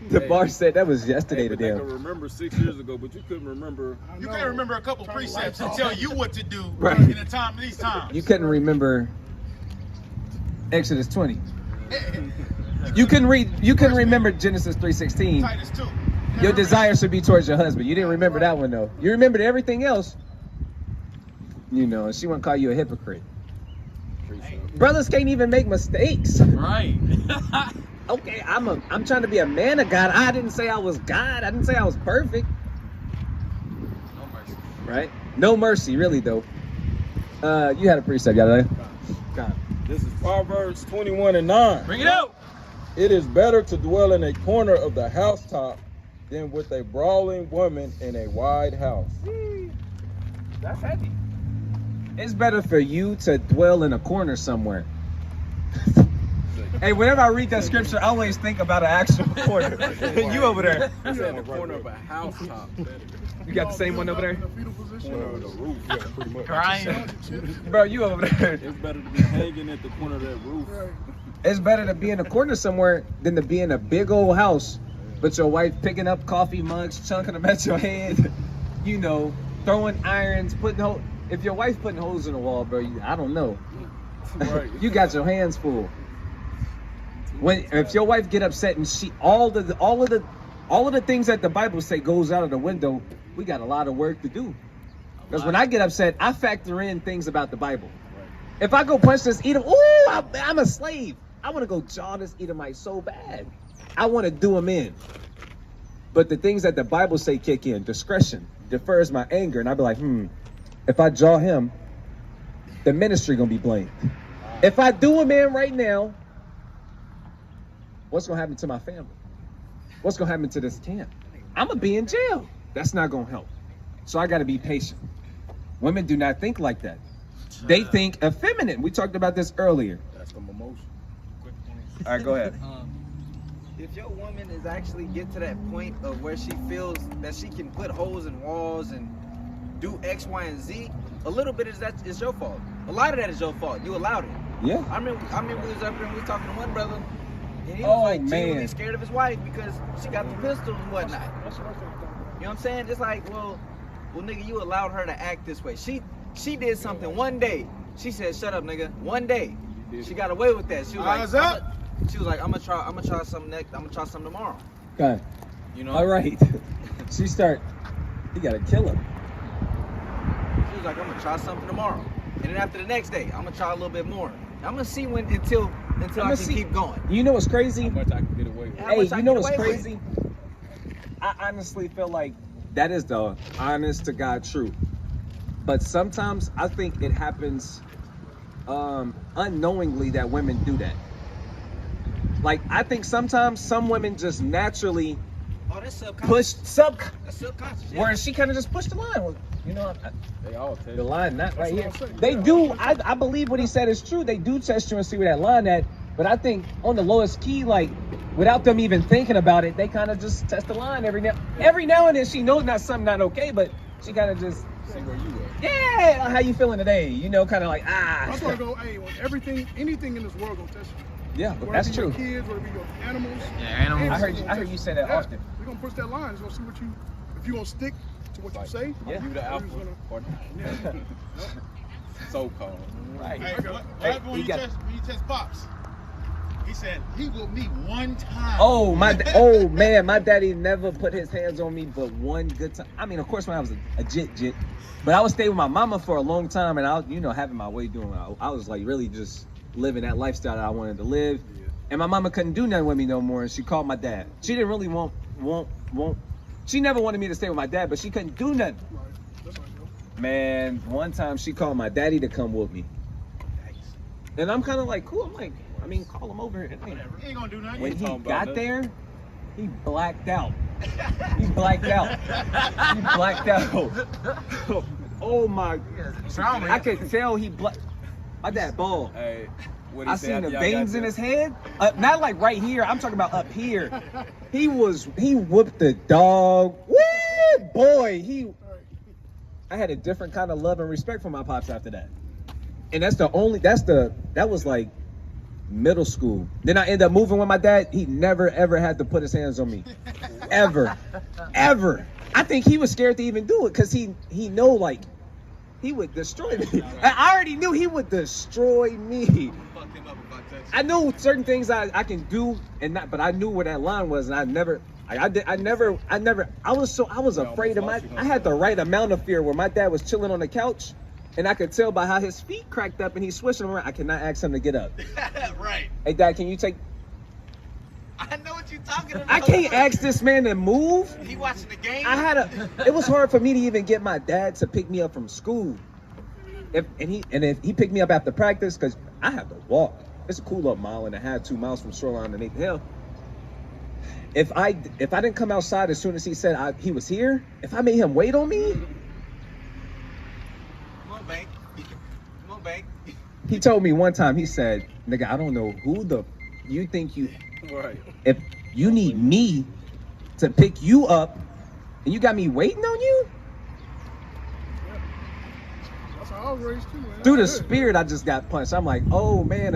The bar said that was yesterday to
They
them.
can remember 6 years ago, but you couldn't remember.
You can't remember a couple precepts and tell you what to do
Right.
in the time of these times.
You couldn't remember Exodus 20. You couldn't remember Genesis 3:16.
Titus 2.
Your desire should be towards your husband. You didn't remember that one though. You remembered everything else. You know, and she wouldn't call you a hypocrite. Brothers can't even make mistakes.
Right.
Okay, I'm trying to be a man of God. I didn't say I was God. I didn't say I was perfect.
No mercy.
Right? No mercy, really though. You had a precept, y'all. God.
This is Proverbs 21:9.
Bring it out.
It is better to dwell in a corner of the housetop than with a brawling woman in a wide house.
That's heavy. It's better for you to dwell in a corner somewhere. Hey, whenever I read that scripture, I always think about an actual corner. You over there.
I said the corner of a housetop.
You got the same one over there?
In a fetal position.
Corner of the roof, yeah, pretty much.
Crying.
Bro, you over there.
It's better to be hanging at the corner of that roof.
Right.
It's better to be in a corner somewhere than to be in a big old house, but your wife picking up coffee mugs, chunking them at your head, you know, throwing irons, putting holes. If your wife putting holes in the wall, bro, I don't know.
Right.
You got your hands full. If your wife get upset and she all of the things that the Bible say goes out of the window, we got a lot of work to do. Because when I get upset, I factor in things about the Bible. If I go punch this Edomite, I'm a slave. I want to go jaw this Edomite so bad. I want to do him in. But the things that the Bible say kick in, discretion, defers my anger, and I be like, if I jaw him, the ministry gonna be blamed. If I do him in right now, what's gonna happen to my family? What's gonna happen to this camp? I'm gonna be in jail. That's not gonna help. So I gotta be patient. Women do not think like that. They think effeminate. We talked about this earlier.
That's the emotion.
All right, go ahead.
If your woman is actually get to that point of where she feels that she can put holes in walls and do X, Y, and Z, a little bit is your fault. A lot of that is your fault. You allowed it.
Yeah.
I mean, we was up there and we was talking to one brother, and he was
Oh,
like
man.
genuinely scared of his wife because she got the pistols and whatnot.
That's what I think.
You know what I'm saying? It's like, well, nigga, you allowed her to act this way. She did something one day. She said, "Shut up, nigga." One day, she got away with that. She was
Eyes
like,
up.
She was like, I'm gonna try something next. I'm gonna try something tomorrow.
Okay.
You know?
All right. You gotta kill him.
She was like, I'm gonna try something tomorrow. And then after the next day, I'm gonna try a little bit more. I'm gonna see until I can keep going.
You know what's crazy?
How much I can get away with.
How much I
You
can
know
get
what's
away with.
crazy? I honestly feel like that is the honest to God truth. But sometimes I think it happens unknowingly that women do that. Like, I think sometimes some women just naturally
Oh, that's subconscious. That's subconscious. Yeah.
where she kind of just pushed the line. Well, you know,
They all test
the line not right here.
what I'm saying.
They do. I believe what he said is true. They do test you and see where that line at. But I think on the lowest key, like without them even thinking about it, they kind of just test the line every now and then. She knows not something not okay, but she kind of just
see where you at.
yeah. How you feeling today? You know, kind of like
That's why I go, hey, when anything in this world gonna test you.
Yeah,
Whether
that's
it be
true.
your kids, whether it be your animals.
Yeah, animals.
I heard you say that often.
We're gonna push that line. We're gonna see what if you gonna stick to what you say.
Yeah.
You the
or
alpha
you just
or
Yeah.
so called.
Right.
Hey, what
Hey,
happened when
he
you
got-
test Pops? He said he will meet one time.
Oh man, my daddy never put his hands on me but one good time. I mean, of course, when I was a jit, but I would stay with my mama for a long time, and I, having my way doing. I was like really just living that lifestyle that I wanted to live.
And my mama couldn't do nothing with me no more, and she called my dad. She didn't really want. She never wanted me to stay with my dad, but she couldn't do nothing. Man, one time she called my daddy to come with me. And I'm kind of like, cool. I'm like, I mean, call him over here.
He ain't gonna do nothing.
When he got there, he blacked out. He blacked out. He blacked out. Oh my. I could tell he blacked. My dad bald.
Hey, what
I seen the veins in his head. Not like right here. I'm talking about up here. He whooped the dog. Woo, boy. I had a different kind of love and respect for my pops after that. And that was like middle school. Then I ended up moving with my dad. He never ever had to put his hands on me. Ever. I think he was scared to even do it because he know like he would destroy me. I already knew he would destroy me. I know certain things I can do and not, but I knew where that line was, and I was afraid of I had the right amount of fear where my dad was chilling on the couch, and I could tell by how his feet cracked up and he's swishing around. I cannot ask him to get up.
Right.
Hey, Dad, can you take?
I know what you're talking about.
I can't ask this man to move.
He watching the game.
It was hard for me to even get my dad to pick me up from school. If he picked me up after practice, because I have to walk. It's a cool little 1.5 miles, 2 miles from Shoreline underneath the hill. If I didn't come outside as soon as he said he was here, if I made him wait on me.
Come on, Bank.
He told me one time, he said, nigga, I don't know who you think you,
Right.
if you need me to pick you up and you got me waiting on you?
That's how I was raised too, man.
Through the spirit, I just got punched. I'm like, oh man,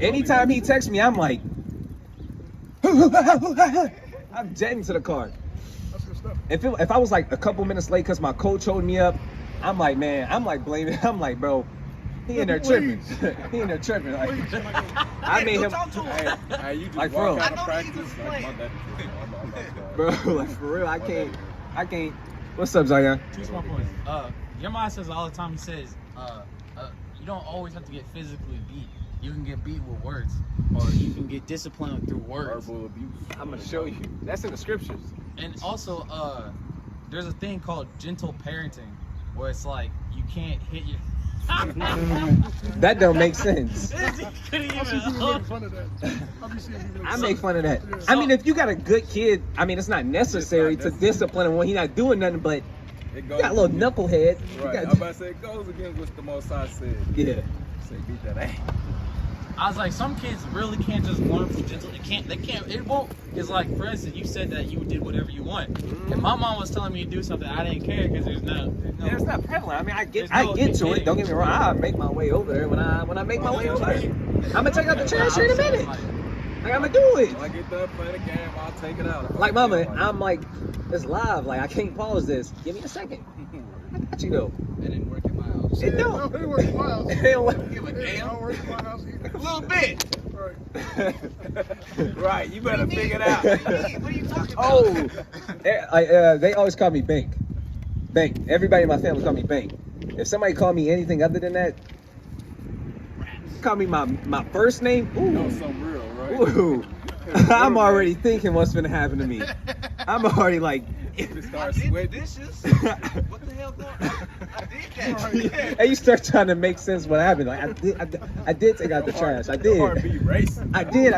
anytime he texts me, I'm like, I'm jetting to the car.
That's good stuff.
If I was like a couple minutes late because my coach holding me up, I'm like, blaming, I'm like, bro, he in there tripping. He in there tripping. Like, I made him.
Hey, you just
Like,
walk
bro.
out of practice. Like, my daddy said,
Bro, like for real, I can't. What's up, Zion?
Two small points. Your mom says all the time, he says, you don't always have to get physically beat. You can get beat with words, or you can get disciplined through words.
verbal abuse.
I'm gonna show you. That's in the scriptures.
And also, there's a thing called gentle parenting, where it's like you can't hit your.
That don't make sense.
I see people making fun of that.
I make fun of that. I mean, if you got a good kid, I mean, it's not necessary to discipline him when he's not doing nothing, but you got a little knucklehead.
Right. I'm about to say it goes against what the Most High said.
Yeah.
Say beat that ass.
I was like, some kids really can't just learn from gentle. It won't. It's like, for instance, you said that you did whatever you want.
Mm-hmm.
And my mom was telling me to do something, I didn't care because there's no.
Yeah, it's not prevalent. I mean, I get to it. Don't get me wrong. I make my way over there when I make my way over there. I'm gonna take out the trash here in a minute. Like, I'm gonna do it.
When I get done playing the game, I'll take it out.
Like, mama, I'm like, it's live. Like, I can't pause this. Give me a second. I got you though.
It didn't work in my house.
It don't.
It didn't work in my house.
It don't work.
Give a damn. It don't work in my house either.
A little bit.
Right.
Right, you better figure it out.
What are you talking about?
Oh, they always call me Bank. Bank. Everybody in my family call me Bank. If somebody call me anything other than that, call me my first name. Ooh.
You know something real, right?
Ooh. I'm already thinking what's gonna happen to me. I'm already like.
Start
I did the
sweating.
dishes. What the hell going on? I did that.
And you start trying to make sense what happened. Like I did take out the trash. I did.
Heartbeat racing.
I did.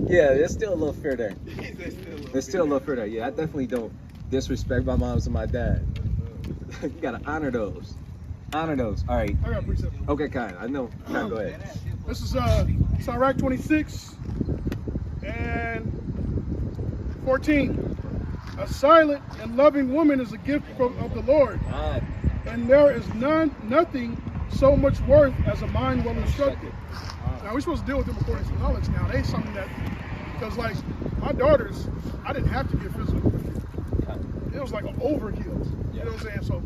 Yeah, there's still a little fear there. There's still a little fear there. Yeah, I definitely don't disrespect my moms and my dad. You gotta honor those. Honor those. All right.
I got a precept.
Okay, kind. I know. Kind. Go ahead.
This is Tyrek 26 and 14. A silent and loving woman is a gift of the Lord, and there is nothing so much worth as a mind well instructed. Now we're supposed to deal with them according to knowledge. Now they something that, because like my daughters, I didn't have to get physical with them. It was like an overkill. You know what I'm saying? So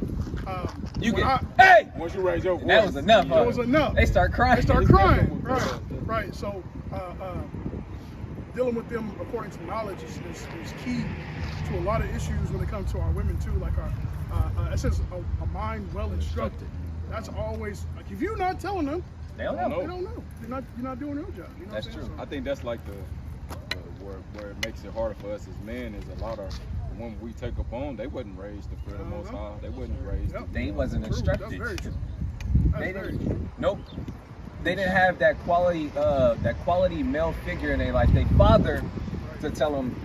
You get hey.
Once you raise your voice,
That was enough.
That was enough.
They start crying.
They start crying. Right. So dealing with them according to knowledge is key to a lot of issues when it comes to our women too. Like it says a mind well instructed. That's always like if you're not telling them,
They don't
They
know.
don't know. You're not doing your job. You know
That's
what I'm saying?
true.
I think that's like the where it makes it harder for us as men is a lot of when we take upon, they wasn't raised to fear the Most High. They wasn't raised.
Yep.
They wasn't
True.
instructed.
That's very true. That's
They
very
didn't.
true.
Nope. They didn't have that quality male figure in their life. They father to tell them,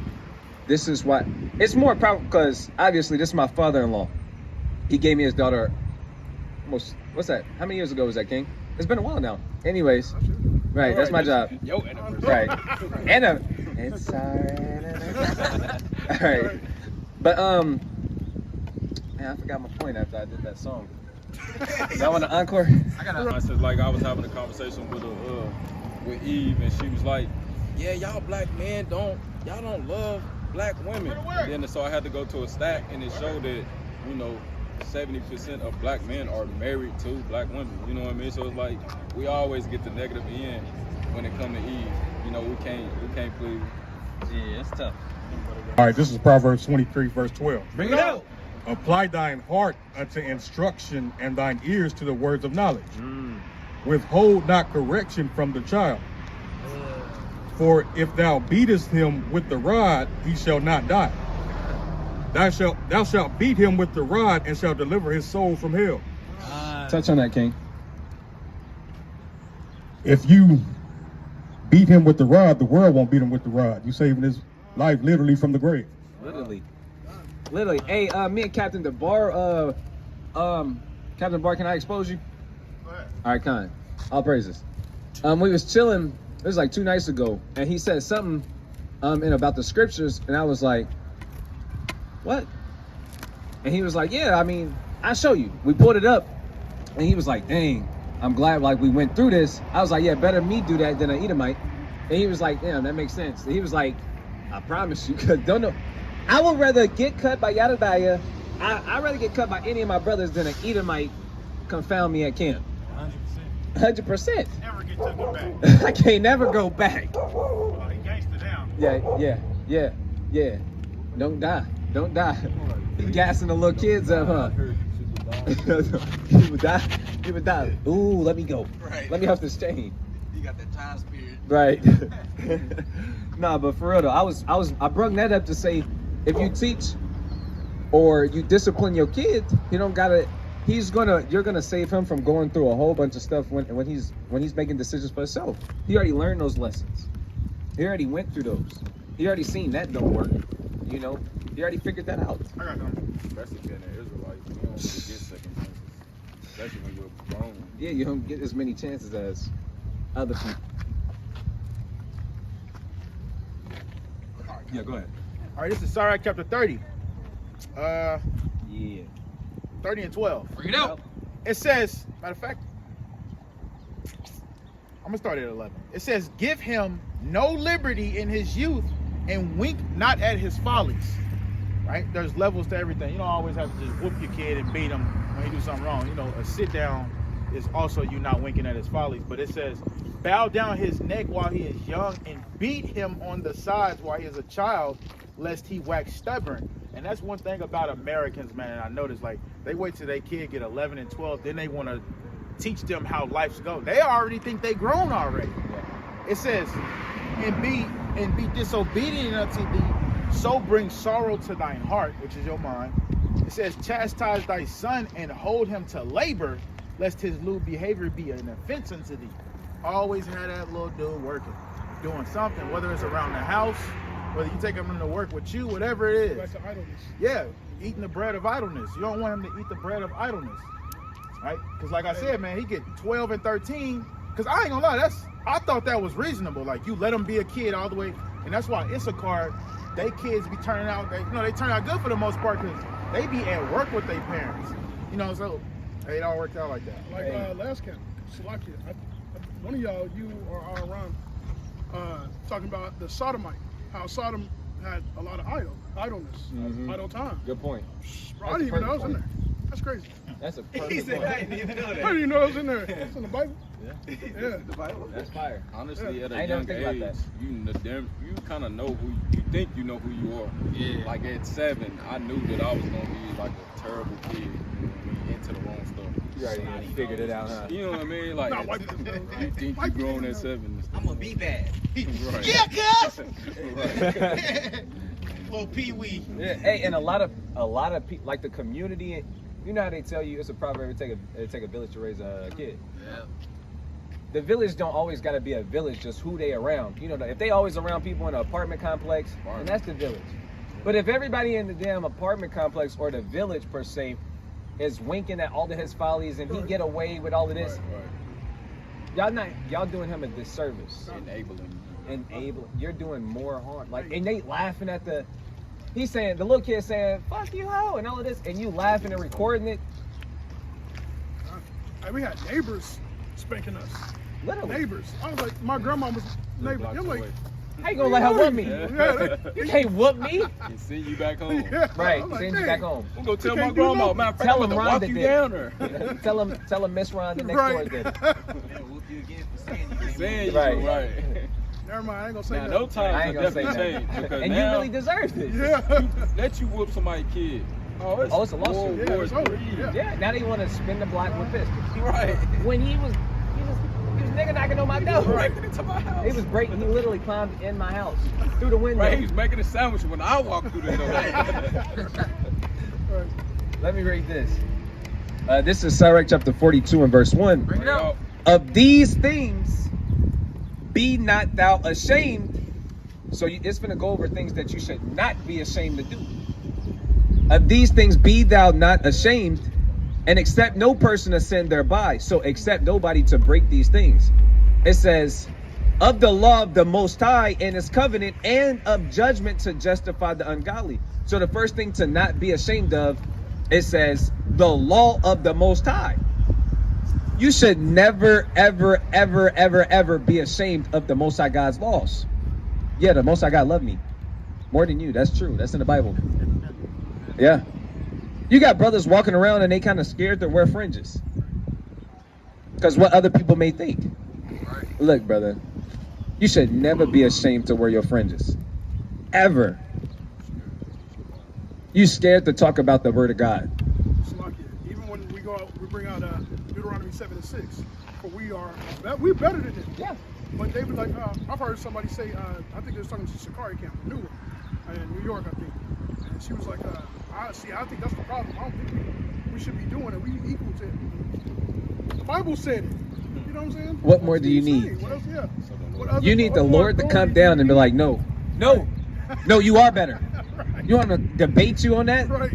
this is what. It's more probably because obviously this is my father-in-law. He gave me his daughter. Almost. What's that? How many years ago was that, King? It's been a while now. Anyways, right. That's my job.
Yo, anniversary.
Right. It's alright. All right. But man, I forgot my point after I did that song. Is that one the encore?
I said like I was having a conversation with Eve, and she was like, "Yeah, y'all black men y'all don't love black women." And then so I had to go to a stat, and it showed that 70% of black men are married to black women. You know what I mean? So it's like we always get the negative end when it comes to Eve. We can't please.
Yeah, it's tough.
All right, this is Proverbs 23, verse 12.
Bring it out.
Apply thine heart unto instruction and thine ears to the words of knowledge. Withhold not correction from the child. For if thou beatest him with the rod, he shall not die. Thou shalt beat him with the rod and shalt deliver his soul from hell.
Touch on that, King.
If you beat him with the rod, the world won't beat him with the rod. You saving his life literally from the grave.
Literally. Hey, me and Captain DeBar, Captain DeBar, can I expose you?
Go ahead.
All right, kind. All praises. We was chilling. It was like 2 nights ago, and he said something, about the scriptures, and I was like, "What?" And he was like, "Yeah, I mean, I'll show you." We pulled it up, and he was like, "Dang, I'm glad like we went through this." I was like, "Yeah, better me do that than an Edomite." And he was like, "Damn, that makes sense." And he was like, "I promise you, cause don't know." I would rather get cut by Yadadiah. I'd rather get cut by any of my brothers than an Edomite confound me at camp. 100%.
Never get taken back.
I can't never go back.
Well, he gangsta down.
Yeah. Don't die. He gassing the little kids up, huh? He would die. Ooh, let me go.
Right.
Let me off this chain.
You got that time spirit.
Right. Nah, but for real though, I brought that up to say, if you teach or you discipline your kid, you're gonna save him from going through a whole bunch of stuff when he's making decisions for himself. He already learned those lessons. He already went through those. He already seen that don't work. He already figured that out.
I got them.
Especially being an Israelite, you don't really get second chances, especially when you're grown.
Yeah, you don't get as many chances as other people. Yeah, go ahead.
All right, this is Tyrek chapter 30.
Yeah.
30 and 12.
Bring it out.
It says, matter of fact, I'm gonna start at 11. It says, "Give him no liberty in his youth, and wink not at his follies." Right? There's levels to everything. You don't always have to just whoop your kid and beat him when he do something wrong. A sit down is also you not winking at his follies. But it says, "Bow down his neck while he is young, and beat him on the sides while he is a child, lest he wax stubborn." And that's one thing about Americans, man. I noticed, like, they wait till their kid get 11 and 12, then they want to teach them how life's go. They already think they grown already. It says, and be disobedient unto thee, so bring sorrow to thine heart, which is your mind. It says, chastise thy son and hold him to labor, lest his lewd behavior be an offense unto thee. Always have that little dude working, doing something, whether it's around the house, whether you take him to work with you, whatever it is.
Back to idleness.
Yeah, eating the bread of idleness. You don't want him to eat the bread of idleness, right? Because like I said, man, he get 12 and 13. Because I ain't gonna lie, I thought that was reasonable. Like, you let him be a kid all the way, and that's why Issachar, they kids be turning out, they turn out good for the most part, because they be at work with their parents. So it all worked out like that.
Like last camp, Salakia, one of y'all, you or Aaron, talking about the Sodomite, how Sodom had a lot of idleness, idle time.
Good point.
Bro, I didn't even know it was in there. That's crazy.
That's a perfect
He said,
point.
I didn't even know
I
that.
didn't even know it was in there. It's in the Bible.
Yeah.
Yeah.
The Bible.
That's fire.
Honestly, at
I
a
ain't
young
never think about
age,
that.
you kind of know who you think you know who you are.
Yeah.
Like at 7, I knew that I was gonna be like a terrible kid. You know what I mean? to the wrong stuff.
You already figured it out, huh?
You know what I mean? Like,
Nah, white
you
people,
think you grown at 7.
I'm gonna be bad.
Right.
Yeah, cuz.
Right.
Little Pee Wee.
Yeah, hey, and a lot of people, like the community, you know how they tell you it's a proverb, it take a village to raise a kid.
Yeah.
The village don't always got to be a village, just who they around. You know, if they always around people in an apartment complex, then that's the village. But if everybody in the damn apartment complex or the village per se is winking at all of his follies and he get away with all of this, y'all doing him a disservice. Enabling. You're doing more harm. Like, and they laughing at the little kid saying, "Fuck you, hoe," and all of this, and you laughing and recording it.
We had neighbors spanking us.
Literally.
Neighbors. I was like, my grandma was neighbor. I'm like,
how you gonna let her whoop me?
Yeah.
You can't whoop me.
And send you back home.
Yeah.
Right,
I'm like,
send you back home.
I'm gonna tell my grandma. Matter of fact,
Tell
I'm
him
gonna walk
Rhonda
you
did.
down there.
tell him Miss Rhonda next door did it.
Whoop you again for saying you can't
Saying you
Right.
right.
never mind, I ain't gonna say
Now,
that.
no times
I ain't
will
gonna say
definitely
that.
change. Because
And
now,
you really deserve this.
Yeah.
let you whoop somebody's kid. Oh, it's
a lawsuit.
Yeah, it's over.
Yeah, now they want to spin the block with pistols.
Right.
When he was nigga knocking on my door.
Breaking into my house.
He was breaking. He literally climbed in my house through the window.
Right, he was making a sandwich when I walked through the door.
Let me read this. This is Tyrek chapter 42 and verse 1.
Bring it out.
Of these things, be not thou ashamed. So it's going to go over things that you should not be ashamed to do. Of these things, be thou not ashamed, and accept no person to sin thereby. So accept nobody to break these things. It says, of the law of the Most High and his covenant, and of judgment to justify the ungodly. So the first thing to not be ashamed of, it says, the law of the Most High. You should never, ever, ever, ever, ever be ashamed of the Most High God's laws. Yeah, the Most High God loved me more than you. That's true. That's in the Bible. Yeah. You got brothers walking around and they kind of scared to wear fringes because what other people may think. Look, brother, you should never be ashamed to wear your fringes. Ever. You scared to talk about the word of God.
Even when we go out, we bring out Deuteronomy 7:6. For we're better than them.
Yeah.
But they were like, I've heard somebody say, I think they was talking to Shikari Camp, in New York, I think. And she was like, I think that's the problem. I don't think we should be doing it. We equal to it. The Bible said it. You know what I'm saying?
What more do you need?
What else? Yeah.
You need the Lord to come down and be like, no, you are better.
Right.
You want to debate you on that?
Right.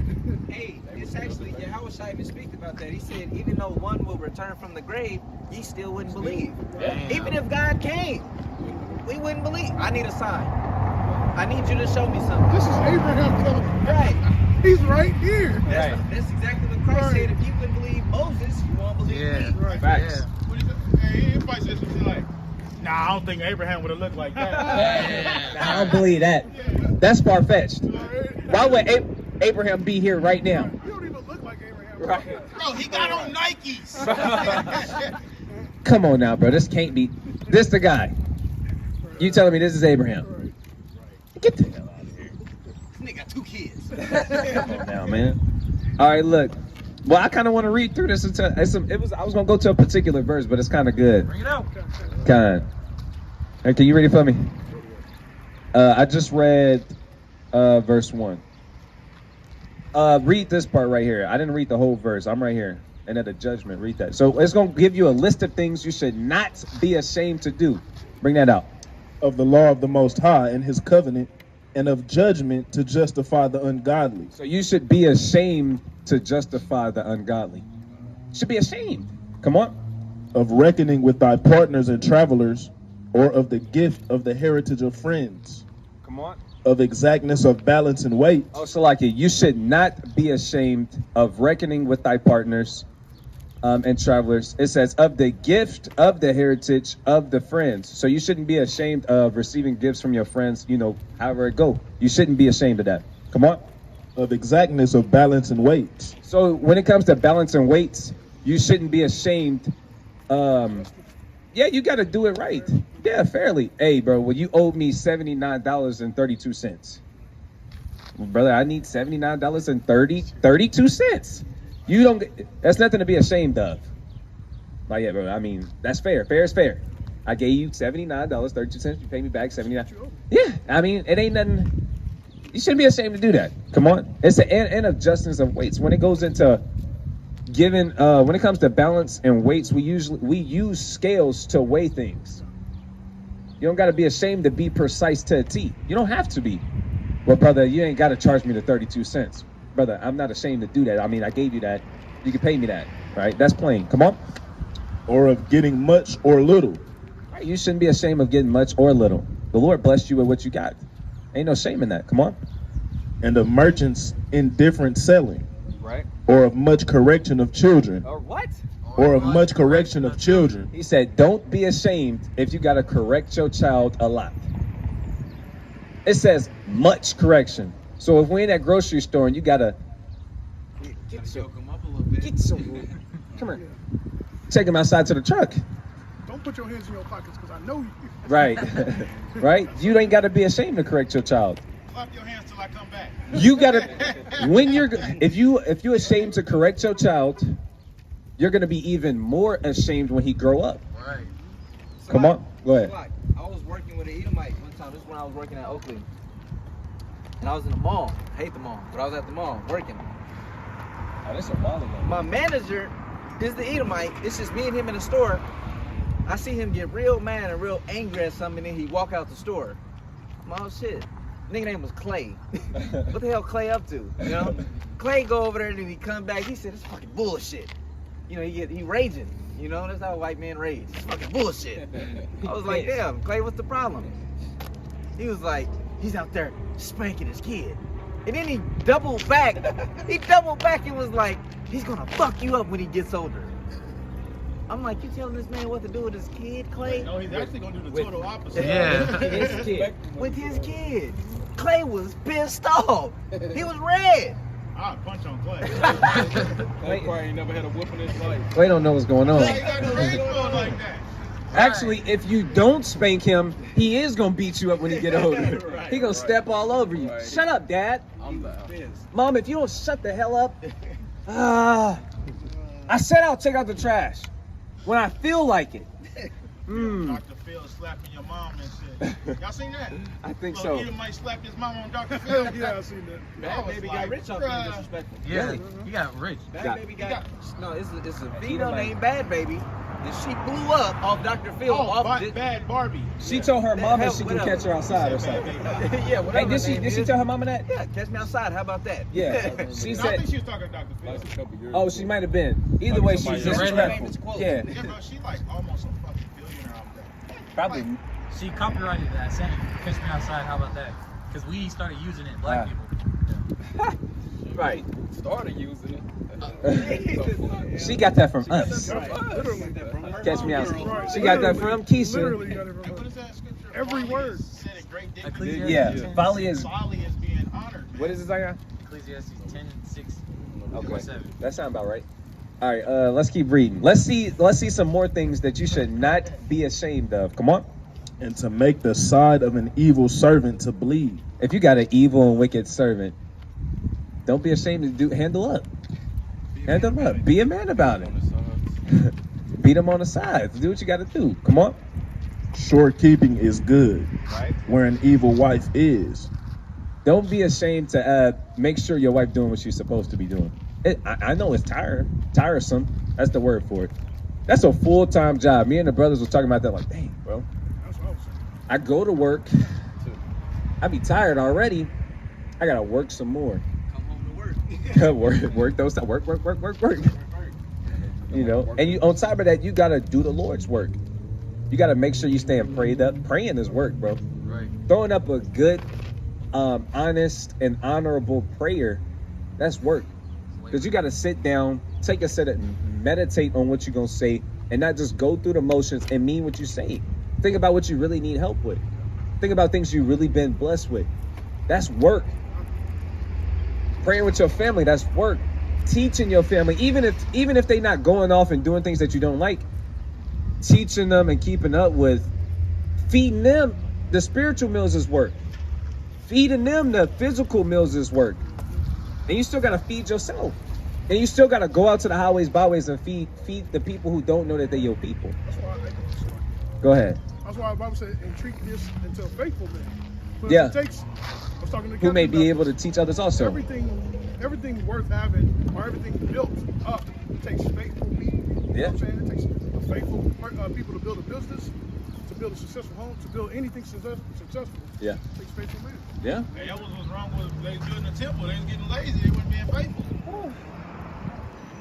Hey, it's actually Yahweh even speak about that. He said, even though one will return from the grave, ye still wouldn't believe.
Yeah.
Even if God came, we wouldn't believe. I need a sign. I need you to show me something.
This is Abraham telling me.
Right.
He's right here.
That's exactly what Christ said. If you wouldn't believe Moses, you won't believe me.
Right.
Facts.
Everybody says something like, nah, I don't think Abraham would have looked like that.
I don't believe that. That's far-fetched. Why would Abraham be here right now?
You don't even look like Abraham.
Right.
Bro, he got on Nikes.
Come on now, bro. This can't be. This the guy. You telling me this is Abraham? Get the hell out of here.
This nigga got 2 kids.
Come on now, man. All right, look. Well, I kind of want to read through this. I was gonna go to a particular verse, but it's kind of good.
Bring it out.
Kind. Hey, can you read it for me? I just read verse 1. Read this part right here. I didn't read the whole verse. I'm right here. And at the judgment, read that. So it's going to give you a list of things you should not be ashamed to do. Bring that out.
Of the law of the Most High and his covenant, and of judgment to justify the ungodly.
So you should be ashamed to justify the ungodly. You should be ashamed. Come on.
Of reckoning with thy partners and travelers, or of the gift of the heritage of friends.
Come on.
Of exactness of balance and weight.
Oh, so like you should not be ashamed of reckoning with thy partners and travelers. It says of the gift of the heritage of the friends. So you shouldn't be ashamed of receiving gifts from your friends, however it go. You shouldn't be ashamed of that. Come on.
Of exactness of balance and weight.
So when it comes to balance and weights, you shouldn't be ashamed. Yeah, you got to do it right. Yeah, fairly. Hey, bro, well, you owed me $79.32. Brother, I need $79.32.
You don't. That's nothing to be ashamed of. Like, yeah, bro. I mean, that's fair. Fair is fair. I gave you $79.32. You pay me back $79. Yeah. I mean, it ain't nothing. You shouldn't be ashamed to do that. Come on. It's an end of justice of weights. When it goes into giving, when it comes to balance and weights, we use scales to weigh things. You don't got to be ashamed to be precise to a T. You don't have to be. Well, brother, you ain't got to charge me the 32 cents. Brother, I'm not ashamed to do that. I mean, I gave you that. You can pay me that, right? That's plain. Come on.
Or of getting much or little.
Right, you shouldn't be ashamed of getting much or little. The Lord blessed you with what you got. Ain't no shame in that. Come on.
And of merchants indifferent selling.
Right.
Or of much correction of children.
Or what?
Or of much correction of children.
He said, don't be ashamed if you got to correct your child a lot. It says much correction. So if we're in that grocery store and you got to get some, come here. Take him outside to the truck.
Don't put your hands in your pockets because I know you.
Right. Right? You ain't got to be ashamed to correct your child.
Clap your hands till I come back.
You got to, if you're ashamed to correct your child, you're going to be even more ashamed when he grow up.
Right. So
Come on. Go ahead.
I was working with an Edomite one time. This is when I was working at Oakley. And I was in the mall. I hate the mall. But I was at the mall working.
Oh, that's a while ago.
My manager is the Edomite. It's just me and him in the store. I see him get real mad and real angry at something, and then he walk out the store. I'm like, oh shit. Nigga name was Clay. What the hell Clay up to? You know? Clay go over there and then he come back. He said, it's fucking bullshit. You know, he raging. You know, that's how white men rage. It's fucking bullshit. I was like, damn, Clay, what's the problem? He was like, he's out there spanking his kid. And then he doubled back. He doubled back and was like, he's gonna fuck you up when he gets older. I'm like, you telling this man what to do with his kid, Clay?
No, he's actually gonna do the total opposite.
Yeah.
His kid.
With his kid. Clay was pissed off. He was red.
I'll punch on Clay.
Clay probably ain't never had a whoop in his life.
Clay don't know what's going on.
Clay got the range on like that.
Actually, if you don't spank him, he is gonna beat you up when he get older. He gonna step all over you.
Right.
Shut up, Dad.
I'm down.
Mom, if you don't shut the hell up, I said I'll take out the trash when I feel like it.
Dr. Phil slapping your mom and shit. Y'all seen that?
I think
Little
so.
Edom might slap his mom on Dr. Phil.
Yeah, I seen that.
Bad baby got rich off being disrespectful.
Yeah,
Really?
he got rich.
Bad baby got no. It's a female named Bad Baby, and she blew up off Dr. Phil.
Bad Barbie.
She told her mama she can catch her outside or something.
Yeah, whatever.
Hey, did she tell her mama that?
Yeah, catch me outside. How about that?
Yeah. She
No, I think
said,
she was talking to Dr. Phil.
Like a couple years
oh,
ago.
she might have been. Either way, she's disrespectful. Yeah,
Yeah, bro, she like almost a fucking billionaire out there.
probably.
She copyrighted that saying, "Catch me outside." How about that? Because we started using it, black people.
Right.
Started using it.
She got that from us.
Literally.
Catch me outside. She got that from Keisha.
Literally got it
What
from
is that scripture?
every word.
Said it great day.
Ecclesiastes
Yeah,
10,
folly is.
Folly is being honored, man.
What is it, Zion?
Ecclesiastes 10:6.
Okay,
7.
that sounds about right. All right, let's keep reading. Let's see some more things that you should not be ashamed of. Come on.
And to make the side of an evil servant to bleed.
If you got an evil and wicked servant, don't be ashamed to handle up. Handle up. Be a man about it. Beat him on the sides. Do what you got to do. Come on.
Short keeping is good,
Right.
where an evil wife is.
Don't be ashamed to make sure your wife doing what she's supposed to be doing. I know it's tiresome. That's the word for it. That's a full-time job. Me and the brothers were talking about that like, dang, bro.
That's what I was saying.
I go to work. I be tired already. I got to work some more.
Come home to work.
work those time. Work. You know, and you on top of that, you gotta do the Lord's work. You gotta make sure you staying prayed up. Praying is work, bro.
Right.
Throwing up a good, honest and honorable prayer, that's work. Because you gotta sit down, take a second, and meditate on what you're gonna say, and not just go through the motions and mean what you say. Think about what you really need help with. Think about things you really been blessed with. That's work. Praying with your family, that's work. Teaching your family, even if they not going off and doing things that you don't like, teaching them and keeping up with, feeding them the spiritual meals is work. Feeding them the physical meals is work. And you still gotta feed yourself. And you still got to go out to the highways, byways, and feed the people who don't know that they're your people.
That's why I like this story.
Go ahead.
That's why the Bible said, entreat this until faithful men. But
Yeah.
it takes, I was talking to
Who may
Captain
be
about
able to
this.
teach others also.
Everything worth having, or everything built up, it takes faithful people. You know what I'm saying? It takes faithful people to build a business, to build a successful home, to build anything successful.
Yeah.
It takes faithful men.
Yeah.
Hey, that was what's wrong with they building the temple. They was getting lazy. They wasn't being faithful.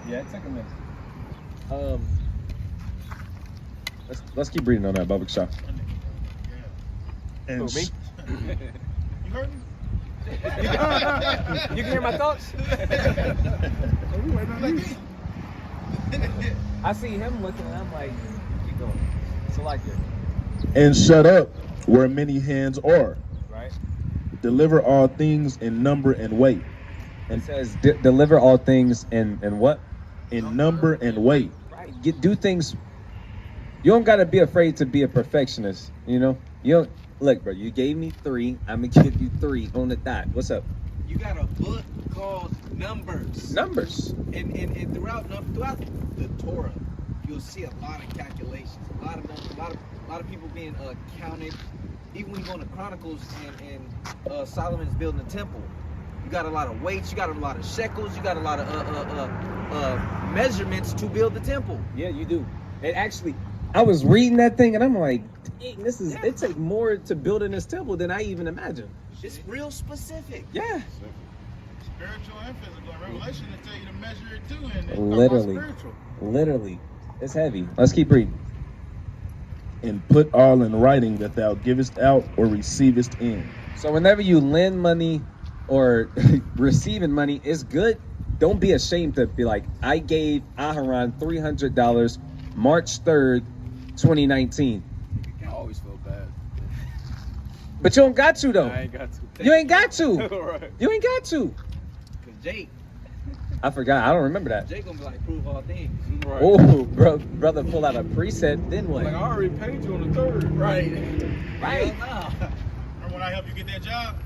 Yeah, take a minute. Let's keep reading on that, Bubba Shaw.
And
Who, me?
You heard me?
You can hear my thoughts? I see him looking and I'm like, keep going. So like it.
And shut up where many hands are.
Right?
Deliver all things in number and weight.
It says deliver all things in what?
In number and weight.
Right. Do things. You don't gotta be afraid to be a perfectionist. You know. You don't look, bro. You gave me 3. I'm gonna give you 3 on the dot. What's up?
You got a book called Numbers.
Numbers.
And throughout the Torah, you'll see a lot of calculations, a lot of numbers, a lot of people being counted. Even when you go into Chronicles and Solomon's building the temple, you got a lot of weights, you got a lot of shekels, you got a lot of measurements to build the temple.
Yeah, you do. And actually, I was reading that thing and I'm like, dang, it takes more to build in this temple than I even imagined.
It's real specific.
Yeah.
Spiritual and physical. And Revelation will tell you to measure it too. And it's
Literally.
spiritual.
Literally. It's heavy. Let's keep reading.
And put all in writing that thou givest out or receivest in.
So whenever you lend money or receiving money, it's good. Don't be ashamed to be like, I gave Aharon $300 March 3rd, 2019.
I always feel bad.
But you don't got to though.
I ain't got to.
You ain't got to.
Right.
You ain't got to.
Cause Jake
I forgot. I don't remember that.
gonna be like, prove all things.
Right.
Oh, brother, pull out a preset. Then what?
Like, I already paid you on the 3rd.
Right.
Right.
Remember when I helped you get that job?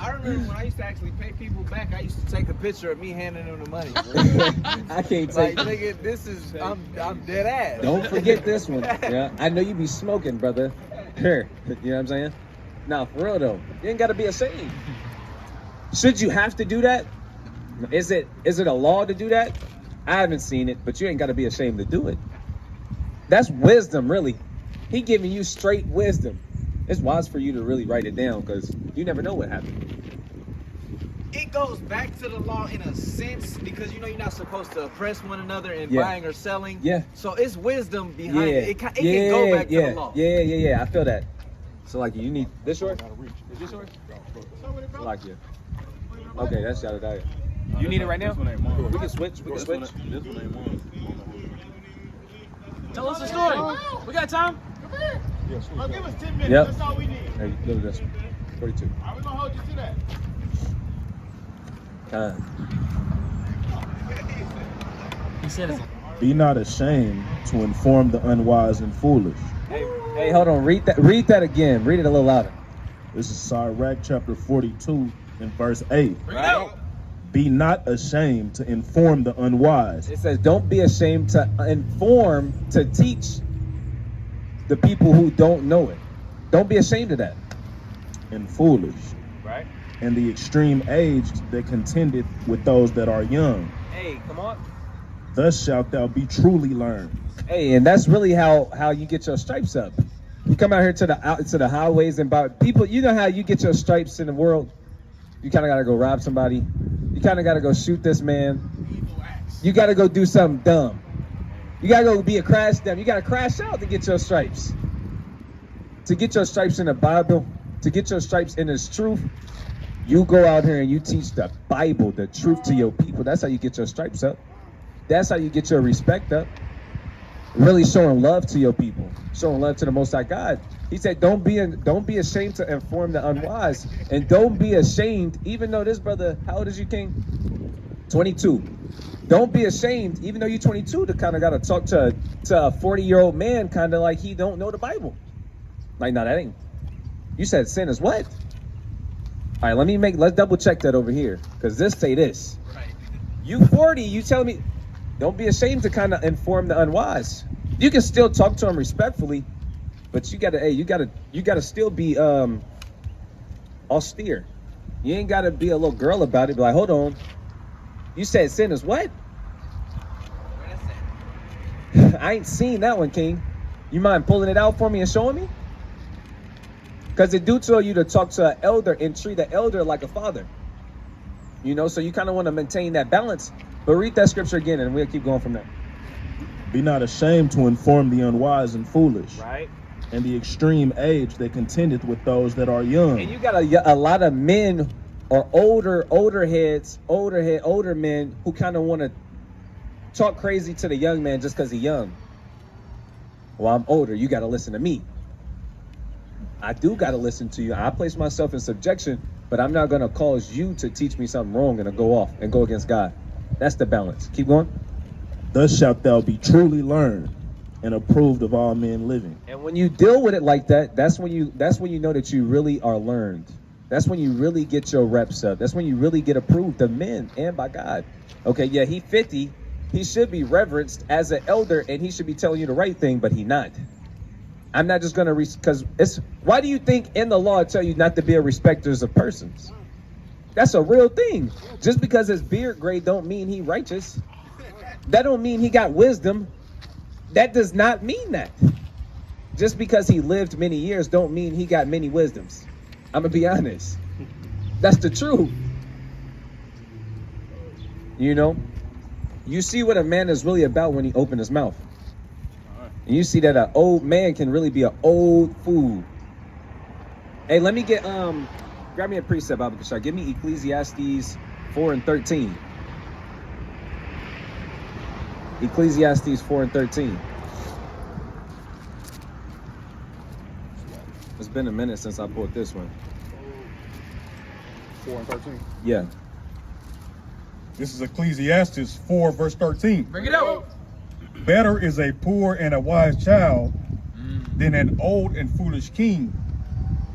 I remember when I used to actually pay people back, I used to take a picture of me handing them the money.
I can't
Like,
take.
nigga, this is, I'm dead ass.
Don't forget this one. Yeah, I know you be smoking, brother. Here, you know what I'm saying? Now, for real though, you ain't got to be ashamed. Should you have to do that? Is it a law to do that? I haven't seen it, but you ain't got to be ashamed to do it. That's wisdom, really. He giving you straight wisdom. It's wise for you to really write it down because you never know what happened.
It goes back to the law in a sense because you know you're not supposed to oppress one another in
Yeah.
buying or selling.
Yeah.
So it's wisdom behind
Yeah,
it. It can go back to the law.
Yeah. I feel that. So like you need this short? Is this short? So like yeah. Okay, that's got it. You need it right now?
This one ain't mine.
We can switch. We can switch.
This one ain't mine.
Tell us a story. We got time.
Oh, give us 10 minutes.
Yep.
That's all we need.
Hey, look at this one. 42.
All right, we're going to hold you to that.
He said it's
Be not ashamed to inform the unwise and foolish.
Hey, hold on. Read that again. Read it a little louder.
This is Tyrek chapter 42 and verse 8.
Bring it out.
Be not ashamed to inform the unwise.
It says, don't be ashamed to inform, to teach the people who don't know it. Don't be ashamed of that.
And foolish.
Right?
And the extreme aged that contendeth with those that are young.
Hey, come on.
Thus shalt thou be truly learned.
Hey, and that's really how you get your stripes up. You come out here to the highways and buy people. You know how you get your stripes in the world. You kind of got to go rob somebody. You kind of got to go shoot this man. You got to go do something dumb. You got to go be a crash dumb. You got to crash out to get your stripes. To get your stripes in the Bible, to get your stripes in this truth, you go out here and you teach the Bible, the truth to your people. That's how you get your stripes up. That's how you get your respect up. Really showing love to your people, showing love to the Most High God. He said, don't be ashamed to inform the unwise, and don't be ashamed, even though this brother, how old is you, King? 22. Don't be ashamed, even though you're 22, to kind of got to talk to a 40-year-old man, kind of like he don't know the Bible. Like, no, that ain't. You said sin is what? All right, let's double check that over here, because this say this.
Right.
You 40, you telling me, don't be ashamed to kind of inform the unwise. You can still talk to them respectfully, but you gotta still be austere. You ain't gotta be a little girl about it. Be like, hold on, you said sin is what? I ain't seen that one, King. You mind pulling it out for me and showing me? Because it do tell you to talk to an elder and treat the elder like a father. You know, so you kind of want to maintain that balance. But read that scripture again and we'll keep going from there.
Be not ashamed to inform the unwise and foolish.
Right.
And the extreme age that contendeth with those that are young.
And you got a lot of men or older men who kind of want to talk crazy to the young man just because he's young. Well, I'm older. You got to listen to me. I do got to listen to you. I place myself in subjection, but I'm not going to cause you to teach me something wrong and to go off and go against God. That's the balance. Keep going.
Thus shalt thou be truly learned and approved of all men living.
And when you deal with it like that, that's when you know that you really are learned. That's when you really get your reps up. That's when you really get approved of men and by God. Okay, yeah, he 50. He should be reverenced as an elder, and he should be telling you the right thing, but he not. I'm not just gonna because it's. Why do you think in the law it tell you not to be a respecters of persons? That's a real thing. Just because his beard gray don't mean he righteous. That don't mean he got wisdom. That does not mean that. Just because he lived many years don't mean he got many wisdoms. I'm gonna be honest. That's the truth. You know, you see what a man is really about when he opens his mouth. And you see that an old man can really be an old fool. Hey, let me get grab me a precept, Abba Kashar. Give me Ecclesiastes 4:13. Ecclesiastes 4:13. It's been a minute since I pulled this one.
4:13.
Yeah.
This is Ecclesiastes 4, verse 13.
Bring it out.
Better is a poor and a wise child than an old and foolish king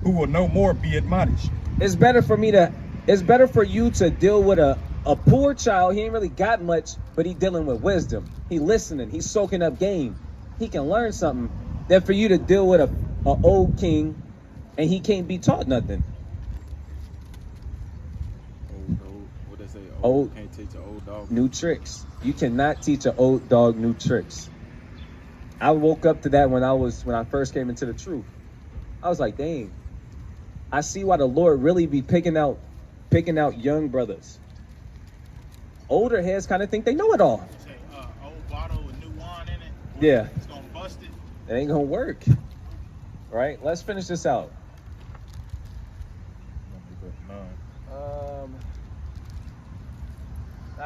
who will no more be admonished.
It's better for you to deal with a poor child. He ain't really got much, but he dealing with wisdom. He listening. He's soaking up game. He can learn something. Than for you to deal with a old king and he can't be taught nothing.
What they say?
Old
can't teach an old dog
new tricks. You cannot teach an old dog new tricks. I woke up to that when I first came into the truth. I was like, dang. I see why the Lord really be picking out young brothers. Older heads kind of think they know it all.
Old bottle with new wine in it.
Yeah.
It's gonna bust it.
It ain't gonna work. Right? Let's finish this out.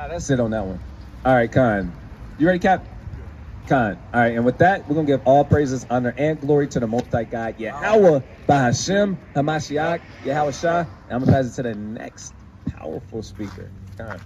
That's it on that one. All right, Khan. You ready, Cap? Khan. All right, and with that, we're going to give all praises, honor, and glory to the Most High God, Yahweh, Bahashem, Hamashiach, Yahweh Shah. And I'm going to pass it to the next powerful speaker. Khan.